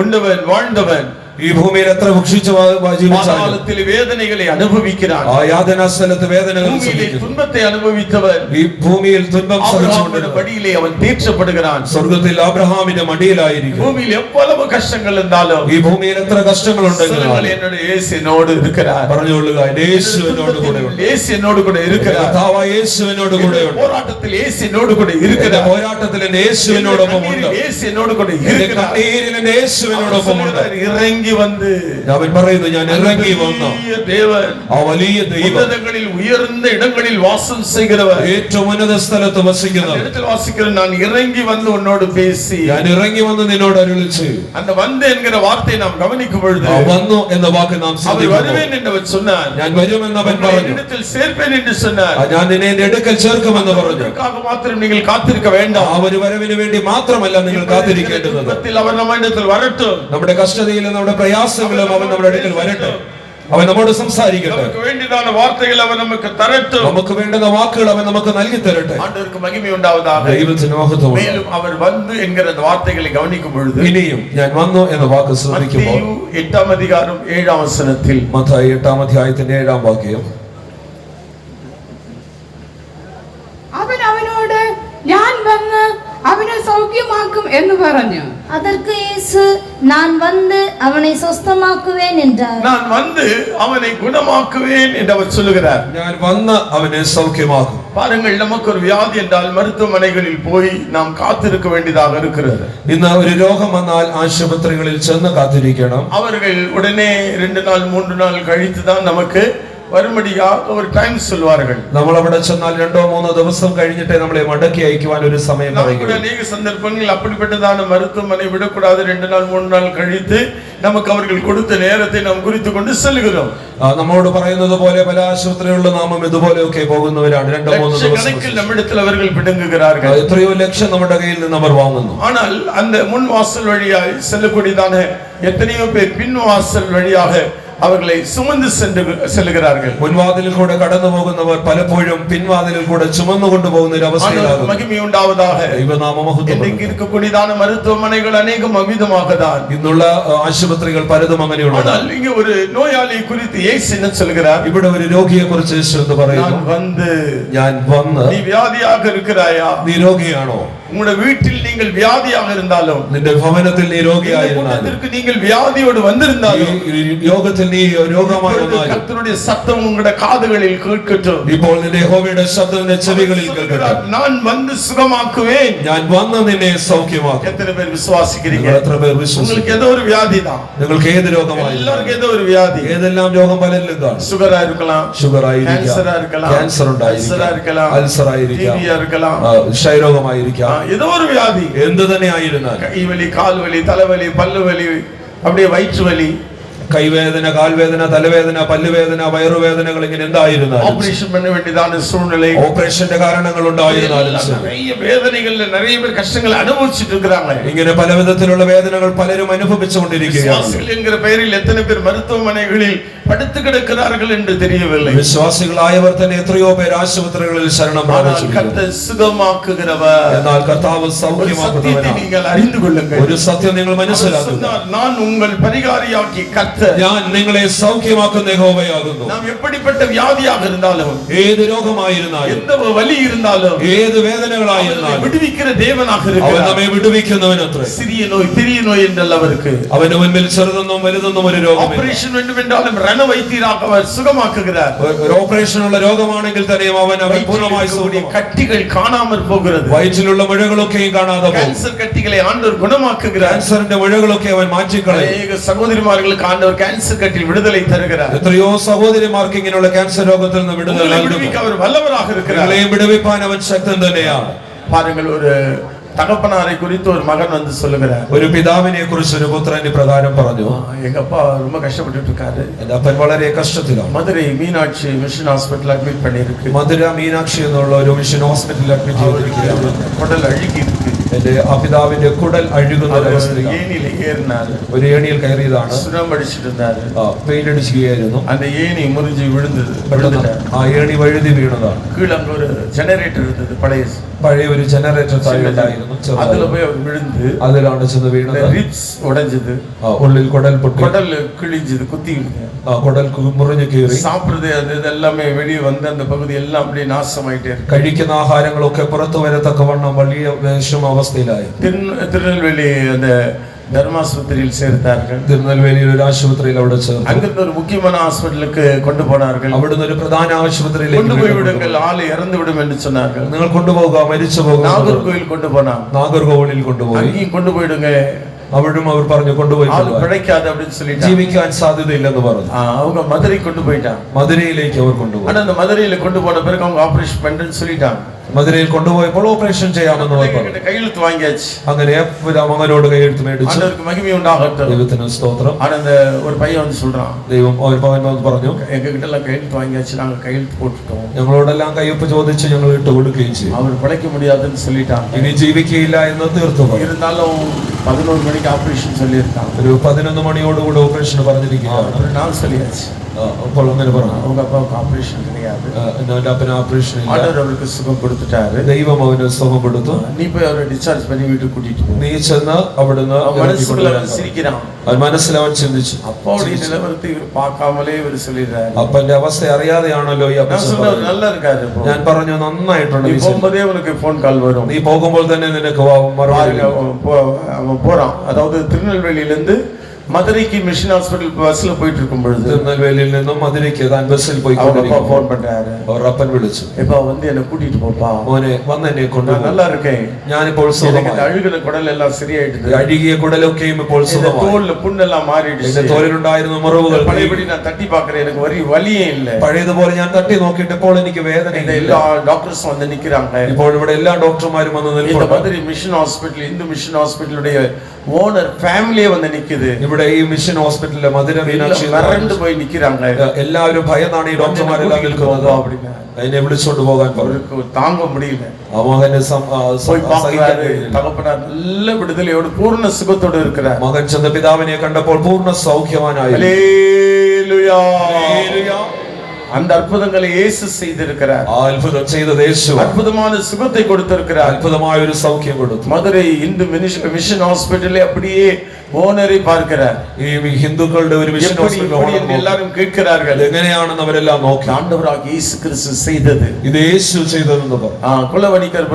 உண்டவன் வாழ்ந்தவன் ഈ ഭൂമിയിൽ എത്ര ഭക്ഷിച്ചു ജീവിച്ചാലും വേദനകളെ അനുഭവിக்கிறான். ആ യാതനാ സ്ഥലത്ത് വേദനകൾ തുன்பത്തെ അനുഭവിച്ചവൻ ഈ ഭൂമിയിൽ തുன்பം സഹിച്ചുകൊണ്ടിരുന്ന മടിയിലെ അവൻ തീർച്ചപ്പെടുகிறான். സ്വർഗ്ഗത്തിൽ അബ്രഹാമിന്റെ മടിയിലായിരിക്കും. ഭൂമിയിൽ എவ்வளவு കഷ്ടങ്ങൾ இருந்தாலும், ഈ ഭൂമിയിൽ എത്ര കഷ്ടങ്ങളുണ്ടെങ്കിലും എന്നോട് യേശു എന്നോട് இருக்கிறார். പറഞ്ഞുകൊള്ളുക, യേശു എന്നോട് കൂടെയുണ്ട്. യേശു എന്നോട് കൂടെ இருக்கிறார். കർത്താവായ യേശു എന്നോട് കൂടെയുണ്ട്. പോരാട്ടത്തിൽ യേശു എന്നോട് കൂടെ இருக்கிறார். പോരാട്ടത്തിൽ എന്റെ യേശു എന്നോടൊപ്പം ഉണ്ട്. യേശു എന്നോട് കൂടെ இருக்கிறார். കണ്ണീരിൽ എന്റെ യേശു എന്നോടൊപ്പം ഉണ്ട്. ഇറങ്ങി வந்து അവൻ പറയുന്നു, ഞാൻ ഇറങ്ങി വന്ന ദേവൻ, ആ വലിയ ദൈവം, ഉയർന്ന ഇടങ്ങളിൽ വാസം ചെയ്യുന്നവർ, ഏറ്റവും ഉന്നത സ്ഥലത്ത് വസിക്കുന്നവർ, நான் இறங்கி வந்து உன்னோடு பேசி, ഞാൻ ഇറങ്ങി വന്ന് നിന്നോട് അരുളി ചെയ്യും. அந்த வந்து என்கிற வார்த்தையை நாம் கவனிக்கும் பொழுது, വന്നു എന്ന വാക്ക് നാം ശ്രദ്ധിക്കുന്നു. வருவேன் என்று சொன்னார். ഞാൻ വരുമെന്ന് അവൻ പറഞ്ഞു. இடத்தில் சேர்ப்பேன் என்று சொன்னார். ഞാൻ നിന്നെ എന്റെ അടുക്കൽ ചേർക്കുമെന്ന് പറഞ്ഞു. മാത്രം നിങ്ങൾ കാത്തിരിக்க വേண்டாം. ആ ഒരു വരവിന് വേണ്ടി മാത്രമല്ല നിങ്ങൾ കാത്തിരിക്കേണ്ടത്. അവർ നമ്മുടെ വരട്டும். നമ്മുടെ കഷ്ടതയിലും നമ്മുടെ പ്രയാസങ്ങളും അവൻ നമ്മുടെ അടുക്കൽ വരട്ടെ. അവൻ നമ്മോട് സംസാരിക്കട്ടെ. നമുക്ക് വേണ്ടുന്ന വാക്കുകൾ അവൻ നമുക്ക് നൽകി തരട്ടെ. ദൈവത്തിന് മഹത്വം. ഇനിയും ഞാൻ വന്നു എന്ന വാക്ക് ശ്രദ്ധിക്കുമ്പോൾ, മത്തായി 8-ാം അധ്യായത്തിന്റെ 7-ാം വാക്യം, അവൻ അവനോട് ഞാൻ വന്ന് അവനെ സൗഖ്യമാക്കും എന്ന് പറഞ്ഞു. அதற்கு இயேசு, நான் வந்து அவனை சொஸ்தமாக்குவேன் என்றார். நான் வந்து அவனை குணமாக்குவேன் என்று அவர் சொல்லுகிறார். ഞാൻ വന്ന് അവനെ സൗഖ്യമാക്കും. பாருங்கள், நமக்கு ஒரு வியாதி என்றால் மருத்துவமனைகளில் போய் நாம் காத்திருக்க வேண்டியதாக இருக்கிறது. ഇന്ന് ഒരു രോഗം വന്നാൽ ആശുപത്രികളിൽ ചെന്ന് കാത്തിരിക്കണം. அவர்கள் உடனே 2 நாள் 3 நாள் கழித்து தான் நமக்கு வரும்படியாக ஒரு டைம் சொல்வார்கள். നമ്മൾ അവിടെ ചെന്നാൽ 2-3 ദിവസം കഴിഞ്ഞിട്ടേ നമ്മളെ മടക്കി അയക്കുവാൻ ഒരു സമയം പറയുന്നു. അനേക സന്ദർഭങ്ങളിൽ அப்படிப்பட்டதான மருத்துவமனை விடக்கூடாது. 2 நாள் 3 நாள் கழித்து நமக்கு அவர்கள் கொடுத்த நேரத்தை நாம் குறித்து கொண்டு செல்கிறோம். നമ്മോട് പറയുന്നത് പോലെ പല ആശുപത്രികളിലും നാം ഇതുപോലെയൊക്കെ പോകുന്നവരാണ്. 2-3 ദിവസം நம்மிடத்தில் அவர்கள் பிடுங்குகிறார்கள். എത്രയോ ലക്ഷം നമ്മുടെ കയ്യിൽ നിന്ന് അവർ വാങ്ങുന്നു. ஆனால் அந்த முன் வாசல் வழியாக செல்லக்கூடியதான எத்தனையோ பேர் பின் வாசல் வழியாக அவர்களை சுமந்து செல்கிறார்கள். മുൻവാതിലിൽ കൂടെ കടന്നു പോകുന്നവർ പലപ്പോഴും പിൻവാതിലിൽ കൂടെ ചുമന്നു കൊണ്ടുപോകുന്ന ഒരു അവസ്ഥയിലാകുന്നു. മഹിമ ഉണ്ടാവதாக. ദൈവനാമം മഹത്വം. ഇന്ന് இருக்கக்கூடியதான மருத்துவமனைகள் अनेகம் அவிதமாகதான். ഇന്നുള്ള ആശുപത്രികൾ പലതും അങ്ങനെയുള്ളതാണ്. ஆனால் இங்க ஒரு நோயாளி குறித்து இயேசு என்ன சொல்கிறார்? ഇവിടെ ഒരു രോഗിയെ കുറിച്ച് യേശു എന്ന് പറയുന്നു. ഞാൻ വന്ന് നീ വ്യാധിயாக இருக்கிறாயா? നീ രോഗിയാണോ? உங்களுடைய வீட்டில் நீங்கள் வியாதியாக இருந்தாலும், നിന്റെ ഭവനത്തിൽ നീ രോഗിയായിരുന്നാലും, நீங்கள் வியாதியோடு வந்திருந்தாலும், യോഗത്തിൽ നീ രോഗമായി വന്നാലും கர்த்தருடைய சத்தம் உங்களுடைய காதுகளில் கேட்கட்டும். ഇപ്പോൾ നിന്റെ യഹോവയുടെ ശബ്ദം നിന്റെ ചെവികളിൽ കേൾക്കട്ടെ. நான் வந்து சுகமாக்குவேன். ഞാൻ വന്ന് നിന്നെ സൗഖ്യമാക്കും. எத்தனை பேர் விசுவாசிக்கிறீங்க? എത്ര പേർ വിശ്വസിക്കുന്നു? உங்களுக்கு ஏதோ ஒரு வியாதி தான். നിങ്ങൾക്ക് ഏത് രോഗമായി? எல்லாருக்கும் ஏதோ ஒரு வியாதி. ഏതെല്ലാം രോഗം പലരിലും കാണും. சுகரா இருக்கலாம், ഷുഗർ ആയിരിക്കാം, கேன்சரா இருக்கலாம், ക്യാൻസർ ഉണ്ടായിരിക്കാം, അൾസർ ആയിരിക്കാം, டிபி இருக்கலாம், ക്ഷയരോഗമായിരിക്കാം, ஏதோ ஒரு வியாதி. എന്ത് തന്നെ ആയിരുന്നാൽ, கைவலி, கால்வலி, தலைவலி, பல்லு வலி, அப்படியே வயிற்று வலி, കൈവേദന, കാൽവേദന, തലവേദന, പല്ലുവേദന, വയറുവേദനകൾ, ഇങ്ങനെ എന്തായിരുന്നാലും, ഓപ്പറേഷൻ பண்ண வேண்டியதான சூழ்நிலை, ഓപ്പറേഷന്റെ കാരണങ്ങൾ ഉണ്ടായിരുന്നാലും, நிறைய வேதனைகள்ல நிறைய பேர் கஷ்டங்களை அனுபவிச்சிட்டு இருக்காங்க. ഇങ്ങനെ പല വിധത്തിലുള്ള വേദനകൾ പലരും അനുഭവിച്ചുകൊണ്ടിരിക്കുകയാണ്. விசுவாசிகள் என்கிற பெயரில் எத்தனை பேர் மருத்துவமனைகளில் படுத்து கிடக்கிறார்கள் என்று தெரியவில்லை. വിശ്വാസികളായവർ തന്നെ എത്രയോ പേർ ആശുപത്രികളിൽ ശരണം പ്രാപിച്ചിരിക്കുന്നു. கர்த்தர் சுகமாக்குகிறவர். എന്നാൽ കർത്താവ് സൗഖ്യമാക്കുന്നവനാണ്. நீங்கள் அறிந்து கொள்ளுங்கள். ഒരു സത്യം നിങ്ങൾ മനസ്സിലാക്കുക. நான் உங்கள் பரிகாரியாகி கர்த்தர். ഞാൻ നിങ്ങളെ സൗഖ്യമാക്കുന്ന യഹോവയാകുന്നു. நாம் எப்படிப்பட்ட வியாதியாக இருந்தாலும், ഏത് രോഗമായിരുന്നാലും, எந்த வலி இருந்தாலும், ഏത് വേദനകളായിരുന്നാലും விடுவிக்கிற தேவனாக അവൻ இருக்கிறார். നമ്മെ വിടുവിക്കുന്നവനത്രേ. சிறிய நோய் பெரிய நோய் என்றல்ல அவருக்கு. അവന്റെ മുൻപിൽ ചെറുതെന്നും വലുതെന്നും ഒരു രോഗമില്ല. ஆபரேஷன் வேண்டும் என்றாலும் ரண வைத்தியராக அவர் சுகமாக்குகிறார். ഒരു ഓപ്പറേഷനുള്ള രോഗമാണെങ്കിൽ തന്നെയും അവൻ പൂർണ്ണമായി கட்டிகள் காணாமல் போகிறது. വയറ്റിലുള്ള മുഴകളൊക്കെയും കാണാതെ പോകും. கேன்சர் கட்டிகளை ஆண்டவர் குணமாக்குகிறார். ക്യാൻസറിന്റെ മുഴകളൊക്കെ അവൻ മാറ്റിക്കളയും. அநேக சகோதரிமார்களுக்கு ஆண்டவர் கேன்சர் கட்டில் விடுதலை தருகிறார். എത്രയോ സഹോദരിമാർക്ക് ഇങ്ങനെയുള്ള ക്യാൻസർ രോഗത്തിൽ നിന്ന് വിടുതൽ നൽകുന്നു. அவர் வல்லவராக இருக்கிறார். നിങ്ങളെയും വിടുവിപ്പാൻ അവൻ ശക്തൻ തന്നെയാണ്. பாருங்கள், ஒரு தகப்பனாரை குறித்து ஒரு மகன் வந்து சொல்லுகிறார். ഒരു പിതാവിനെ കുറിച്ച് ഒരു പുത്രൻ പ്രകാരം പറഞ്ഞു, எங்க அப்பா ரொம்ப கஷ்டப்பட்டு இருக்காரு. എന്റെ അപ്പൻ വളരെ കഷ്ടത്തിലാണ്. Madurai Meenakshi mission hospital admit பண்ணிருக்கு. മധുര മീനാക്ഷി എന്നുള്ള ഒരു മിഷൻ ഹോസ്പിറ്റലിൽ അഡ്മിറ്റ് ചെയ്തിരിക്കുകയാണ്. குடல் அழுகி இருக்கு. എന്റെ ആ പിതാവിന്റെ കുടൽ അഴുകുന്ന അവസ്ഥയിലാണ്. ஏணியில ஏறினாரு. ഒരു ഏണിയിൽ കയറിയതാണ്. சுரம் அடிச்சிட்டு இருந்தாரு. പെയിന്റ് അടിക്കുകയായിരുന്നു. அந்த ஏணி முறிஞ்சு விழுந்தது. ആ ഏണി വഴുതി വീണതാണ്. கீழ அங்க ஒரு ஜெனரேட்டர் இருந்தது, പഴയ ഒരു ജനറേറ്റർ താഴെയുണ്ടായിരുന്നു. அதுல போய் அவர் விழுந்து അതിലാണ് ചെന്ന് വീണത്. ரிப்ஸ் உடைஞ்சது. ഉള്ളിൽ കുടൽ പൊട്ടി. குடல் கிழிஞ்சது, குத்தி കുടൽ മുറിഞ്ഞു കീറി. சாப்பிடுறது அது இதெல்லாமே வெளியே வந்து அந்த பகுதி எல்லாம் அப்படியே நாசமாயிட்டே இருக்கு. കഴിക്കുന്ന ആഹാരങ്ങളൊക്കെ പുറത്തു വരത്തക്കവണ്ണം വലിയ വിഷമ അവസ്ഥയിലായി. திருநெல்வேலி அந்த தர்மாஸ்பத்திரியில் சேர்த்தார்கள். திருநெல்வேலியில் ഒരു ആശുപത്രിയിൽ അവിടെ ചേർത്തു. அங்கிருந்து ஒரு முக்கியமான ஹாஸ்பிடலுக்கு கொண்டு போனார்கள். അവിടുന്ന് ഒരു പ്രധാന ആശുപത്രിയിലേക്ക് கொண்டு போய் விடுங்கள், ஆளு இறந்து விடும் என்று சொன்னார்கள். നിങ്ങൾ കൊണ്ടുപോകുക, മരിച്ചു പോകുക. நாகர்கோவில் கொண்டு போனாங்க. നാഗർകോവിലിൽ കൊണ്ടുപോയി. அங்கேயும் கொண்டு போயிடுங்க, അവിടും അവർ പറഞ്ഞു കൊണ്ടുപോയി. ஆளு பிழைக்காது அப்படின்னு சொல்லிட்டு ജീവിക്കാൻ സാധ്യതയില്ലെന്ന് പറഞ്ഞു. அவங்க மதுரை கொண்டு போயிட்டாங்க. മധുരയിലേക്ക് അവർ കൊണ്ടുപോയി. ஆனா அந்த மதுரையில கொண்டு போன பிறகு அவங்க ஆபரேஷன் பண்றேன்னு சொல்லிட்டாங்க. മധുരയിൽ കൊണ്ടുപോയപ്പോൾ ഓപ്പറേഷൻ ചെയ്യാമെന്ന് അവർ പറഞ്ഞു. கையெழுத்து വാങ്ങിயாச்சு. അങ്ങനെ മകനോട് കൈയെഴുത്ത് മേടിച്ചു. ஆண்டவருக்கு மகிமை உண்டாகட்டும். ദൈവത്തിന് സ്തോത്രം. ஆனா அந்த ஒரு பையன் வந்து சொல்றான், ദൈവം പറഞ്ഞു, எங்க கிட்ட எல்லாம் கையெழுத்து வாங்கியாச்சு, நாங்க கையெழுத்து போட்டுட்டோம். ഞങ്ങളോടെല്ലാം കയ്യൊപ്പ് ചോദിച്ച് ഞങ്ങൾ ഇട്ട് കൊടുക്കുകയും ചെയ്യും. அவர் பிழைக்க முடியாதுன்னு சொல்லிட்டாங்க. ഇനി ജീവിക്കയില്ല എന്ന് തീർത്തു പറഞ്ഞു. இருந்தாலும் 11 மணிக்கு ஆபரேஷன் சொல்லியிருக்காங்க. ഒരു 11 മണിയോടുകൂടി ഓപ്പറേഷൻ പറഞ്ഞിരിക്കുകയാണ്. நான் சொல்லியாச்சு. അപ്പോൾ അങ്ങനെ പറഞ്ഞു, அவங்க അപ്പാவுக்கு ஆபரேஷன் கிடையாது. എന്റെ അപ്പന് ഓപ്പറേഷൻ ഇല്ല. ஆண்டவர் அவருக்கு சுகம் கொடுத்துட்டாரு. ദൈവം അവന് സുഖം കൊടുത്തു. நீ போய் அவரை டிஸ்சார்ஜ் பண்ணி வீட்டுக்கு கூட்டிட்டு போ. നീ ചെന്ന് അവിടുന്ന് சிரிக்கிறான். അവൻ മനസ്സിൽ അവൻ ചിന്തിച്ചു, அப்பாவுடைய நிலவரத்தை இவர் பார்க்காமலே ഇവർ சொல்லிடுறாரு. അപ്പന്റെ അവസ്ഥ അറിയാതെയാണല്ലോ ഈ അപ്പൻ പറഞ്ഞത്. நல்லா இருக்காரு. ഞാൻ പറഞ്ഞു, നന്നായിട്ടുണ്ട്. நீ போகும்போதே உனக்கு போன் கால் வரும். നീ പോകുമ്പോൾ തന്നെ നിനക്ക് മറുപടി. அவன் போறான். அதாவது திருநெல்வேலியில இருந்து மதுரைக்கு மிஷன் ஹாஸ்பிட்டல் பஸ்ல போயிட்டு இருக்கும் பொழுது திருநெல்வேலியில் நிന്നും மதுரைக்கு தான் பஸ்ஸில் போய் அவங்க அப்பா ஃபோன் பண்றாரு. அவர் அப்பன் വിളിച്ചു, இப்ப வந்து என்ன கூட்டிட்டு போப்பா, മോനെ വന്ന് എന്നെ நான் കൊണ്ടുപോ, நல்லா இருக்கேன், ഞാനിപ്പോൾ எனக்கு സുഖമായി, இந்த அழுகின குடல் எல்லாம் சரியாயிடுது, അഴുകിയ കുടലൊക്കെയും ഇപ്പോൾ இந்த സുഖമായി, தோல்ல புண்ணெல்லாம் மாறிடுச்சு, എന്റെ തോലിലുണ്ടായിരുന്ന മുറിവുകൾ பழையபடி நான் தட்டி பாக்குறேன், எனக்கு வலியே இல்ல. പഴയതുപോലെ ഞാൻ തട്ടി നോക്കിയിട്ടപ്പോൾ എനിക്ക് വേദന இந்த எல்லா டாக்டர்ஸ் வந்து நிக்கிறாங்க. ഇപ്പോൾ ഇവിടെ എല്ലാ ഡോക്ടർമാരും വന്ന് இந்த നിൽക്കുന്നു. Madurai mission hospital, Hindu mission ஹாஸ்பிட்டலுடைய ஓனர் ஃபேமிலியே வந்து நிக்குது. ഇവിടെ ഈ മിഷൻ ഹോസ്പിറ്റലിലെ മധുര മീനാക്ഷി மறந்து போய் நிக்கிறாங்க. എല്ലാവരും ഭയന്നാണ് ഈ ഡോക്ടർമാരെല്ലാം നിൽക്കുന്നത്. അതിനെ വിളിച്ചോണ്ട് പോകാൻ அவருக்கு தாங்க முடியல. മകന് போய் பார்க்கறாரு, தகப்பனார் நல்ல விடுதலையோடு பூர்ண சுகத்தோடு இருக்கிறார். മകൻ ചെന്ന പിതാവിനെ കണ്ടപ്പോൾ പൂർണ്ണ സൗഖ്യവാനായി. ஹல்லேலூயா, ஹல்லேலூயா. அந்த அற்புதங்களை இயேசு செய்திருக்கிறார். அற்புதம் செய்தது இயேசு. அற்புதமான சுகத்தை கொடுத்திருக்கிறார். அற்புதமான ஒரு சௌக்கியம் கொடுத்து. மதுரை இந்து மிஷன் ஹாஸ்பிடலை அப்படியே ஓனரை பார்க்கிறார். ഈ ഹിന്ദുക്കളുടെ ഒരു മിഷൻ ഹോസ്പിറ്റൽ எல்லாரும் கேட்கிறார்கள், എങ്ങനെയാണെന്ന് അവരെല്ലാം നോക്കി. ஆண்டவராக இயேசு கிறிஸ்து செய்தது, ഇത് യേശു ചെയ്തതെന്ന് പറഞ്ഞു. குலவணிக்கர்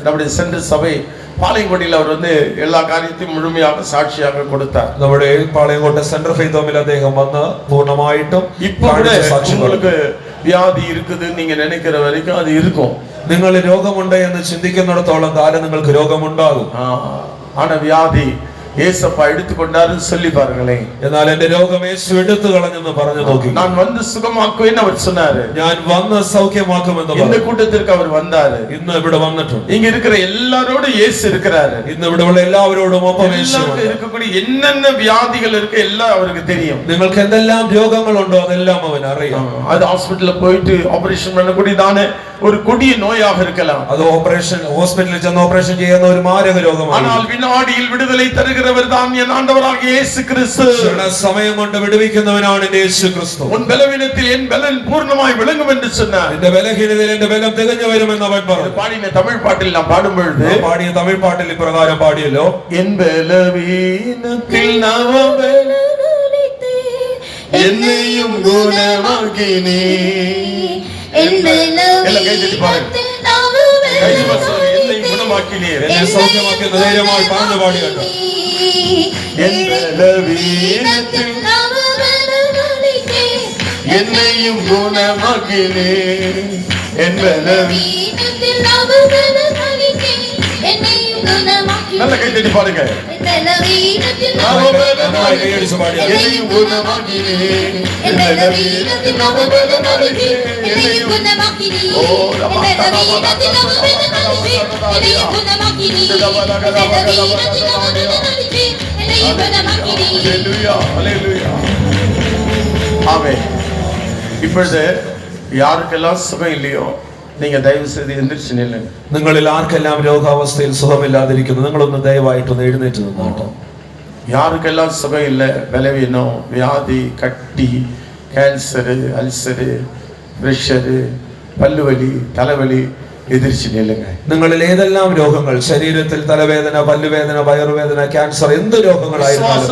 நம்முடைய சென்ற சபை பாளையங்கோட்டையில் அவர் வந்து எல்லா காரியத்தையும் முழுமையாக சாட்சியாக கொடுத்தார். നമ്മുടെ പാളയംകോട്ടെ സെന്റർ ഫെയ്ത്ത് ഹോമിൽ അദ്ദേഹം വന്ന് പൂർണ്ണമായിട്ടും உங்களுக்கு வியாதி இருக்குது நீங்க நினைக்கிற வரைக்கும் அது இருக்கும். നിങ്ങൾ രോഗമുണ്ട് എന്ന് ചിന്തിക്കുന്നിടത്തോളം കാലം നിങ്ങൾക്ക് രോഗമുണ്ടാകും. ஆனா வியாதி ஏசப்பா எடுத்துக்கொண்டாருன்னு சொல்லி பாருங்களேன். എന്നാൽ എന്റെ രോഗം യേശു എടുത്തു കളഞ്ഞെന്ന് പറഞ്ഞു നോക്കി. நான் வந்து சுகமாக்குவேன்னு அவர் சொன்னாரு. ഞാൻ വന്ന് സൗഖ്യമാക്കുമെന്ന് இந்த கூட்டத்திற்கு அவர் வந்தாரு. ഇന്ന് ഇവിടെ വന്നിട്ടുണ്ട്. இங்க இருக்கிற எல்லாரோடும் இயேசு இருக்கிறாரு. ഇന്ന് ഇവിടെ ഉള്ള എല്ലാവരോടും ഒപ്പം യേശു இருக்கக்கூடிய என்னென்ன வியாதிகள் இருக்கு எல்லாம் அவருக்கு தெரியும். നിങ്ങൾക്ക് എന്തെല്ലാം രോഗങ്ങളുണ്ടോ അതെല്ലാം അവൻ അറിയാം. அது ஹாஸ்பிடல்ல போயிட்டு ஆபரேஷன் பண்ணக்கூடியதான ஒரு கொடிய நோயாக இருக்கலாம். அது ஆபரேஷன் ஹாஸ்பிடலில் ചെന്ന് ഓപ്പറേഷൻ ചെയ്യുന്ന ഒരു മാരക രോഗമാണ്. ஆனால் வினாடியில் விடுதலை தருகிறவர் தான் என் ஆண்டவராகிய இயேசு கிறிஸ்து. സമയം കൊണ്ട് വിടുവിക്കുന്നവനാണ് യേശു ക്രിസ്തു. உன் பலவீனத்தில் என் பலன் பூர்ணமாய் விளங்கும் என்று சொன்னார். നിന്റെ ബലഹീനതയിൽ എന്റെ ബലം തികഞ്ഞു വരുമെന്ന് അവൻ പറഞ്ഞു. பாடின தமிழ் பாட்டில் நான் பாடும் பொழுது പാടിയ തമിഴ് പാട്ടിൽ ഇപ്രകാരം പാടിയല്ലോ, என் பலவீனத்தில் என்னையும் குணமாக்கினே. എന്നെ സൗഖ്യമാക്കിയ ധൈര്യമായി പറഞ്ഞു പാടിയല്ലോ. என்னையும் குணமாக்கினே, நல்ல கை தட்டி பாருங்க. കൈയടിച്ച് പാടിയ என்னையும் குணமாக்கினே, ஆமென். இப்பொழுது யாருக்கெல்லாம் சுகம் இல்லையோ நீங்க தயவு செய்து எந்திரிச்சு நில்லுங்க. നിങ്ങളിൽ ആർക്കെല്ലാം രോഗാവസ്ഥയിൽ സുഖമില്ലാതിരിക്കുന്നു നിങ്ങളൊന്ന് ദയവായിട്ടൊന്ന് എഴുന്നേറ്റ് നിന്നാട്ടോ. யாருக்கெல்லாம் சுகம் இல்லை, பலவீனம், வியாதி, கட்டி, கேன்சரு, அல்சரு, பிரஷரு, பல்லுவலி, தலைவலி, എതിർച്ച് നില്ലുക. നിങ്ങളിൽ ഏതെല്ലാം രോഗങ്ങൾ, ശരീരത്തിൽ തലവേദന, പല്ലുവേദന, വയറുവേദന, ക്യാൻസർ, എന്ത് രോഗങ്ങളായിരുന്നാലും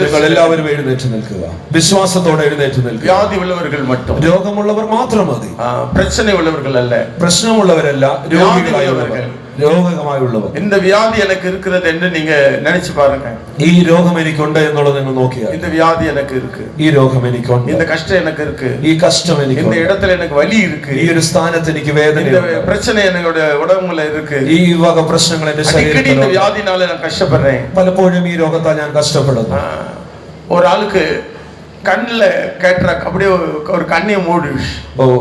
നിങ്ങൾ എല്ലാവരും എഴുന്നേറ്റ് നിൽക്കുക. വിശ്വാസത്തോടെ എഴുന്നേറ്റ് നിൽക്കുക. വ്യാധി ഉള്ളവர்கள் மட்டும், രോഗമുള്ളവർ മാത്രം മതി. பிரச்சனை உள்ளவர்கள் அல்ல, പ്രശ്നമുള്ളവരല്ല, രോഗികളായുള്ളവർ, രോഗമായുള്ളവർ. இந்த வியாதி எனக்கு இருக்கிறது என்று நீங்க நினைச்சு பாருங்க. ഈ രോഗം എനിക്കുണ്ട് എന്നുള്ളത് നിങ്ങൾ നോക്കിയാൽ, இந்த வியாதி எனக்கு இருக்கு, ഈ രോഗം എനിക്കുണ്ട്, இந்த கஷ்டம் எனக்கு இருக்கு, ഈ കഷ്ടം എനിക്ക്, இந்த இடத்துல எனக்கு வலி இருக்கு, ഈ ഒരു സ്ഥാനത്ത് എനിക്ക് വേദനയുണ്ട്, இந்த பிரச்சனை என்னோட உடம்புல இருக்கு, ഈ വക പ്രശ്നങ്ങൾ എന്റെ ശരീരത്തിൽ, இந்த வியாதினால நான் கஷ்டப்படுறேன். പലപ്പോഴും ഈ രോഗത്താൽ ഞാൻ കഷ്ടപ്പെടുന്നു. ஒரு ஆளுக்கு കണ്ണില് കേട്ടറാക്ക് அப்படியே ഒരു കണ്ണിയെ മൂടി.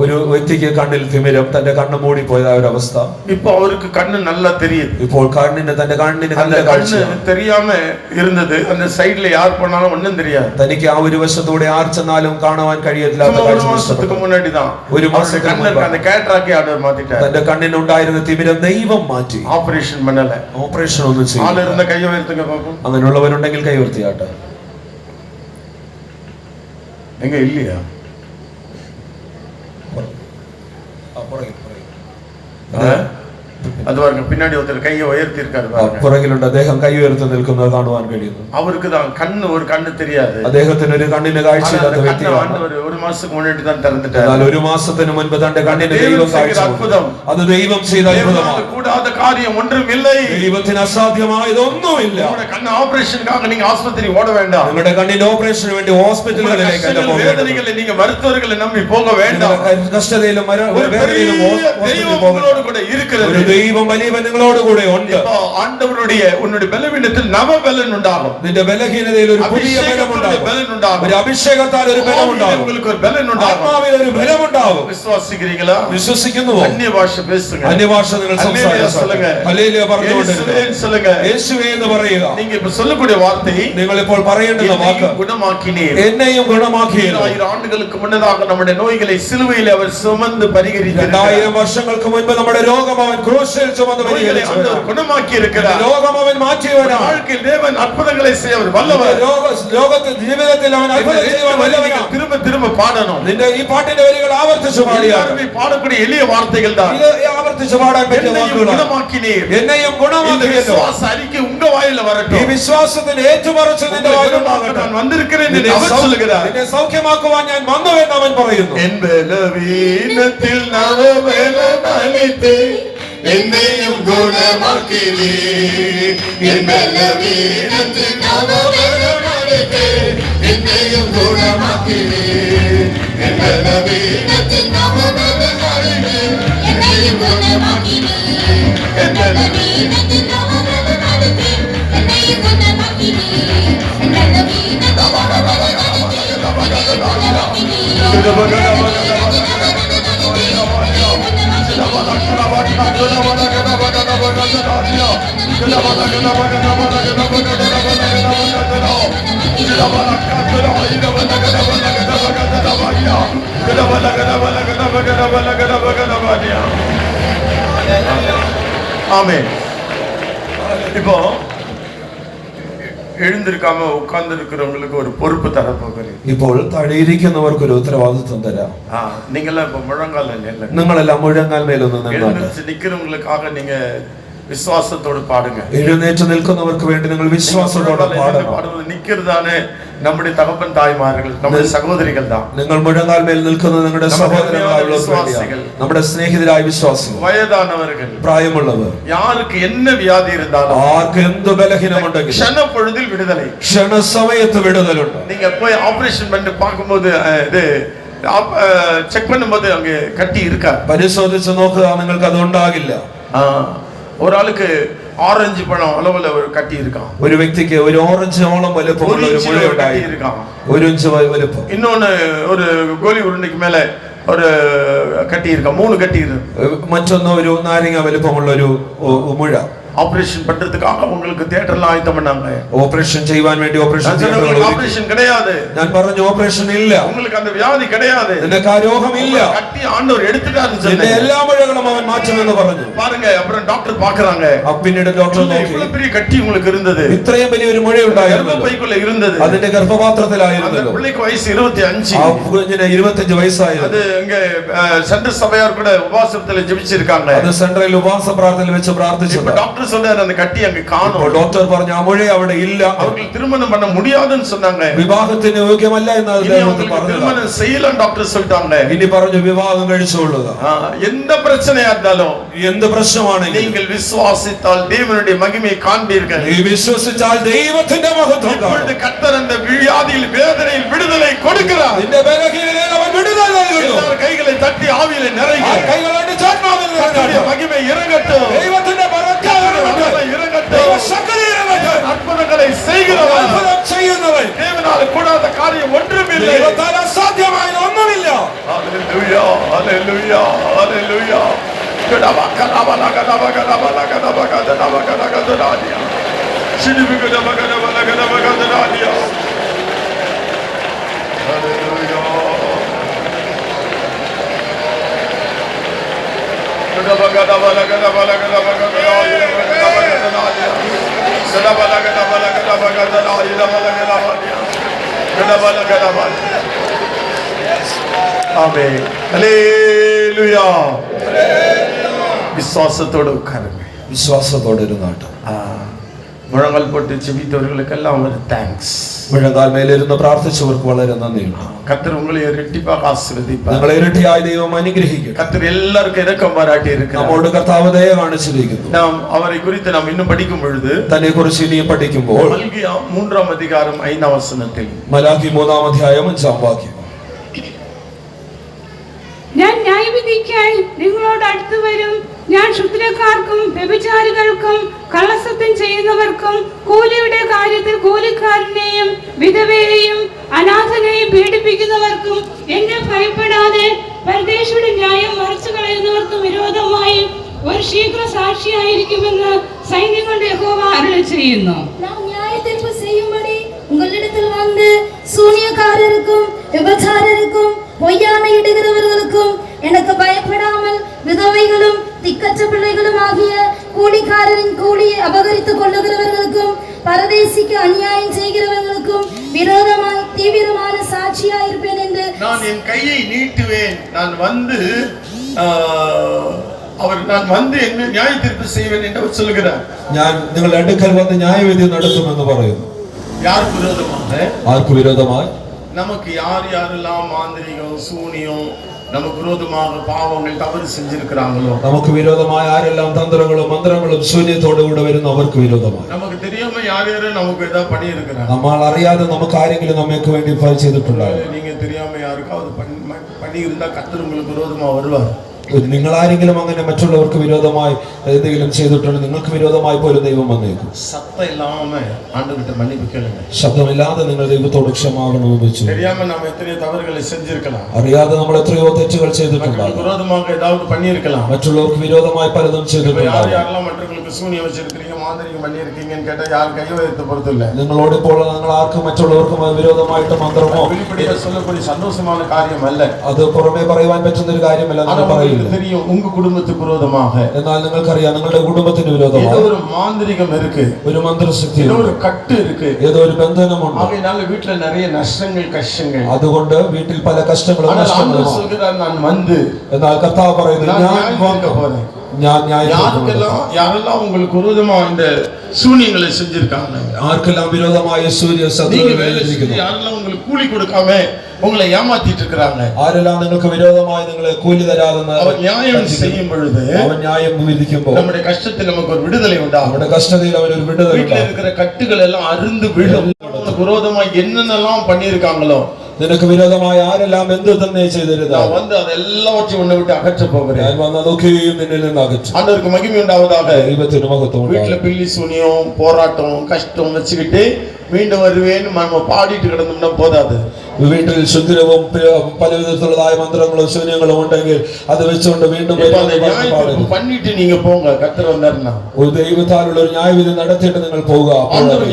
ഒരു വ്യക്തിക്ക് കണ്ണിൽ തിമിരം, തന്റെ കണ്ണ് മൂടിപ്പോയ ഒരു അവസ്ഥ. இப்போ அவருக்கு கண்ணு நல்லா தெரியுது. ഇപ്പോൾ കണ്ണിന്, തന്റെ കണ്ണിന് നല്ല കാഴ്ച. தெரியாம இருந்தது, அந்த സൈഡിൽ யார் போனாலும் ഒന്നും தெரியாது. തനിക്ക് ആ ഒരു വശത്തൂടെ ആർ ചെന്നാലും കാണുവാൻ കഴിയത്തില്ലാത്ത കാഴ്ച. ഒരു മാസத்துக்கு മുன்னாடி தான், ഒരു മാസത്തിന് മുൻപ് அந்த கேட்டറാக்கே ஆண்டவர் மாத்திட்டார். തന്റെ കണ്ണിനുണ്ടായിരുന്ന തിമിരം ദൈവം മാറ്റി. ஆபரேஷன் பண்ணல, ഓപ്പറേഷൻ ഒന്നും ചെയ്യില്ല. ആള് ഇരുന്ന കൈ ഉയർത്തുക പാപ്പം. അങ്ങനെയുള്ളവരുണ്ടെങ്കിൽ കൈ ഉയർത്തിയാട്ടെ. எங்க இல்லையா? அது பாருங்க, பின்னாடி ஒருத்தர் கையை உயர்த்தி இருக்காரு பாருங்க. പുറകിലുണ്ട്, അദ്ദേഹം കൈ ഉയർത്തി നിൽക്കുന്നത് കാണുവാൻ കഴിയുന്നു. அவருக்கு தான் ஒரு കണ്ണ് தெரியாது. അദ്ദേഹത്തിന് ഒരു കണ്ണിന് കാഴ്ചയില്ലാത്ത വ്യക്തിയാണ്. ഒരു മാസം മുന്നേ தான் திறந்துட்டார். എന്നാൽ ഒരു മാസത്തിന് മുൻപ് തന്റെ കണ്ണിന് ദൈവം കാഴ്ച കൊടുത്തു. അത് ദൈവം ചെയ്ത അത്ഭുതമാണ്. കൂടാத காரியம் ஒன்றும் இல்லை. ദൈവത്തിന് അസാധ്യമായത് ഒന്നുമില്ല. നിങ്ങളുടെ കണ്ണ് ഓപ്പറേഷനുക്കാக நீங்க ആശുപത്രി ഓട വേണ്ട. നിങ്ങളുടെ കണ്ണിന്റെ ഓപ്പറേഷന് വേണ്ടി ഹോസ്പിറ്റലുകളിലേക്ക് അല്ല പോകേണ്ടത്. വേദനകളിൽ നിങ്ങൾ മരുத்துவர்களை നമ്പി പോക വേണ്ട. കഷ്ടതയിലും വേദനയിലും ഹോസ്പിറ്റലിൽ പോകരുത്. ഒരു ദൈവം വലിയവൻ നിങ്ങളോട് കൂടെ ഉണ്ട്. ആണ്ടവരുடைய ഉன்னுடைய ബലവീനത്തിൽ നവബലൻ ഉണ്ടാകും. നിന്റെ ബലഹീനതയിൽ ഒരു പുതിയ ബലമുണ്ടാകും. ഒരു അഭിഷേകത്താൽ ഒരു ബലമുണ്ടാകും. നിങ്ങൾക്ക് ഒരു ബലൻ ഉണ്ടാകും. ആത്മാവിൽ ഒരു ബലമുണ്ടാകും. വിശ്വസിக்கிறீங்களா? വിശ്വസിക്കുന്നുവോ? അന്യഭാഷ പേசுங்க. അന്യഭാഷ നിങ്ങൾ സംസാരിക്കുക. ഹല്ലേലൂയ പറഞ്ഞുകൊണ്ടിരിക്കുക. യേശുവേ എന്ന് പറയുക. நீங்க இப்ப சொல்லக்கூடிய வார்த்தை, നിങ്ങൾ ഇപ്പോൾ പറയേണ്ടുന്ന വാക്ക്, குணமாக்கினீர். എന്നെയും ഗുണമാക്കിയീർ. 2000 ആണ്ടുകൾക്ക് മുന്നதாக നമ്മുടെ നോய்களை സിലുവയിൽ அவர் சுமந்து പരിഹരിத்தார். 2000 വർഷങ്ങൾക്ക് മുൻപ് നമ്മുടെ രോഗം അവൻ ക്രൂശിൽ ചുമന്ന് പരിഹരിച്ചു. குணமாக்கி இருக்கிறார். രോഗം അവൻ മാറ്റിയവനാണ്. வாழ்க்கையில் தேவன் அற்புதங்களை செய்ய அவர் வல்லவர். ലോകത്തിൽ ജീവിതത്തിൽ അവൻ അത്ഭുതം ചെയ്യുവാൻ വല്ലവനാണ്. திரும்ப திரும்ப பாடணும். നിന്റെ ഈ പാട്ടിന്റെ വരികൾ ആവർത്തിച്ചു പാടിയാൽ பாடக்கூடிய എളിയ വാർത്തകൾ தான். ഇത് ആവർത്തിച്ചു പാടാൻ പറ്റിയ വാക്കുകളാണ്. குணமாக்கினீர். എന്നെയും ഗുണമാക്കിയല്ലോ. വിശ്വാസ அறிக்கை உங்க வாயில வரட்டும். ഈ വിശ്വാസത്തിന്റെ ഏറ്റുപറച്ചു നിന്റെ വായിലുണ്ടാകട്ടെ. நான் வந்திருக்கிறேன் என்று அவர் சொல்கிறார். നിന്നെ സൗഖ്യമാക്കുവാൻ ഞാൻ വന്നു എന്ന് അവൻ പറയുന്നു. എൻ ബലവീനത്തിൽ നവബലം അളിത്ത് എന്നെയും ഗുണമാക്കിനീർ. എൻ ബലവീനത്തിൽ നവബലം അളിത്ത് എന്നെയും ഗുണമാക്കിനീർ. എൻ ബലവീനത്തിൽ നവബലം അളിത്ത് എന്നെയും ഗുണമാക്കിനീർ. എൻ ബലവീനത്തിൽ നവബലം അളിത്ത് എന്നെയും ഗുണമാക്കിനീർ. എൻ ബലവീനത്തിൽ നവബലം അളിത്ത് എന്നെയും ആമേൻ. இப்போ എഴുந்திருக்காம உட்கார்ந்து இருக்கிறவங்களுக்கு ஒரு பொறுப்பு தர போகிறேன். ഇപ്പോൾ തഴയിരിക്കുന്നവർക്ക് ഒരു ഉത്തരവാദിത്വം തരാം. நீங்கெல்லாம் இப்ப முழங்கால நில்லுங்க. നിങ്ങളെല്ലാം മുഴങ്ങാൽ മേലൊന്ന് നിന്നാട്ടെ. எழுந்திருச்சு நிக்கிறவங்களுக்காக நீங்க விசுவாசத்தோடு பாடுங்க. എഴുന്നേറ്റ് നിൽക്കുന്നവർക്ക് വേണ്ടി നിങ്ങൾ വിശ്വാസത്തോടെ പാടണം. பாடுவது நிக்கிறதானே நம்முடைய தகப்பன் தாய்மார்கள், நம்முடைய சகோதரிகள் தான். നിങ്ങൾ മുഴങ്ങാൽ മേൽ നിൽക്കുന്നത് നിങ്ങളുടെ സഹോദരങ്ങളായ നമ്മുടെ സ്നേഹിതരായ വിശ്വാസികൾ, വയതാനവர்கள், പ്രായമുള്ളവർ, யாருக்கு என்ன வியாதி இருந்தாலும், ആർക്ക് എന്ത് ബലഹീനമുണ്ടെങ്കിലും ക്ഷണ பொழுதில் விடுதலை, ക്ഷണ സമയത്ത് വിടുതലുണ്ട്. நீங்க போய் ஆபரேஷன் பண்ணி பார்க்கும்போது இது செக் பண்ணும்போது அங்க கட்டி இருக்கா, പരിശോധിച്ച് നോക്കുക, നിങ്ങൾക്ക് അത് ഉണ്ടാകില്ല. ஒரு ஆளுக்கு ஆரஞ்சு பழம் அளவுல ஒரு கட்டி இருக்கான். ഒരു വ്യക്തിക്ക് ഒരു ഓറഞ്ച് ഓളം വലുപ്പമുള്ള ഒരു മുഴ ഉണ്ടായി இருக்கான். ഒരു ഇഞ്ച് വലുപ്പം. இன்னொன்னு ஒரு கோலி உருண்டைக்கு மேல ஒரு கட்டி இருக்கா, 3 கட்டி இருக்கு. മറ്റൊന്ന് ഒരു നാരങ്ങ വലുപ്പമുള്ള ഒരു മുഴ. ஆபரேஷன் பண்றதுக்காக உங்களுக்கு தியேட்டர்ல ஆயத்தம் பண்ணாங்க. ഓപ്പറേഷൻ ചെയ്യാൻ വേണ്ടി ഓപ്പറേഷൻ கிடையாது. ഞാൻ പറഞ്ഞു ഓപ്പറേഷൻ ഇല്ല. உங்களுக்கு அந்த வியாதி கிடையாது. നിനക്ക് ആ രോഗം ഇല്ല. கட்டி ஆண்டவர் எடுத்துட்டாருன்னு சொன்னேன். നിന്റെ എല്ലാ മുഴകളും അവൻ മാറ്റുമെന്ന് പറഞ്ഞു. பாருங்க, அப்புறம் டாக்டர் பார்க்கறாங்க. പിന്നീട് ഡോക്ടർ നോക്കി, இவ்வளவு பெரிய கட்டி உங்களுக்கு இருந்தது, ഇത്രയും വലിയ ഒരു മുഴ ഉണ്ടായിരുന്നു, ഗർഭപൈക്കുள்ள ഇരുന്നത്, അതിന്റെ ഗർഭപാത്രത്തിലായിരുന്നു. அந்த பிள்ளைக்கு வயசு 25. ആ കുഞ്ഞിന് 25 വയസ്സായിരുന്നു. அது இங்க சென்ட்ரல் சபையார் கூட உபவாசத்துல ஜெபிச்சிருக்காங்க. അത് സെൻട്രൽ ഉപവാസ പ്രാർത്ഥനയിൽ വെച്ച് പ്രാർത്ഥിച്ചു. டாக்டர் சொன்னாரு அந்த கட்டி அங்க காணோம். ഡോക്ടർ പറഞ്ഞു ആ മുഴ അവിടെ ഇല്ല. அவங்களுக்கு திருமணம் பண்ண முடியாதுன்னு சொன்னாங்க. വിവാഹത്തിന് യോഗ്യമല്ല എന്ന് അദ്ദേഹം പറഞ്ഞു. திருமணம் செய்யலாம் டாக்டர் சொல்லிட்டாங்க. ഇനി പറഞ്ഞു വിവാഹം കഴിച്ചുകൊള്ളുക. எந்த பிரச்சனையா இருந்தாலும், എന്ത് പ്രശ്നമാണെങ്കിലും நீங்கள் விசுவாசித்தால் தேவனுடைய மகிமையை காண்பீர்கள். നീ വിശ്വസിച്ചാൽ ദൈവത്തിന്റെ മഹത്വം കാണും. கர்த்தர் அந்த வியாதியில் வேதனையில் விடுதலை கொடுக்கிறார். നിന്റെ ബലഹീനതയിൽ അവൻ വിടുതൽ നൽകുന്നു. கைகளை തട്ടി ആവിയിലെ നിറയുക. കൈകളോട് ആത്മാവിൽ നിറയട്ടെ. மகிமை இறங்கட்டும். ദൈവത്തിന്റെ ബർക്കത്ത് இறங்கட்டும். ദൈവ ശക്തി ഇറങ്ങട്ടെ. அற்புதங்களை செய்கிறவர், അത്ഭുതം ചെയ്യുന്നവൻ, தேவனால் கூடாத காரியம் ஒன்றுமில்லை. ദൈവത്താൽ അസാധ്യമായ ഒന്നുമില്ല. ஹalleluya, ஹalleluya, ஹalleluya. Amen. Hallelujah. விசுவாசத்தோடு உட்காருங்க. വിശ്വാസത്തോടെ ഇരുന്നാട്ട്. முழங்கால் போட்டு செபித்தவர்களுக்கெல்லாம் ஒரு தேங்க்ஸ். മുഴങ്കാൽ മേലിരുന്ന് പ്രാർത്ഥിച്ചവർക്ക് വളരെ നന്ദിയുണ്ട്. கர்த்தர் உங்களை இரட்டிப்பாக ஆசீர்வதிப்பார். നിങ്ങളെ ഇരട്ടിയായി ദൈവം അനുഗ്രഹിക്കും. கர்த்தர் எல்லாருக்கும் இரக்கம் பாராட்டி இருக்கிறார். നമ്മോട് കർത്താവ് ദയ കാണിച്ചിരിക്കുന്നു. நாம் அவரை குறித்து நாம் இன்னும் படிக்கும் பொழுது തന്നെ കുറിച്ച് ഇനിയും പഠിക്കുമ്പോൾ മൽകിയ 3-ാം അധികാരം 5-ാം വചനത്തിൽ മലാക്കി 3-ാം അധ്യായം 5-ാം വാക്യം, ഞാൻ ന്യായവിധിക്കായി നിങ്ങളോട് അടുത്തു വരും. ഞാൻ ക്ഷുദ്രക്കാർക്കും വ്യഭിചാരികൾക്കും കള്ളസത്യം ചെയ്യുന്നവർക്കും കൂലിയുടെ കാര്യത്തിൽ കൂലിക്കാരനെയും വിധവയെയും അനാഥനെയും പീഡിപ്പിക്കുന്നവർക്കും എന്നെ ഭയപ്പെടാതെ പരദേശിയുടെ ന്യായം മറിച്ചു കളയുന്നവർക്കും വിരോധമായി ഒരു ശീഘ്ര സാക്ഷിയായിരിക്കുമെന്ന് സൈന്യങ്ങളുടെ യഹോവ അരുളി ചെയ്യുന്നു. நான் நியாய தீர்ப்பு செய்யும்படி உங்களிடத்தில் வந்து சூனியக்காரருக்கும் விபச்சாரருக்கும் பொய்யானை இடுகிறவர்களுக்கும் எனக்கு பயப்படாமல் விதவைகளும் திக்கற்ற பிள்ளைகளும் ஆகிய கூலிக்காரரின் கூலியை அபகரித்துக் கொள்ளுகிறவர்களுக்கும் பரதேசிக்கு அநியாயம் செய்கிறவர்களுக்கும் விரோதமாய் தீவிரமான சாட்சியாயிருப்பேன் என்று நான் என் கையை நீட்டுவேன். நான் வந்து என்ன நியாய தீர்ப்பு செய்வேன் என்று அவர் சொல்கிறார். ഞാൻ നിങ്ങളുടെ അടുക്കൽ വന്ന് ന്യായവിധി നടത്തുമെന്ന് പറയുന്നു. யாருக்கு விரோதமாக? ആർക്ക് വിരോധമായി? நமக்கு யாரெல்லாம் மாந்திரிகம் சூனியம் நமக்கு விரோதமாக பாவங்கள் தவறு செஞ்சிருக்கிறாங்களோ, നമുക്ക് വിരോധമായ ആരെല്ലാം തന്ത്രങ്ങളും മന്ത്രങ്ങളും ശൂന്യത്തോടു കൂടെ വരുന്ന അവർക്ക് വിരോധമായി. நமக்கு தெரியாம யாரும் நமக்கு ஏதாவது பண்ணி இருக்கிறாங்க. നമ്മൾ അറിയാതെ നമുക്ക് ആരെങ്കിലും നമുക്ക് വേണ്ടി ചെയ്തിട്ടുണ്ടാകും. நீங்க தெரியாம யாருக்காவது பண்ணி இருந்தா கர்த்தர் உங்களுக்கு விரோதமா வருவார். നിങ്ങൾ ആരെങ്കിലും അങ്ങനെ മറ്റുള്ളവർക്ക് വിരോധമായി എന്തെങ്കിലും ചെയ്തിട്ടുണ്ടെങ്കിൽ നിങ്ങൾക്ക് വിരോധമായി പോലും ദൈവം വന്നേക്കും. சத்தம் இல்லாம ஆண்டவர்கிட்ட மன்னிப்பு கேளுங்க. ശബ്ദമില്ലാതെ നിങ്ങൾ ദൈവത്തോട് ക്ഷമാപണം വെച്ചു. தெரியாம நாம எத்தனை தவறுகளை செஞ்சிருக்கலாம். അറിയാതെ നമ്മൾ എത്രയോ തെറ്റുകൾ ചെയ്തിട്ടുണ്ടാകും. விரோதமாக ஏதாவது பண்ணியிருக்கலாம். മറ്റുള്ളവർക്ക് വിരോധമായി പലതും ചെയ്തിട്ടുണ്ടാകും. யாரெல்லாம் மற்றவங்களுக்கு சூனியம் வச்சிருக்கீங்க, மாந்திரிகம் பண்ணியிருக்கீங்கன்னு கேட்டா யார் கையோ எடுத்து பொறுத்தில்ல. നിങ്ങളോട് ഇപ്പോൾ നിങ്ങൾ ആർക്കും മറ്റുള്ളവർക്കും വിരോധമായിട്ട് മന്ത്രമോ வெளிப்படையா சொல்லக்கூடிய சந்தோஷமான காரியம் அல்ல. അത് പുറമേ പറയുവാൻ പറ്റുന്ന ഒരു കാര്യമല്ല. നിങ്ങൾ പറയില്ല. தெரியும் உங்க குடும்பத்துக்கு விரோதமாக, എന്നാൽ നിങ്ങൾക്കറിയാം നിങ്ങളുടെ കുടുംബത്തിന് വിരോധമായി ஏதோ ஒரு மாந்திரிகம் இருக்கு, ഒരു മന്ത്രശക്തി, ஏதோ ஒரு கட்டு இருக்கு, ഏതോ ഒരു ബന്ധനമുണ്ട്. ஆகையால வீட்ல நிறைய நஷ்டங்கள் கஷ்டங்கள். അതുകൊണ്ട് വീട്ടിൽ പല കഷ്ടങ്ങളും നഷ്ടങ്ങളും. சொல்கிறார் நான் வந்து, എന്നാൽ കർത്താവ് പറയുന്നു ഞാൻ யாரெல்லாம் உங்களுக்கு விரோதமா இந்த சூனியங்களை செஞ்சிருக்காங்க, ആർക്കെല്ലാം വിരോധമായ யாரெல்லாம் உங்களுக்கு கூலி கொடுக்காம உங்களை ஏமாத்திட்டு இருக்காங்க, ആരെല്ലാം നിങ്ങൾക്ക് വിരോധമായി നിങ്ങളെ കൂലി തരാതെ அவர் நியாயம் செய்யும் பொழுது അവൻ ന്യായം വിധിക്കുമ്പോൾ நம்முடைய கஷ்டத்தில் நமக்கு ஒரு விடுதலை உண்டாகும். നമ്മുടെ കഷ്ടതയിൽ അവൻ ഒരു വിടുതല வீட்டில் இருக்கிற கட்டுகள் எல்லாம் அருந்து விழும். விரோதமா என்னென்னலாம் பண்ணியிருக்காங்களோ, നിനക്ക് വിരോധമായി ആരെല്ലാം എന്ത് തന്നെ ചെയ്തിരുന്നു, நான் வந்து அதெல்லாவற்றையும் உன்னை விட்டு அகற்ற போகிறேன். ഞാൻ വന്ന് അതൊക്കെയും നിന്നിൽ നിന്ന് അകറ്റും. ஆண்டவருக்கு மகிமை உண்டாவதாக. ദൈവത്തിന് മഹത്വം வீட்டுல ഉണ്ടാകട്ടെ. பில்லி சூனியம் போராட்டம் கஷ்டம் வச்சுக்கிட்டு மீண்டும் வருவேன்னு நம்ம பாடிட்டு கிடந்தோம்னா போதாது. വീട്ടിൽ ശുദ്രവും പല വിധത്തിലുള്ളതായ മന്ത്രങ്ങളും ശൂന്യങ്ങളും ഉണ്ടെങ്കിൽ അത് വെച്ചുകൊണ്ട് വീണ്ടും பண்ணிட்டு நீங்க போங்க. கர்த்தர் வந்தாருன்னா ഒരു ദൈവത്താലുള്ള ഒരു ന്യായവിധി നടത്തിയിട്ട് നിങ്ങൾ പോവുക.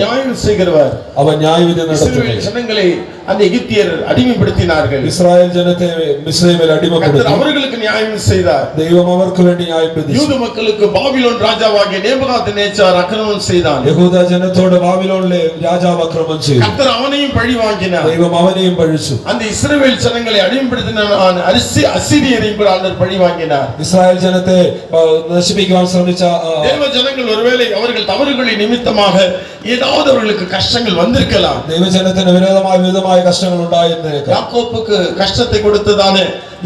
நியாயம் செய்கிறவர். അവൻ ന്യായവിധി നടത്തും. ஜனங்களை அந்த எகிப்தியர் அடிமைப்படுத்தினார்கள். ഇസ്രായേൽ ജനത്തെ മിസ്രയീമിൽ അടിമപ്പെടുത്തി அவர்களுக்கு நியாயம் செய்தார். ദൈവം അവർക്ക് വേണ്ടി ന്യായം വിധിച്ചു. யூத மக்களுக்கு பாபிலோன் ராஜாவாகிய நேபுகாத்நேச்சார் அக்கிரமம் செய்தான். യഹൂദ ജനത്തോട് ബാബിലോണിലെ രാജാവ് അക്രമം ചെയ്തു. கர்த்தர் அவனையும் பழி வாங்கினார். ദൈവം അവനെയും പഴിച്ചു. அந்த இஸ்ரவேல் ஜனங்களை அடிமைப்படுத்தின அசிரியரையும் கூட ஆண்டவர் பழி வாங்கினார். ഇസ്രായേൽ ജനത്തെ നശിപ്പിക്കുവാൻ ശ്രമിച്ച தேவ ஜனங்கள் ஒருவேளை அவர்கள் தவறுகளின் நிமித்தமாக ஏதாவது அவர்களுக்கு கஷ்டங்கள் வந்திருக்கலாம். ദൈവജനത്തിന് വിരോധമായ വിധമായ കഷ്ടങ്ങൾ ഉണ്ടായിരുന്നേക്കാം. யாக்கோபுக்கு கஷ்டத்தை கொடுத்ததான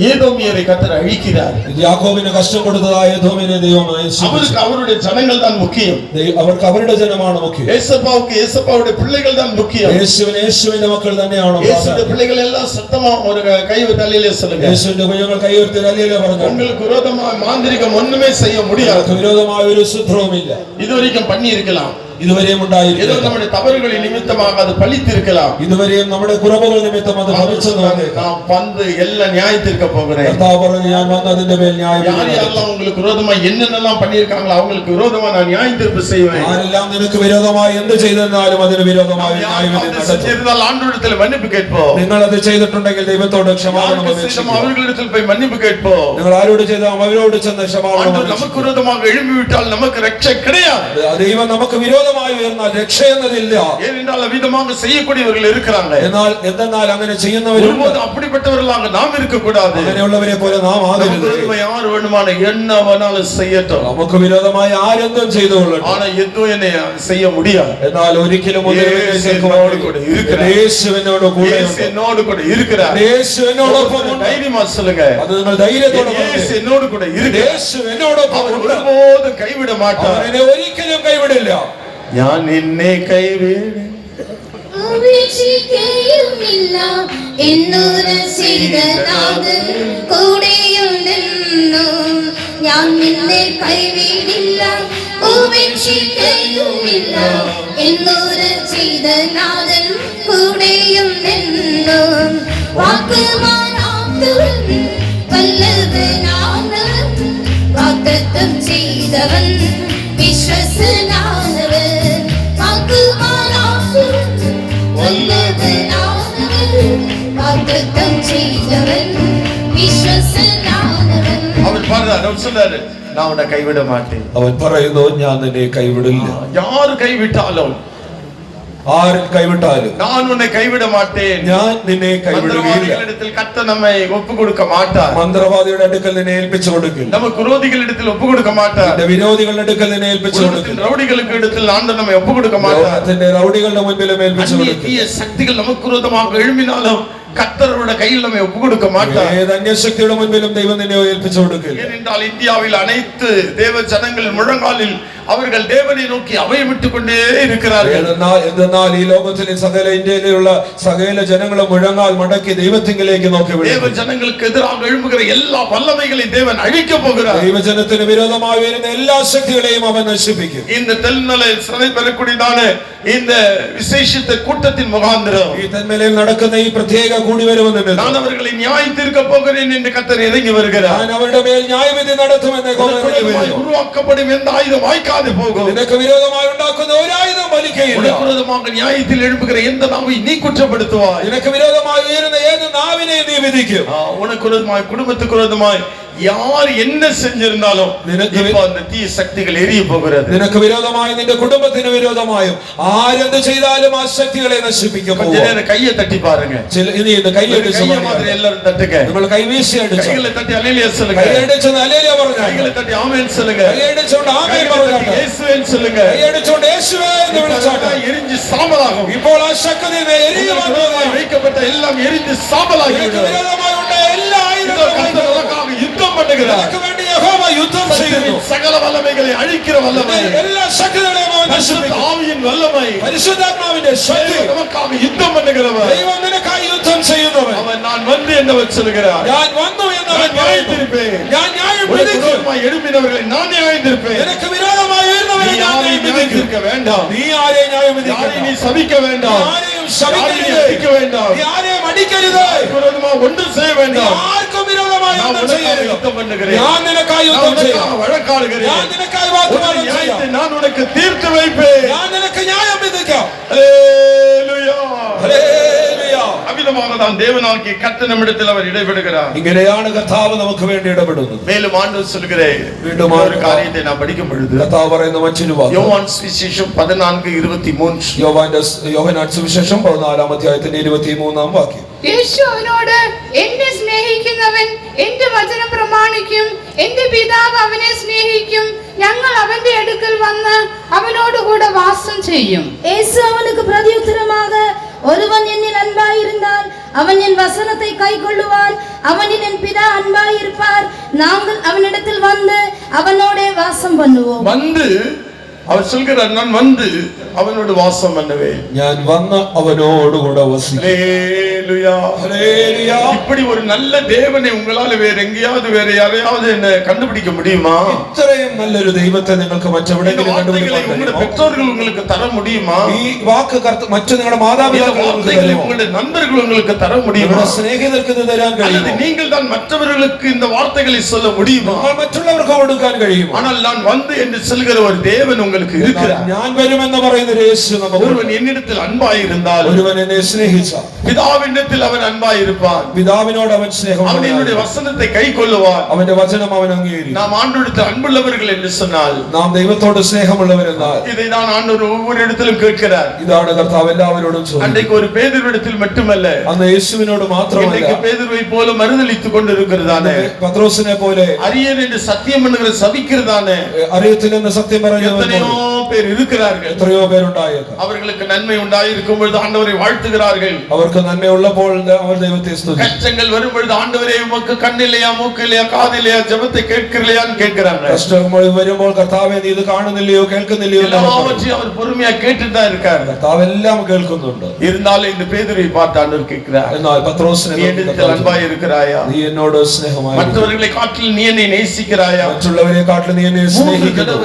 ஏதோமியரை கர்த்தர் அழிக்கிறார். യാക്കോബിന് കഷ്ടം കൊടുത്തതായ ഏദോമിനെ ദൈവം அவருக்கு அவருடைய ஜனங்கள் தான் முக்கியம். അവർക്ക് അവരുടെ ജനമാണ് മുഖ്യം. ஏசப்பாவுக்கு ஏசப்பாவுடைய பிள்ளைகள் தான் முக்கியம். യേശുവിന്റെ മക്കൾ തന്നെയാണ്. இயேசுவின் பிள்ளைகள் எல்லாம் சத்தமா ஒரு கை தலையிலே சொல்லுங்க. യേശുവിന്റെ കുഞ്ഞുങ്ങൾ കൈയുയർത്തി തലയിലെ പറഞ്ഞു. உங்களுக்கு விரோதமாக மாந்திரிகம் ஒண்ணுமே செய்ய முடியாது. വിരോധമായ ഒരു സൂത്രവുമില്ല. இதுவரைக்கும் பண்ணி இருக்கலாம். ഇതുവരെയും ഉണ്ടായിരുന്നു. ஏதோ நம்முடைய தவறுகளின் நிமித்தமாக அது பழித்திருக்கலாம். ഇതുവരെയും നമ്മുടെ കുറവുകൾ നിമിത്തം അത് ഭവിച്ചെന്ന് വന്നേക്കാം. நான் வந்து எல்லாம் நியாயத்திற்க போகிறேன். കർത്താവ് പറഞ്ഞു ഞാൻ വന്ന് അതിന്റെ മേൽ ന്യായം யாரெல்லாம் உங்களுக்கு விரோதமா என்னென்னலாம் பண்ணியிருக்காங்களோ அவங்களுக்கு விரோதமா நான் நியாய தீர்ப்பு செய்வேன். ആരെല്ലാം നിനക്ക് വിരോധമായി എന്ത് ചെയ്തെന്നാലും അതിന് വിരോധമായി ന്യായവിധി നടത്തും. ஆண்டவரிடத்தில் மன்னிப்பு கேட்போம். നിങ്ങൾ അത് ചെയ്തിട്ടുണ്ടെങ്കിൽ ദൈവത്തോട് ക്ഷമാപണം അപേക്ഷിക്കുക. அவர்களிடத்தில் போய் மன்னிப்பு கேட்போம். നിങ്ങൾ ആരോട് ചെയ്താൽ അവരോട് ചെന്ന് ക്ഷമാപണം. நமக்கு விரோதமாக எழும்பி விட்டால் நமக்கு ரட்சை கிடையாது. ദൈവം നമുക്ക് വിരോധമായി വിരോധമായി ഉയർന്നാൽ രക്ഷ എന്നതില്ല. ஏனென்றால் விதமாக செய்யக்கூடியவர்கள் இருக்கிறாங்க. എന്നാൽ അങ്ങനെ ചെയ്യുന്നവരും அப்படிப்பட்டவர்களாக நாம் இருக்க கூடாது. അങ്ങനെയുള്ളവരെ പോലെ നാം ആകരുത്. யார் வேணுமான என்ன வேணாலும் செய்யட்டும். നമുക്ക് വിരോധമായി ആരെന്തും ചെയ്തുകൊള്ളട്ടെ. ஆனா எதுவும் என்னை செய்ய முடியாது. എന്നാൽ ഒരിക്കലും യേശുവിനോട് കൂടെ இருக்கிறார். യേശുവിനോട് കൂടെയുണ്ട്. என்னோடு கூட இருக்கிறார். യേശു എന്നോടൊപ്പം ഉണ്ട്. தைரியமா சொல்லுங்க. അത് നിങ്ങൾ ധൈര്യത്തോടെ പറയൂ. യേശു എന്നോട് கூட இருக்கிறார். യേശു എന്നോടൊപ്പം ഉണ്ട്. ஒருபோதும் கைவிட மாட்டார். അവൻ എന്നെ ഒരിക്കലും കൈവിടില്ല. ഞാൻ നിന്നെ കൈവിടില്ല. ഉപേക്ഷിക്കുകയുമില്ല എന്നൊരു ചെയ്തനാഥൻ കൂടെയുണ്ടെന്നു. ഞാൻ നിന്നെ കൈവിടില്ല ഉപേക്ഷിക്കുകയുമില്ല എന്നൊരു ചെയ്തനാഥൻ കൂടെയുണ്ടെന്നു. വാക്കുമാനാത്തവൻ വല്ലഭനാണവൻ വാഗ്ദത്തം ചെയ്തവൻ വിശ്വസനാണവൻ. വാക്കുമാനാത്തവൻ வாഗ്ദത്തം ചെയ്തവൻ വിശ്വസനാണവൻ. அவர் பாடுறார், அவர் சொல்றாரு, நான் உன்னை கைவிட மாட்டேன். അവൻ പറയുന്നു, ഞാൻ നിന്നെ കൈവിടില്ല. யார் கைவிட்டாலும் ആരും കൈവിട്ടാലും நான் உன்னை கைவிட மாட்டேன். ഞാൻ നിന്നെ കൈവിടുകയില്ല. மந்திரவாதிகளிடத்தில் கர்த்தர் நம்மை ஒப்பு கொடுக்க மாட்டார். മന്ത്രവാദിയുടെ അടുക്കൽ നിന്നെ ഏൽപ്പിച്ചു കൊടുക്കില്ല. நம்ம விரோதிகளிடத்தில் ஒப்பு கொடுக்க மாட்டார். നിന്റെ വിരോധികളുടെ അടുക്കൽ നിന്നെ ഏൽപ്പിച്ചു കൊടുക്കില്ല. ரவுடிகளுக்கு இடத்தில் ஆண்டவர் நம்மை ஒப்பு கொடுக்க மாட்டார். ലോകത്തിന്റെ ரவுடிകളുടെ മുൻപിലും ഏൽപ്പിച്ചു കൊടുക്കില്ല. தீய சக்திகள் நமக்கு விரோதமாக எழும்பினாலும் கர்த்தருடைய கையில் நம்மை ஒப்பு கொடுக்க மாட்டார். ഏത് അന്യശക്തിയുടെ മുൻപിലും ദൈവം നിന്നെ ഏൽപ്പിച്ചു കൊടുക്കില്ല. ஏனென்றால் இந்தியாவில் அனைத்து தேவ ஜனங்கள் முழங்காலில் அவர்கள் தேவனை நோக்கி அபயமிட்டுக் கொண்டே இருக்கிறார்கள். എന്നാൽ ഈ ലോകത്തിലെ സകല ഇന്ത്യയിലുള്ള സകല ജനങ്ങളും മുഴങ്ങാൽ മടക്കി ദൈവത്തിങ്കിലേക്ക് നോക്കി தேவ ஜனங்களுக்கு எதிராக எழும்புகிற எல்லா வல்லமைகளையும் தேவன் அழிக்க போகிறார். ദൈവജനത്തിന് വിരോധമായി വരുന്ന എല്ലാ ശക്തികളെയും അവൻ നശിപ്പിക്കും. இந்த தென்மலை சிறை பெறக்கூடியதான இந்த விசேஷித்த கூட்டத்தின் முகாந்திரம் ഈ തെന്മലയിൽ നടക്കുന്ന ഈ പ്രത്യേക കൂടിവരവ് നിമിത്തം நான் அவர்களை நியாயம் தீர்க்க போகிறேன் என்று கர்த்தர் இறங்கி வருகிறார். ഞാൻ അവരുടെ മേൽ ന്യായവിധി നടത്തുമെന്ന് உருவாக்கப்படும் எந்த ஆயுதம் வாய்க்காது போகும். നിനക്ക് വിരോധമായി ഉണ്ടാക്കുന്ന ഒരു ആയുധം ഫലിക്കുകയില്ല. விரோதமாக நியாயத்தில் எழும்புகிற எந்த நாவை நீ குற்றப்படுத்துவாய். നിനക്ക് വിരോധമായി ഉയരുന്ന ഏത് നാവിനെ നീ വിധിക്കും. உனக்கு விரோதமாய் குடும்பத்துக்கு விரோதமாய் யார் என்ன செஞ்சிருந்தாலும் இப்ப அந்த தீய சக்திகள் எரிய போகிறது. നിനക്ക് വിരോധമായി നിന്റെ കുടുംബത്തിന് വിരോധമായും ആരെന്ത് ചെയ്താലും ആ ശക്തികളെ നശിപ്പിക്കും. கையை தட்டி பாருங்க. ഇനി ഇത് കൈയടിച്ച് மாதிரி எல்லாரும் தட்டுங்க. നിങ്ങൾ കൈവീശി അടിച്ചു. கைகளை തട്ടി அல்லேலூயா சொல்லுங்க. കൈയടിച്ച് அல்லேലൂയ പറഞ്ഞാൽ கைகளை தட்டி ஆமென் சொல்லுங்க. കൈയടിച്ചുകൊണ്ട് ആമേൻ പറഞ്ഞാൽ യേശുവേ சொல்லுங்க. കൈയടിച്ചുകൊണ്ട് യേശുവേ എന്ന് വിളിച്ചാട്ടെ. എരിഞ്ഞ് സാമ്പലാകും. ഇപ്പോൾ ആ ശക്തി എരിയുവാൻ வைக்கப்பட்ட எல்லாம் எரிந்து சாம்பலாகிவிடும். വിരോധമായി ഉണ്ട എല്ലാ ആയുധങ്ങളും யுத்தம் பண்ணுகிறார். വേണ്ടി യഹോവ യുദ്ധം ചെയ്യുന്നു. சகல வல்லமைகளை அழிக்கிற வல்லமை, എല്ലാ ശക്തികളെയും അവൻ നശിപ്പിക്കും. ஆவியின் வல்லமை, പരിശുദ്ധാത്മാവിന്റെ ശക്തി, நமக்காக யுத்தம் பண்ணுகிறவர், ദൈവം നിനക്കായി യുദ്ധം ചെയ്യുന്നവൻ. அவன் நான் வந்து എന്നവൻ சொல்கிறார். ഞാൻ വന്നു എന്നവൻ நியாயத்தீர்ப்பேன். ഞാൻ ന്യായം വിധിക്കും. எழுப்பினவர்களை நான் நியாயத்தீர்ப்பேன். നിനക്ക് വിരോധമായി വരുന്നവരെ ഞാൻ ന്യായം വിധിക്കും. வேண்டாம். നീ ആരെയും ന്യായം വിധിക്കരുത്. நீ சபிக்க வேண்டாம். ആരെയും ശപിക്കരുത്. அடிக்க வேண்டாம். നീ ആരെയും അടിക്കരുത്. விரோதமா ஒன்றும் செய்ய வேண்டாம். ആർക്കും വിരോധമായി യുദ്ധം ചെയ്യരുത്. யுத்தம் பண்ணுகிறேன். ഞാൻ നിനക്കായി യുദ്ധം ചെയ്യാം. வழக்காடுகிறேன். ഞാൻ നിനക്കായി വാഗ്ദാനം ചെയ്യാം. நான் உனக்கு தீர்த்து வைப்பேன். ഞാൻ നിനക്ക് ന്യായം വിധിക്കാം. ஹல்லேலூயா. ഹല്ലേലൂയ. அவ்விதமாக தான் தேவனாகிய கர்த்தர் நம்மிடத்தில் அவர் இடைபடுகிறார். ഇങ്ങനെയാണ് കർത്താവ് നമുക്ക് വേണ്ടി ഇടപെടുന്നത്. மேலும் ஆண்டவர் சொல்கிறேன், വീണ്ടും ஒரு காரியத்தை நான் படிக்கும் பொழுது കർത്താവ് പറയുന്ന മറ്റൊരു വാക്ക് யோவான் சுவிசேஷம் 14:23 യോഹന്നാൻ സുവിശേഷം 14-ാം അധ്യായത്തിന്റെ 23-ാം വാക്യം. യേശു അവനോട്, എന്നെ സ്നേഹിക്കുന്നവൻ എന്റെ വചനം പ്രമാണിക്കും, എന്റെ പിതാവ് അവനെ സ്നേഹിക്കും, ഞങ്ങൾ അവന്റെ അടുക്കൽ വന്ന് അവനോടുകൂടെ വാസം ചെയ്യും. இயேசு அவனுக்கு பிரதியுத்தரமாக, ஒருவன் என்னில் அன்பாயிருந்தால் அவன் என் வசனத்தை கைக்கொள்ளுவான், அவனில் என் பிதா அன்பாயிருப்பார், நாங்கள் அவனிடத்தில் வந்து அவனோட வாசம் பண்ணுவோம். வந்து அவர் சொல்கிறார், நான் வந்து அவனோடு வாசம் பண்ணுவேன். ഞാൻ വന്ന് അവനോടുകൂടെ വസിക്കും. ஹல்லேலூயா. ഹല്ലേലൂയ. இப்படி ஒரு நல்ல தேவனை உங்களால வேற எங்கேயாவது வேற யாரையாவது என்ன கண்டுபிடிக்க முடியுமா? ഇത്രയും നല്ലൊരു ദൈവത്തെ നിങ്ങൾക്ക് മറ്റെവിടെയെങ്കിലും കണ്ടുപിടിക്കാൻ உங்களுடைய കഴിയുമോ? பெற்றோர்கள் உங்களுக்கு தர முடியுமா? ഈ വാക്ക് മറ്റു നിങ്ങളുടെ മാതാപിതാക്കൾ உங்களுடைய நண்பர்கள் உங்களுக்கு தர முடியுமா? നിങ്ങളുടെ സ്നേഹിതർക്ക് ഇത് തരാൻ அல்லது കഴിയുമോ? நீங்கள் தான் மற்றவர்களுக்கு இந்த வார்த்தைகளை சொல்ல முடியுமா? നിങ്ങൾ മറ്റുള്ളവർക്ക് കൊടുക്കാൻ കഴിയുമോ? ஆனால் நான் வந்து என்று சொல்கிற ஒரு தேவன் உங்களுக்கு இருக்கிறார். ഞാൻ വരുമെന്ന് പറയുന്ന യേശു നമുക്ക്. ஒருவன் என்னிடத்தில் அன்பாய் இருந்தால், ഒരുവൻ എന്നെ സ്നേഹിച്ചാൽ பிதாவினிடத்தில் அவன் அன்பாய் இருப்பான். പിതാവിനോട് അവൻ സ്നേഹം அவன் என்னுடைய வசனத்தை கைக்கொள்ளுவான். അവന്റെ വചനം അവൻ അംഗീകരിക്കും. நாம் ஆண்டவரிடத்தில் அன்புள்ளவர்கள் உள்ளவர்கள் என்று சொன்னால், നാം ദൈവത്തോട് സ്നേഹമുള്ളവരെന്നാൽ இதைதான் ஆண்டவர் ஒவ்வொரு இடத்திலும் கேட்கிறார். ഇതാണ് കർത്താവ് എല്ലാവരോടും ചോദിക്കുന്നത്. அன்றைக்கு ஒரு பேதுருவிடத்தில் மட்டுமல்ல, അന്ന് യേശുവിനോട് മാത്രമല്ല, இன்றைக்கு பேதுருவை போல மறுதலித்துக் கொண்டிருக்கிறதானே, പത്രോസിനെ പോലെ அரியன் என்று சத்தியம் பண்ணுகிற சபிக்கிறதானே അറിയത്തില്ലെന്ന് സത്യം പറയുന്നവർ எத்தனையோ பேர் இருக்கிறார்கள். എത്രയോ പേരുണ്ടായേക്കാം. அவர்களுக்கு நன்மை உண்டாயிருக்கும் பொழுது ஆண்டவரை வாழ்த்துகிறார்கள். അവർക്ക് നന്മയുള്ളപ്പോൾ അവർ ദൈവത്തെ സ്തുതിക്കും. கஷ்டங்கள் வரும் பொழுது ஆண்டவரே உமக்கு கண்ணில்லையா, மூக்கில்லையா, காதில்லையா, ஜெபத்தை கேட்கிறலையான்னு கேட்கிறாங்க. കഷ്ടങ്ങൾ വരുമ്പോൾ കർത്താവേ നീ ഇത് കാണുന്നില്ലയോ കേൾക്കുന്നില്ലയോ எல்லாவற்றையும் அவர் பொறுமையா கேட்டுட்டு தான் இருக்காரு. കർത്താവ് എല്ലാം കേൾക്കുന്നുണ്ട്. இருந்தாலும் இந்த பேதுருவை பார்த்து ஆண்டவர் கேட்கிறார், എന്നാൽ പത്രോസിനെ நீ என்னிடத்தில் அன்பாய் இருக்கிறாயா? നീ എന്നോട് സ്നേഹമായി மற்றவர்களை காட்டில் நீ என்னை நேசிக்கிறாயா? മറ്റുള്ളവരെ കാട്ടിൽ നീ എന്നെ സ്നേഹിക്കുന്നു.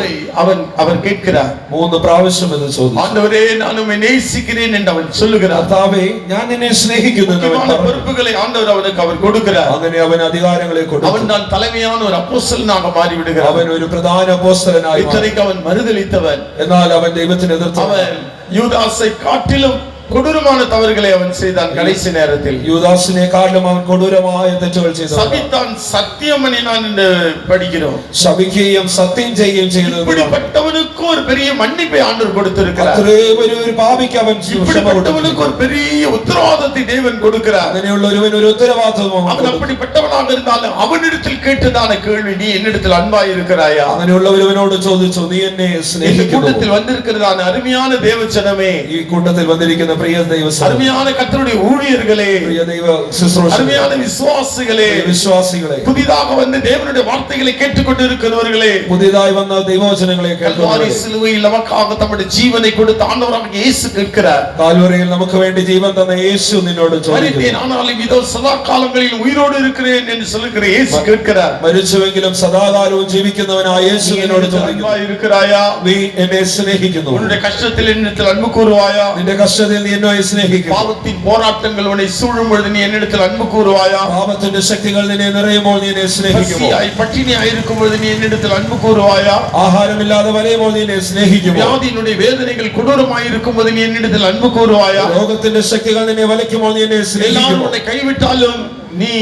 அவர் கேட்கிறார். 3 പ്രാവശ്യം എന്ന് ചോദിച്ചു. ஆண்டவரே நான் உம்மை நேசிக்கிறேன் என்று அவன் சொல்லுகிறார். കർത്താവേ ഞാൻ നിന്നെ സ്നേഹിക്കുന്നു എന്ന് അവൻ പറഞ്ഞു. பொறுப்புகளை ஆண்டவர் அவனுக்கு அவர் கொடுக்கிறார். അങ്ങനെ അവൻ അധികാരങ്ങളെ കൊടുത്തു. அவன் தான் தலைமையான ஒரு அப்போஸ்தலனாக மாறி விடுகிறார். അവൻ ഒരു പ്രധാന അപ്പോസ്തലനായി മാറി. இத்தனைக்கு அவன் மறுதலித்தவன். എന്നാൽ അവൻ ദൈവത്തിന് എതിർത്തു. அவன் யூதாசை காட்டிலும் கொடூரமான தவறுகளை அவன் செய்தான். கடைசி நேரத்தில் യൂദാസിനെക്കാളും അവൻ കൊടൂരമായ തെറ്റുകൾ ചെയ്തു. சபித்தான், சத்தியம் பண்ணினான் என்று படிக்கிறோம். ശപിക്കുകയും സത്യം ചെയ്യുകയും ചെയ്തു. இப்படிப்பட்டவனுக்கு ஒரு பெரிய மன்னிப்பை ஆண்டவர் கொடுத்திருக்கிறார். അത്രയും ഒരു പാപിക്ക് അവൻ இப்படிப்பட்டவனுக்கு ஒரு பெரிய உத்தரவாதத்தை தேவன் கொடுக்கிறார். അങ്ങനെയുള്ള ഒരുവൻ ഒരു ഉത്തരവാദിത്വം. அவன் அப்படிப்பட்டவனாக இருந்தாலும் அவனிடத்தில் கேட்டதான கேள்வி, நீ என்னிடத்தில் அன்பாய் இருக்கிறாயா? അങ്ങനെയുള്ള ഒരുവനോട് ചോദിച്ചു, നീ എന്നെ സ്നേഹിക്കുന്നുവോ? கூட்டத்தில் வந்திருக்கிறதான அருமையான தேவஜனமே, ഈ കൂട്ടത്തിൽ വന്നിരിക്കുന്ന പ്രിയ ദൈവസഭ, அருமையான கர்த்தருடைய ஊழியர்களே, പ്രിയ ദൈവ ശുശ്രൂഷകരേ, அருமையான விசுவாசிகளே, വിശ്വാസികളെ, புதிதாக வந்து தேவனுடைய வார்த்தைகளை கேட்டுக்கொண்டிருக்கிறவர்களே, പുതിയതായി വന്ന ദൈവവചനങ്ങളെ കേൾക്കുന്നവരെ, சிலுவையில் நமக்காக தம்முடைய ஜீவனை கொடுத்த ஆண்டவராக இயேசு கேட்கிறார். കാൽവരിയിൽ നമുക്ക് വേണ്ടി ജീവൻ തന്ന യേശു നിന്നോട് ചോദിക്കുന്നു. ஆனாலும் இதோ சதா காலங்களில் உயிரோடு இருக்கிறேன் என்று சொல்லுகிற இயேசு கேட்கிறார். മരിച്ചുവെങ്കിലും സദാകാലവും ജീവിക്കുന്നവനായ യേശു നിന്നോട് ചോദിക്കുന്നു, இருக்கிறாயா? നീ എന്നെ സ്നേഹിക്കുന്നു? உன்னுடைய கஷ்டத்தில் என்னிடத்தில் அன்பு கூறுவாயா? നിന്റെ കഷ്ടത്തിൽ നീ എന്നെ സ്നേഹിക്കുന്നു? பாவத்தின் போராட்டங்கள் உன்னை சூழும் பொழுது நீ என்னிடத்தில் அன்பு கூறுவாயா? പാപത്തിന്റെ ശക്തികൾ നിന്നെ നിറയുമ്പോൾ നീ എന്നെ സ്നേഹിക്കുമോ? பட்டினியாய் இருக்கும் பொழுது நீ என்னிடத்தில் அன்பு கூறுவாயா? ആഹാരമില്ലാതെ വലയുമ്പോൾ നീ എന്നെ സ്നേഹിക്കുമോ? வியாதியினுடைய வேதனைகள் கொடூரமாய் இருக்கும் போது நீ என்னிடத்தில் அன்பு கூறுவாயா? രോഗത്തിന്റെ ശക്തികൾ നിന്നെ വലയ്ക്കുമ്പോൾ നീ എന്നെ സ്നേഹിക്കുമോ? உன்னை கைவிட்டாலும் நீ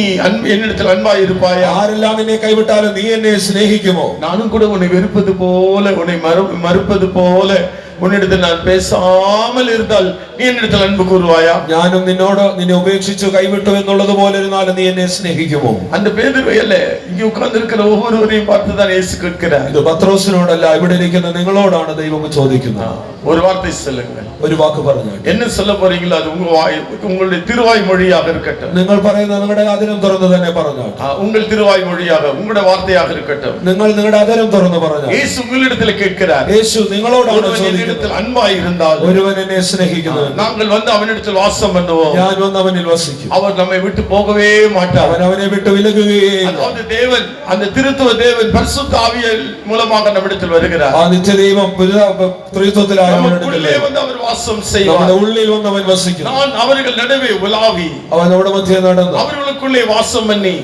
என்னிடத்தில் அன்பாய் இருப்பாயா? ആരെല്ലാം നിന്നെ കൈവിട്ടാലും നീ എന്നെ സ്നേഹിക്കുമോ? நானும் கூட உன்னை வெறுப்பது போல, உன்னை மறுப்பது போல உன்னிடத்தில் நான் பேசாமல் இருந்தால் நீ என்னிடத்தில் அன்பு கூறுவாயா? ഞാനും നിന്നെ ഉപേക്ഷിച്ചു കൈവിട്ടു എന്നുള്ളത് പോലെ ഇരുന്നാലും നീ എന്നെ സ്നേഹിക്കുമോ? அந்த பேதுருவை அல்ல, இங்கே உட்கார்ந்து இருக்கிற ஒவ்வொருவரையும் பார்த்து தான் இயேசு கேட்கிறார். ഇത് പത്രോസിനോടല്ല, ഇവിടെ ഇരിക്കുന്ന നിങ്ങളോടാണ് ദൈവം ചോദിക്കുന്നത്. ஒரு வார்த்தை சொல்லுங்கள். ഒരു വാക്ക് പറഞ്ഞു. என்ன சொல்ல போறீங்களோ அது உங்களுடைய திருவாய் மொழியாக இருக்கட்டும். നിങ്ങൾ പറയുന്നത് നിങ്ങളുടെ അതിരം തുറന്ന് തന്നെ പറഞ്ഞു. உங்கள் திருவாய் மொழியாக, உங்களுடைய வார்த்தையாக இருக்கட்டும். നിങ്ങൾ നിങ്ങളുടെ അതിരം തുറന്ന് പറഞ്ഞു. இயேசு உங்களிடத்தில் கேட்கிறார். യേശു നിങ്ങളോടാണ് ചോദിക്കുന്നത്. அன்பாய் இருந்தால் ഒരുവൻ എന്നെ സ്നേഹിക്കുന്നു, நாங்கள் வந்து அவனிடத்தில் வாசம் பண்ணுவோம். ഞാൻ വന്ന് അവനിൽ വസിക്കും. அவர் நம்மை விட்டு போகவே மாட்டார். അവൻ അവനെ വിട്ട് വിലകുകയില്ല. அதாவது தேவன், அந்த திருத்துவ தேவன் பரிசுத்த ஆவியின் மூலமாக நம்மிடத்தில் வருகிறார். ആ നിത്യദൈവം ത്രിത്വത്തിലായ நமக்குள்ளே வந்து அவர் வாசம் செய்வார். നമ്മുടെ ഉള്ളിൽ വന്ന് അവൻ വസിക്കും. நான் அவர்கள் நடுவே உலாவி, അവൻ നമ്മുടെ മധ്യേ നടന്നു அவர்களுக்குள்ளே வாசம் பண்ணி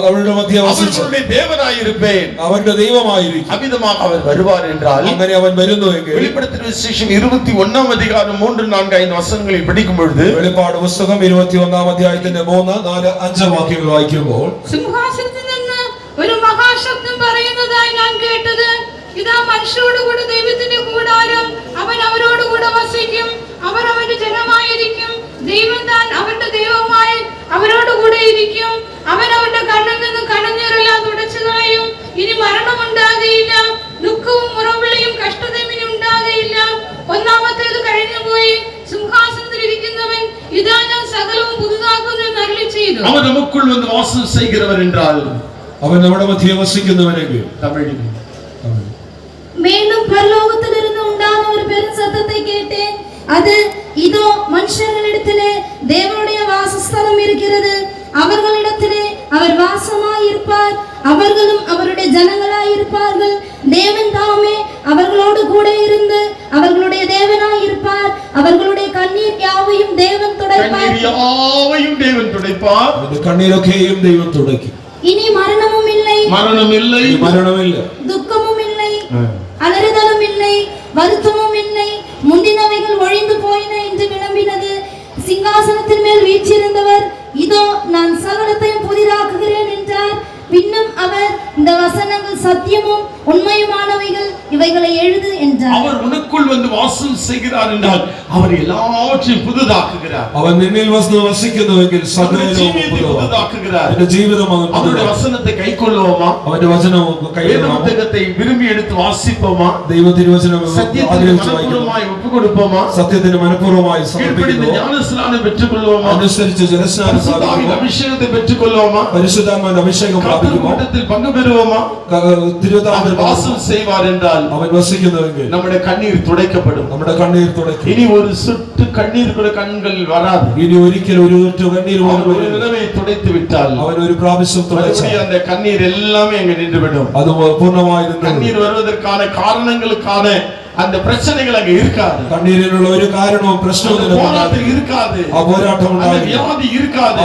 അവരുടെ മധ്യേ വസിച്ചു அவர்களுடைய தேவனாய் இருப்பேன். അവരുടെ ദൈവമായിരിക്കും. அமிதமாக அவர் வருவார் என்றால், അങ്ങനെ അവൻ വരുന്നുവെങ്കിൽ வெளிப்படுத்தின விசேஷம் 21 அதிகாரம் 3, 4, 5 வசனங்களை படிக்கும் பொழுது, വെളിപ്പാട് പുസ്തകം 21 അധ്യായത്തിന്റെ 3, 4, 5 വാക്യങ്ങൾ വായിക്കുമ്പോൾ, സിംഹാസനത്തിൽ നിന്ന് ഒരു മഹാശബ്ദം പറയുന്നതായി ഞാൻ കേട്ടത്, ഇതാ മനുഷ്യരോടുകൂടെ ദൈവത്തിന്റെ കൂടാരം, അവൻ അവരോടുകൂടെ വസിക്കും, അവർ അവന്റെ ജനമായിരിക്കും, ദൈവം താൻ അവരുടെ ദൈവമായി അവരോടുകൂടെ ഇരിക്കും, അവൻ അവരുടെ കണ്ണിൽ നിന്ന് കണ്ണുനീരെല്ലാം തുടച്ചു കളയും, ഇനി മരണമുണ്ടാകുകയില്ല, ദുഃഖവും മുറവിളിയും കഷ്ടതയും ഇനി ഉണ്ടാകുകയില്ല, ഒന്നാമത്തേത് കഴിഞ്ഞുപോയി, സിംഹാസനത്തിൽ ഇരിക്കുന്നവൻ ഇതാ ഞാൻ സകലവും പുതുതാക്കുന്നു എന്ന് അരുളി ചെയ്തു. அவர் நமக்குள் வந்து வாசம் செய்கிறவர் என்றால், അവൻ നമ്മുടെ മധ്യേ വസിക്കുന്നവനെങ്കിൽ, தமிழில் மீண்டும் பரலோகத்திலிருந்து உண்டான ஒரு பெரும் சத்தத்தை கேட்டேன். அது இதோ மனுஷர்களிடத்திலே தேவனுடைய வாசஸ்தலம் இருக்கிறது, அவர்களிடத்திலே அவர் வாசமாயிருப்பார், அவர்களும் அவருடைய ஜனங்களாயிருப்பார்கள். தேவன் தாமே அவர்களோடு கூட இருந்து அவர்களுடைய தேவனாயிருப்பார். அவர்களுடைய கண்ணீர் யாவையும் தேவன் துடைப்பார். കണ്ണീരൊക്കെയും ദൈവം തുടയ്ക്കും. இனி மரணமும் இல்லை, മരണമില്ല, துக்கமும் இல்லை, அலறுதலும் இல்லை, வருத்தமும் இல்லை, முந்தினவைகள் ஒழிந்து போயின என்று விளம்பினது. சிங்காசனத்தின் மேல் வீற்றிருந்தவர் இதோ நான் சகலத்தையும் புதிதாக்குகிறேன் என்றார். பின்னும் அவர், இந்த வசனங்கள் சத்தியமும் உண்மையுமானவை உனக்குள் வந்து வாசம் செய்கிறார் என்றால் அவர் எல்லாவற்றையும் புதிதாக்குகிறார். അവൻ നിന്നിൽ വസിക്കുന്നുവെങ്കിൽ സകലവും புதிதாக்குகிறார். അവന്റെ ജീവിതം അവൻ அவருடைய வசனத்தை கைக்கொள்வோமா? അവന്റെ വചനം കൈക്കൊള്ളുമോ? புத்தகத்தை விரும்பி எடுத்து வாசிப்போமா? ദൈവത്തിന്റെ വചനം സത്യത്തിന് മനഃപൂർവ്വമായി ഒപ്പുകൊടുப்போமா? സത്യത്തിന് മനഃപൂർവ്വമായി സമർപ്പിക്കുന്നു. ஞானஸ்நானம் பெற்றுக்கொள்வோமா? അനുസരിച്ച് ജലസ്നാനം പ്രാപിക്കുന്നു. അഭിഷേകത്തെ പെற்றுക്കൊള്ളുவோமா? പരിശുദ്ധാത്മാവിന്റെ അഭിഷേകം പ്രാപിക്കുമോ? കൂട്ടത്തിൽ പങ്കുപെറുவோமா? തിരുവത്താമത്തിൽ വാസം செய்வார் என்றால் അവൻ വസിക്കുന്നുവെങ്കിൽ നമ്മുടെ കണ്ണീർ തുടയ്ക്കപ്പെടും. നമ്മുടെ കണ്ണീർ തുടയ്ക്കും. ഇനി ഒരു சொட்டு കണ്ണീർ കൂടെ കണ്ണുകളിൽ വരാതെ ഇനി ഒരിക്കലും ഒരു ഒറ്റ കണ്ണീർ പോലും ഒരു നിലവെ തുടയ്த்து വിട്ടാൽ അവൻ ഒരു പ്രാവശ്യം തുടച്ചാൽ அந்த കണ്ണീർ எல்லாமே அங்க நின்றுவிடும். അത് പൂർണ്ണമായി കണ്ണീർ വരുவதற்கான காரணங்களுக்கான அந்த பிரச்சனைகள் அங்க இருக்காது. കണ്ണീരിനുള്ള ഒരു കാരണവും പ്രശ്നവും இருக்காது. ആ പോരാട്ടം ഉണ്ടാകില്ല. വ്യാധി இருக்காது.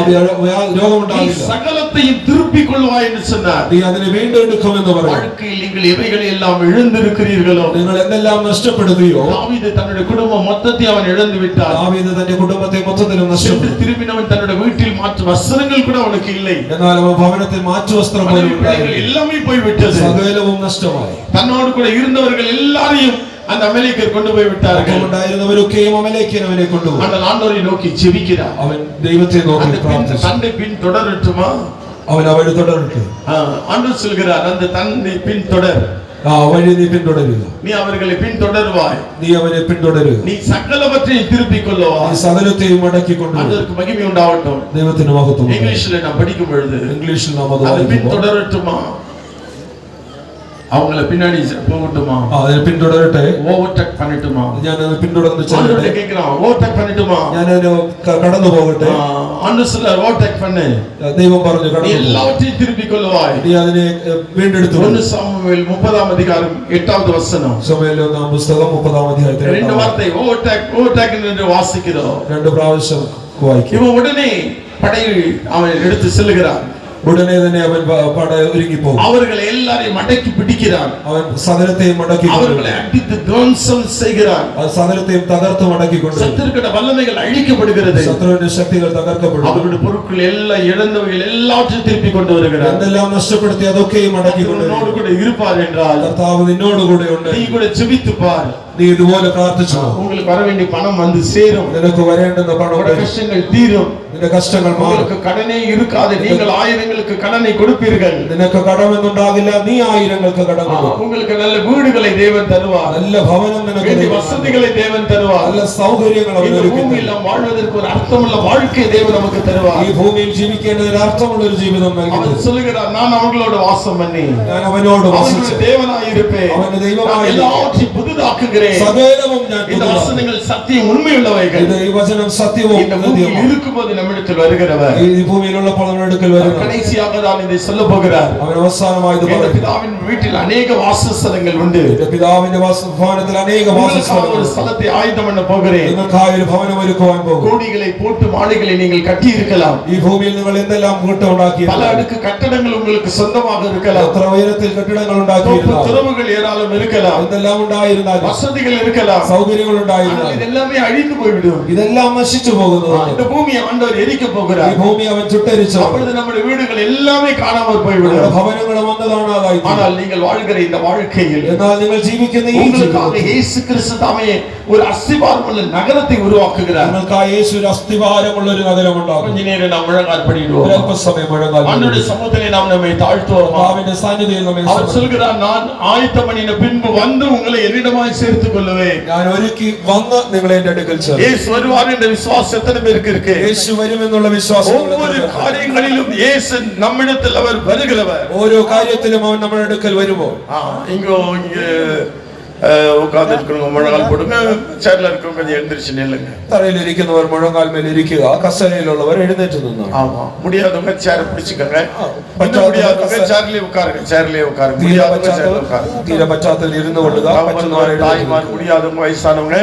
രോഗം ഉണ്ടാകില്ല. சகலத்தையும் திருப்பிக் கொள்வாய் என்று சொன்னார். നീ അതിനെ വീണ്ടെടുക്കുമെന്ന് പറഞ്ഞു. வாழ்க்கையில் நீங்கள் எவைகளை எல்லாம் இழந்திருக்கிறீர்களோ, നിങ്ങൾ എന്തെല്ലാം നഷ്ടപ്പെടുകയോ, தாவீது தன்னுடைய குடும்பம் மொத்தத்தை அவன் இழந்து விட்டான். ദാവീദ് തന്റെ കുടുംബത്തെ മൊത്തത്തിലും നഷ്ടപ്പെട്ടു. திரும்பினவன் தன்னுடைய வீட்டில் மாற்று വസ്ത്രങ്ങൾ கூட அவனுக்கு இல்லை. എന്നാൽ അവൻ ഭവനത്തിൽ മാറ്റു വസ്ത്രം പോലും ഉണ്ടായില്ല. எல்லாமே போய் விட்டது. സകലവും നഷ്ടമായി. தன்னோடு கூட இருந்தவர்கள் எல்லாரையும் அந்த அமலேக்கர் கொண்டு போய் விட்டார்கள். ഉണ്ടായിരുന്നവരൊക്കെയും അമലേക്കിയൻ അവനെ കൊണ്ടുപോയി. அந்த ஆண்டவரை நோக்கி ஜெபிக்கிறார். അവൻ ദൈവത്തെ നോക്കി പ്രാർത്ഥിച്ചു. தன்னை பின் தொடரட்டுமா? അവൻ അവരെ തുടരട്ടെ. ஆண்டவர் சொல்கிறார், அந்த தன்னை பின் தொடர். വഴി നീ പിന്തുടരുക. நீ அவர்களை பின்தொடர்வாய். നീ അവനെ പിന്തുടരുക. நீ சகலவற்றையும் திருப்பிக் கொள்ளுவாய். നീ സകലത്തെയും മടക്കിക്കൊണ്ടുവരും. அதற்கு மகிமை உண்டாகட்டும். ദൈവത്തിന് മഹത്വം. இங்கிலீஷ்ல நான் படிக்கும் பொழுது ഇംഗ്ലീഷിൽ നാം അത് அதை വായിക്കുമ്പോൾ பின்தொடரட்டுமா, அவங்கள பின்னாடி போகட்டுமா, അതിനെ പിന്തുടരട്ടെ, ஓவர்டேக் பண்ணட்டுமா, ഞാൻ അത് പിന്തുടർന്ന് ചെല്ലട്ടെ, கேக்குறான் ஓவர்டேக் பண்ணட்டுமா, ഞാൻ അതിനെ കടന്നു പോകട്ടെ. ஆண்டவர் ஓவர்டேக் பண்ணு. ദൈവം പറഞ്ഞു കടന്നു. எல்லாவற்றையும் திருப்பிக் கொள்ளுவாய். നീ അതിനെ വീണ്ടെടുത്തു. 1 சாமுவேல் 30 அதிகாரம் 8வது வசனம். ശമൂവേൽ 1 പുസ്തകം 30 അധ്യായത്തിൽ ரெண்டு வார்த்தை ஓவர்டேக் என்று வாசிக்கிறோம். രണ്ട് പ്രാവശ്യം വായിക്കും. இவன் உடனே படையை அவன் எடுத்து செல்கிறான். ഉടനെ തന്നെ അവൻ പട ഒരുങ്ങി പോകും. அவர்களை எல்லாரையும் மடக்கி பிடிக்கிறான். അവൻ സകലത്തെയും മടക്കി அவர்களை அடித்து துவம்சம் செய்கிறான். സകലത്തെയും തകർത്ത് മടക്കിക്കൊണ്ട് சத்துருக்கிற வல்லமைகள் அழிக்கப்படுகிறது. ശത്രുവിന്റെ ശക്തികൾ തകർക്കപ്പെടും. அவருடைய பொருட்கள் எல்லாம் இழந்தவைகள் எல்லாவற்றையும் திருப்பி கொண்டு வருகிறார். എന്തെല്ലാം നഷ്ടപ്പെടുത്തി അതൊക്കെയും മടക്കിക്കൊണ്ട് உன்னோடு கூட இருப்பார் என்றால் കർത്താവ് നിന്നോട് കൂടെ ഉണ്ട്. நீ கூட ஜெபித்து பார். നീ ഇതുപോലെ പ്രാർത്ഥിച്ചു. உங்களுக்கு வர வேண்டிய பணம் வந்து சேரும். നിനക്ക് വരേണ്ടുന്ന പണം கஷ்டங்கள் தீரும். നിന്റെ കഷ്ടങ്ങൾ മാറും. உங்களுக்கு கடனே இருக்காது. நீங்கள் ஆயிரங்களுக்கு கடனை கொடுப்பீர்கள். നിനക്ക് കടമെന്നുണ്ടാകില്ല, നീ ആയിരങ്ങൾക്ക് കടം കൊടുക്കും. உங்களுக்கு நல்ல വീടുகளை தேவன் தருவார். നല്ല ഭവനം നിനക്ക് வேண்டிய வசதிகளை தேவன் தருவார். നല്ല സൗകര്യങ്ങൾ അവൻ ഒരുക്കി തരും. நாம் வாழ்வதற்கு ஒரு அர்த்தமுள்ள வாழ்க்கை தேவன் நமக்கு தருவார். ഈ ഭൂമിയിൽ ജീവിക്കേണ്ടതിന് അർത്ഥമുള്ള ഒരു ജീവിതം നൽകി அவன் തരും. சொல்லுகிறார், நான் அவங்களோட வாசம் பண்ணி ഞാൻ അവനോട് വസിച്ച് தேவனாய் இருப்பேன். അവന്റെ ദൈവമായി எல்லாவற்றையும் புதிதாக்குகிறேன். സകലവും ഞാൻ இந்த வசனங்கள் சத்தியம் உண்மையுள்ளவைகள். ഇത് ഈ വചനം സത്യവും இந்த பூமியில் இருக்கும்போது நம்மிடத்தில் வருகிறவர். ഈ ഭൂമിയിലുള്ളപ്പോൾ നമ്മുടെ അടുക്കൽ വരുന്നു. கடைசியாக தான் இதை சொல்ல போகிறார். അവൻ അവസാനമായി ഇത് என் പറയും. பிதாவின் வீட்டில் अनेक வாசஸ்தலங்கள் உண்டு. എന്റെ പിതാവിന്റെ ഭവനത്തിൽ അനേക വാസസ്ഥലങ്ങൾ ஒரு ஸ்தலத்தை ஆயத்தம் பண்ண போகிறேன். നിങ്ങൾക്കായി ഒരു ഭവനം ഒരുക്കുവാൻ പോകും. கோடிகளை போட்டு மாளிகளை நீங்கள் கட்டி இருக்கலாம். ഈ ഭൂമിയിൽ നിങ്ങൾ എന്തെല്ലാം കൂട്ടമുണ്ടാക്കി, பல அடுக்கு கட்டடங்கள் உங்களுக்கு சொந்தமாக இருக்கலாம். എത്ര ഉയരത്തിൽ കെട്ടിടങ്ങൾ ഉണ്ടാക്കിയിരുന്നാലും, துறவுகள் ஏராளம் இருக்கலாம். എന്തെല്ലാം ഉണ്ടായിരുന്നാലും, வசதிகள் இருக்கலாம். സൗകര്യങ്ങൾ ഉണ്ടായിരുന്നാലും, இதெல்லாமே அழிந்து போய்விடும். ഇതെല്ലാം നശിച്ചു പോകുന്നതാണ്. இந்த பூமியை ஆண்டவர் எரிக்க போகிறார். ഈ ഭൂമി അവൻ ചുട്ടരിച്ചു. அப்பொழுது நம்முடைய வீடுகள் எல்லாமே காணாமல் போய்விடும். ഭവനങ്ങളും വന്നതാണാതായി. ஆனால் நீங்கள் வாழ்கிற இந்த வாழ்க்கையில் എന്നാൽ നിങ്ങൾ ജീവിക്കുന്ന ഈ உங்களுக்காக இயேசு கிறிஸ்து தாமே ஒரு அஸ்திபாரமுள்ள நகரத்தை உருவாக்குகிறார். നിങ്ങൾക്കായി യേശു ഒരു അസ്തിവാരമുള്ള ഒരു നഗരം ഉണ്ടാക്കും. கொஞ்ச நேரம் நாம் முழங்கால் படிடுவோம். അല്പസമയം മുഴങ്ങാൽ ஆண்டவருடைய சமூகத்திலே நாம் நம்மை தாழ்த்துவோம். அவருடைய സാന്നിധ്യത്തിൽ നമ്മെ அவர் சொல்கிறார், நான் ஆயத்தம் பண்ணின பின்பு வந்து உங்களை என்னிடமாய் சேர்த்துக் கொள்ளுவேன். ഞാൻ ഒരുക്കി വന്ന് നിങ്ങളെ എൻ്റെ അടുക്കൽ ചേർക്കും. இயேசு வருவார் என்ற விசுவாசம் எத்தனை பேருக்கு இருக்கு? യേശു വരുമെന്നുള്ള വിശ്വാസം ஒவ்வொரு காரியங்களிலும் இயேசு நம்மிடத்தில் அவர் வருகிறவர். ഓരോ കാര്യത്തിലും അവൻ നമ്മുടെ അടുക്കൽ വരുമോ? இங்க உட்கார்ந்து இருக்கவங்க முழங்கால் போடுங்க. சேர்ல இருக்கவங்க கொஞ்சம் எழுந்திருச்சு நில்லுங்க. തറയിലിരിക്കുന്നവർ മുഴങ്കാൽ മേൽ ഇരിക്കുക, കസേരയിലുള്ളവർ എഴുന്നേറ്റ് നിന്നാണ്. ஆமா, முடியாதவங்க சேர் பிடிச்சுக்கங்க. முடியாதவங்க சேர்லயே உட்காருங்க. சேர்லயே உட்காருங்க. முடியாதவங்க சேர்ல உட்காருங்க. തീരെ പറ്റാത്തവർ ഇരുന്നു കൊള്ളുക. தாய்மார், முடியாதவங்க, வயசானவங்க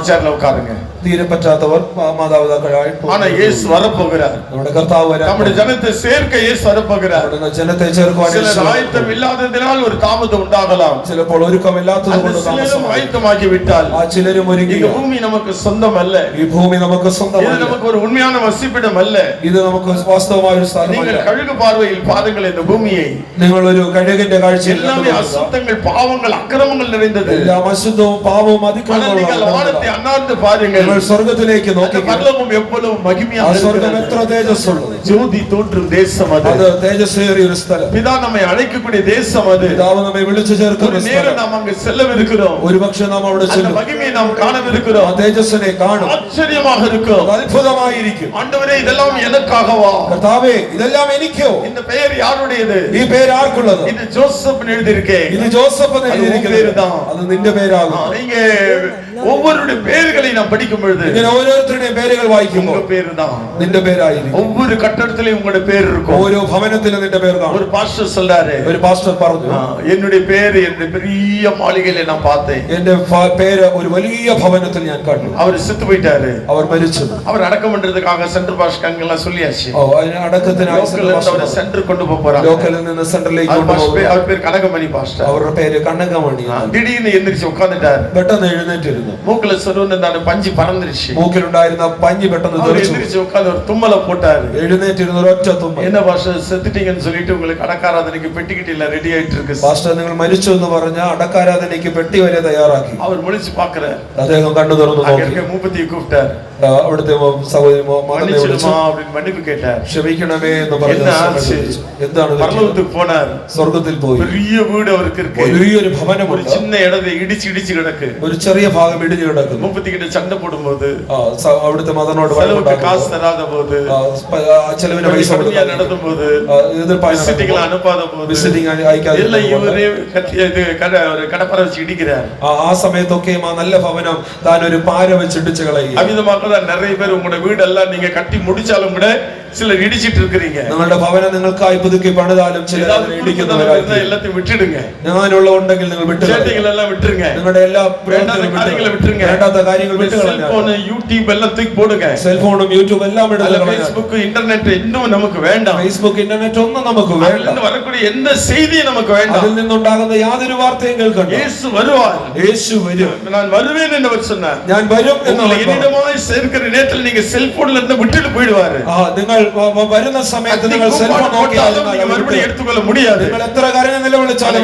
சேர்ல உட்காருங்க. തീരെ പറ്റാത്തവർ മാതാപിതാക്കളായി ஆனா இயேசு வரப்போகிறார். നമ്മുടെ കർത്താവ് വരാൻ நம்முடைய ஜனத்தை சேர்க்க இயேசு வரப்போகிறார். നമ്മുടെ ജനത്തെ ചേർക്കുവാൻ சிலர் ஆயத்தம் இல்லாததினால் ஒரு தாமதம் உண்டாகலாம். ചിലപ്പോൾ ഒരുക്കമില്ലാത്തത് കൊണ്ട് சிலரும் ஆயத்தமாகி விட்டால் ആ ചിലരും ഒരുങ്ങി இந்த பூமி நமக்கு சொந்தம் அல்ல. ഈ ഭൂമി നമുക്ക് இது സ്വന്തമല്ല. நமக்கு ஒரு உண்மையான வசிப்பிடம் அல்ல. ഇത് നമുക്ക് വാസ്തവമായ ഒരു സ്ഥലമല്ല. நீங்கள் கழுகு பார்வையில் பாருங்கள் இந்த பூமியை. നിങ്ങൾ ഒരു കഴുകിന്റെ കാഴ്ചയിൽ எல்லாமே அசுத்தங்கள், பாவங்கள், அக்கிரமங்கள் நிறைந்தது. എല്ലാം അശുദ്ധവും പാപവും അതിക്രമങ്ങളും நீங்கள் வானத்தை அண்ணாந்து பாருங்கள். നിങ്ങൾ സ്വർഗ്ഗത്തിലേക്ക് നോക്കി பரலோகம் எவ்வளவு மகிமையாக ആ സ്വർഗ്ഗം இருக்கிறது. എത്ര തേജസ്സുള്ളത്. ஜோதி தோன்றும் தேசம் அது. അത് തേജസ്സേറിയ ഒരു സ്ഥലം. பிதா நம்மை அழைக்கக்கூடிய தேசம் அது. പിതാവ് നമ്മെ വിളിച്ചു ചേർക്കുന്ന ஒரு நேரம் நாம் அங்கு செல்லவிருக்கிறோம். ഒരുപക്ഷെ നാം അവിടെ அந்த ചെല്ലും. மகிமையை நாம் காணவிருக்கிறோம். ആ തേജസ്സിനെ കാണും. ஆச்சரியமாக இருக்கும். അത് അത്ഭുതമായിരിക്കും. ஆண்டவரே இதெல்லாம் எனக்காகவா? കർത്താവേ ഇതെല്ലാം എനിക്കോ? இந்த பெயர் யாருடையது? ഈ പേര് ആർക്കുള്ളത്? இது ஜோசப் எழுதியிருக்கேன். ഇത് ജോസഫ് എന്ന് அது உன் എഴുതിയിരിക്കുന്നത്. പേരുதான். അത് നിന്റെ പേരാകും. நீங்க ஒவ்வொருடைய பெயர்களை நாம் படிக்கும் பொழுது ഇങ്ങനെ ഓരോരുത്തരുടെയും പേരുകൾ വായിക്കുമ്പോൾ உங்க பேருதான். നിന്റെ പേരായിരിക്കും. ஒவ்வொரு கட்டடத்திலும் உங்களுடைய பேர் இருக்கும். ഓരോ ഭവനത്തിലും നിന്റെ പേർ കാണും. ஒரு பாஸ்டர் சொல்றாரு, ഒരു പാസ്റ്റർ പറഞ്ഞു, என்னுடைய பேரு என்னுடைய பெரிய மாளிகையில நான் பார்த்தேன். എന്റെ പേര് ഒരു വലിയ ഭവനത്തിൽ ഞാൻ കണ്ടു. அவர் செத்து போயிட்டாரு. അവർ മരിച്ചു. அவர் அடக்கம் பண்றதுக்காக சென்ட்ரல் பாஸ்டர் எல்லாம் சொல்லியாச்சு. അതിന് അടക്കത്തിനായി அவரை சென்டர் கொண்டு போறாங்க. ലോക്കലിൽ നിന്ന് സെന്ററിലേക്ക് കൊണ്ടുപോകും. அவர் பேர் கனகமணி பாஸ்டர். അവരുടെ പേര് കണ്ണകമണി. திடீர்னு எந்திரிச்சு உட்கார்ந்துட்டாரு. പെട്ടെന്ന് എഴുന്നേറ്റിരുന്നു. மூக்குல சொருன்னு அந்த பஞ்சு பறந்துருச்சு. മൂക്കിലുണ്ടായിരുന്ന പഞ്ഞി പെട്ടെന്ന് തെറിച്ചു. எந்திரிச்சு உட்கார்ந்து ஒரு தும்மல போட்டாரு. എഴുന്നേറ്റിരുന്ന ഒരൊറ്റ തുമ്മൽ. என்ன பாஸ்டர் செத்துட்டீங்கன்னு சொல்லிட்டு உங்களுக்கு அடக்காராதனைக்கு பெட்டிக்கிட்டில ரெடி ஆயிட்டு இருக்கு. പാസ്റ്റർ നിങ്ങൾ മരിച്ചു എന്ന് പറഞ്ഞ അടക്കാരാധനയ്ക്ക് പെട്ടി വരെ തയ്യാറാക്കി. அவர் முழிச்சு பாக்குறாரு. അദ്ദേഹം കണ്ണു തുറന്നു നോക്കി. மூப்பத்தியை கூப்பிட்டாரு. അവിടുത്തെ സഹോദരി மன்னிப்பு கேட்டார். ക്ഷമിക്കണമേ എന്ന് പറഞ്ഞു. എന്താണ്? பரலோகத்துக்கு போனார். സ്വർഗ്ഗത്തിൽ പോയി. பெரிய வீடு அவருக்கு இருக்கு. വലിയൊരു ஒரு ഭവനമുണ്ട്. சின்ன இடத்தை இடிச்சு இடிச்சு கிடக்கு. ഒരു ചെറിയ ഭാഗം ഇടിഞ്ഞു കിടക്കുന്നു. மூப்பத்தி கிட்ட சண்டை போடும்போது, അവിടുത്തെ മതനോട് செலவுக்கு காசு தராத போது, ചെലവിന് പൈസ கடுமையா நடத்தும் போது, விசிட்டிங்களை அனுப்பாத போது, വിസിറ്റിംഗ് അയക്കാതെ எல்லாம் இவரே ஒரு கடப்பாரை வச்சு இடிக்கிறார். ആ സമയത്തൊക്കെയും ആ നല്ല ഭവനം താൻ ഒരു പാര വെച്ച് ഇടിച്ചു കളയുക. அமிதமாக தான் நிறைய பேர் உங்களோட வீடெல்லாம் நீங்க கட்டி முடிச்சாலும் கூட சிலர் இடிச்சிட்டு இருக்கிறீங்க. നിങ്ങളുടെ ഭവനം നിങ്ങൾക്കായി പുതുക്കി പണിതാലും ചിലർ അതിനെ ഇടിക്കുന്നവരായി. எல்லாத்தையும் விட்டுடுங்க. ഞാനുള്ള ഉണ്ടെങ്കിൽ നിങ്ങൾ சேட்டைகள் எல்லாம் விட்டுருங்க. നിങ്ങളുടെ എല്ലാ காரியங்களை விட்டுருங்க. വേണ്ടാത്ത കാര്യങ്ങൾ വിട്ടുകളഞ്ഞാൽ செல்போன், യൂട്യൂബ് എല്ലാം தூக்கி போடுங்க. സെൽഫോണും യൂട്യൂബ് എല്ലാം എടുത്ത് ஃபேஸ்புக், இன்டர்நெட் இன்னும் நமக்கு வேண்டாம். ഫേസ്ബുക്ക്, ഇന്റർനെറ്റ് ഒന്നും നമുക്ക് വേണ്ട. அதிலிருந்து வரக்கூடிய எந்த செய்தியும் நமக்கு வேண்டாம். അതിൽ നിന്നുണ്ടാകുന്ന യാതൊരു വാർത്തയും കേൾക്കണ്ട. இயேசு வருவார். യേശു വരും. நான் வருவேன் என்று அவர் சொன்னார். ഞാൻ വരും എന്ന് உங்களை என்னிடமாய் சேர்க்கிற நேரத்தில் நீங்க செல்போன்ல இருந்து விட்டுட்டு போயிடுவாரு. നിങ്ങൾ വരുന്ന സമയത്ത് നിങ്ങൾ സെൽഫോൺ നോക്കിയാലും மறுபடியும் எடுத்துக்கொள்ள முடியாது. നിങ്ങൾ എത്ര കരഞ്ഞ് നിലവിളിച്ചാലും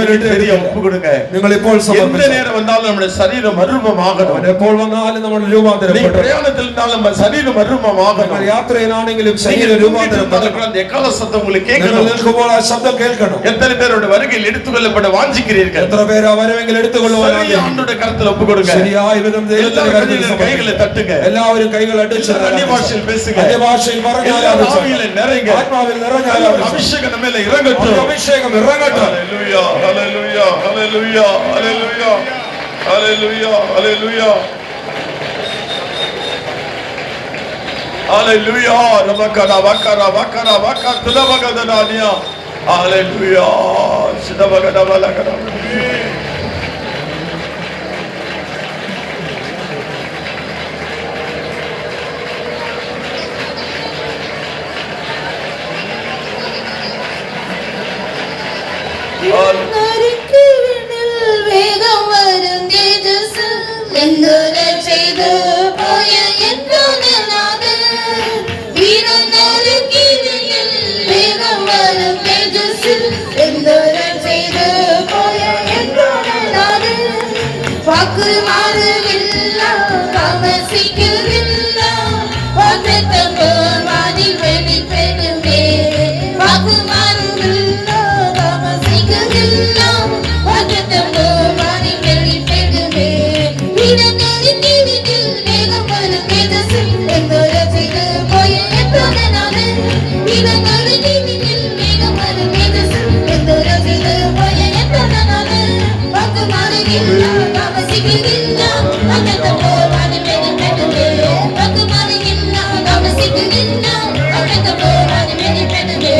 ஒப்பு கொடுங்க. നിങ്ങൾ ഇപ്പോൾ எந்த நேரம் வந்தாலும் நம்முடைய சரீரம் மறுரூபமாகணும். എപ്പോൾ വന്നാലും നമ്മൾ രൂപാന്തരപ്പെടും. பிரயாணத்தில் இருந்தாலும் நம்ம சரீரம் மறுரூபமாகணும். യാത്രയിലാണെങ്കിലും ശരീര രൂപാന്തരപ്പെടും. அந்த எக்கால சத்தம் உங்களுக்கு നിങ്ങൾ கேட்கணும். നിൽക്കുമ്പോൾ ആ ശബ്ദം കേൾക്കണം. எத்தனை பேரோட வருகையில் எடுத்துக்கொள்ளப்பட வாஞ்சிக்கிறீர்கள்? എത്ര പേര് ആ വരവെങ്കിൽ എടുത്തുകൊള്ളുവാൻ ஆண்டவருடைய கரத்தில் ஒப்பு கொடுங்க. ശരിയായ വിധം ദൈവത്തിന്റെ കരത്തിൽ கைகளை തട്ടുங்க. എല്ലാവരും കൈകൾ അടിച്ച് அந்நியபாஷையில் பேசுங்க. അന്യഭാഷയിൽ പറഞ്ഞാൽ ஆவியிலே நிறைங்க. ആത്മാവിൽ നിറഞ്ഞാൽ அபிஷேகம் நம்ம மேல இறங்கட்டும். അഭിഷേകം ഇറങ്ങട്ടെ. ஹalleluya, ஹalleluya, ஹalleluya, ஹalleluya, ஹalleluya, ஹalleluya, ஹalleluya. ரபக்கரா வக்கரா வக்கரா வக்கா துலபகதனானியா. ஹalleluya. சிதபகதவலகடா. வேகம் வரும் தேஜஸ் எந்தோரர் செய்து போய என்றோனலாது வீரனோர் கீழில் வேகம் வரும் தேஜஸ் எந்தோரர் செய்து போய என்றோனலாது வாக்கு மாறுவில்லா தாமசிக்குவில்லா வாக்குத்தம் வானில் வெளிப்படுமே வாக்கு மாறுவில்லா தாமசிக்குவில்லா வாக்குத்தம் வானில் வெளிப்படுமே வீரனோரின் கீழில் வேகம் வரும் தேஜஸில் எந்தோரர் செய்து போய என்றோனலாது வீரனோரின் கீழில் வேகம் வரும் தேஜஸில் எந்தோரர் செய்து போய என்றோனலாது வாக்கு மாறுவில்லா தாமசிக்குவில்லா வாக்குத்தம் வானில் வெளிப்படுமே வாக்கு மாறுவில்லா தாமசிக்குவில்லா வாக்குத்தம் வானில் வெளிப்படுமே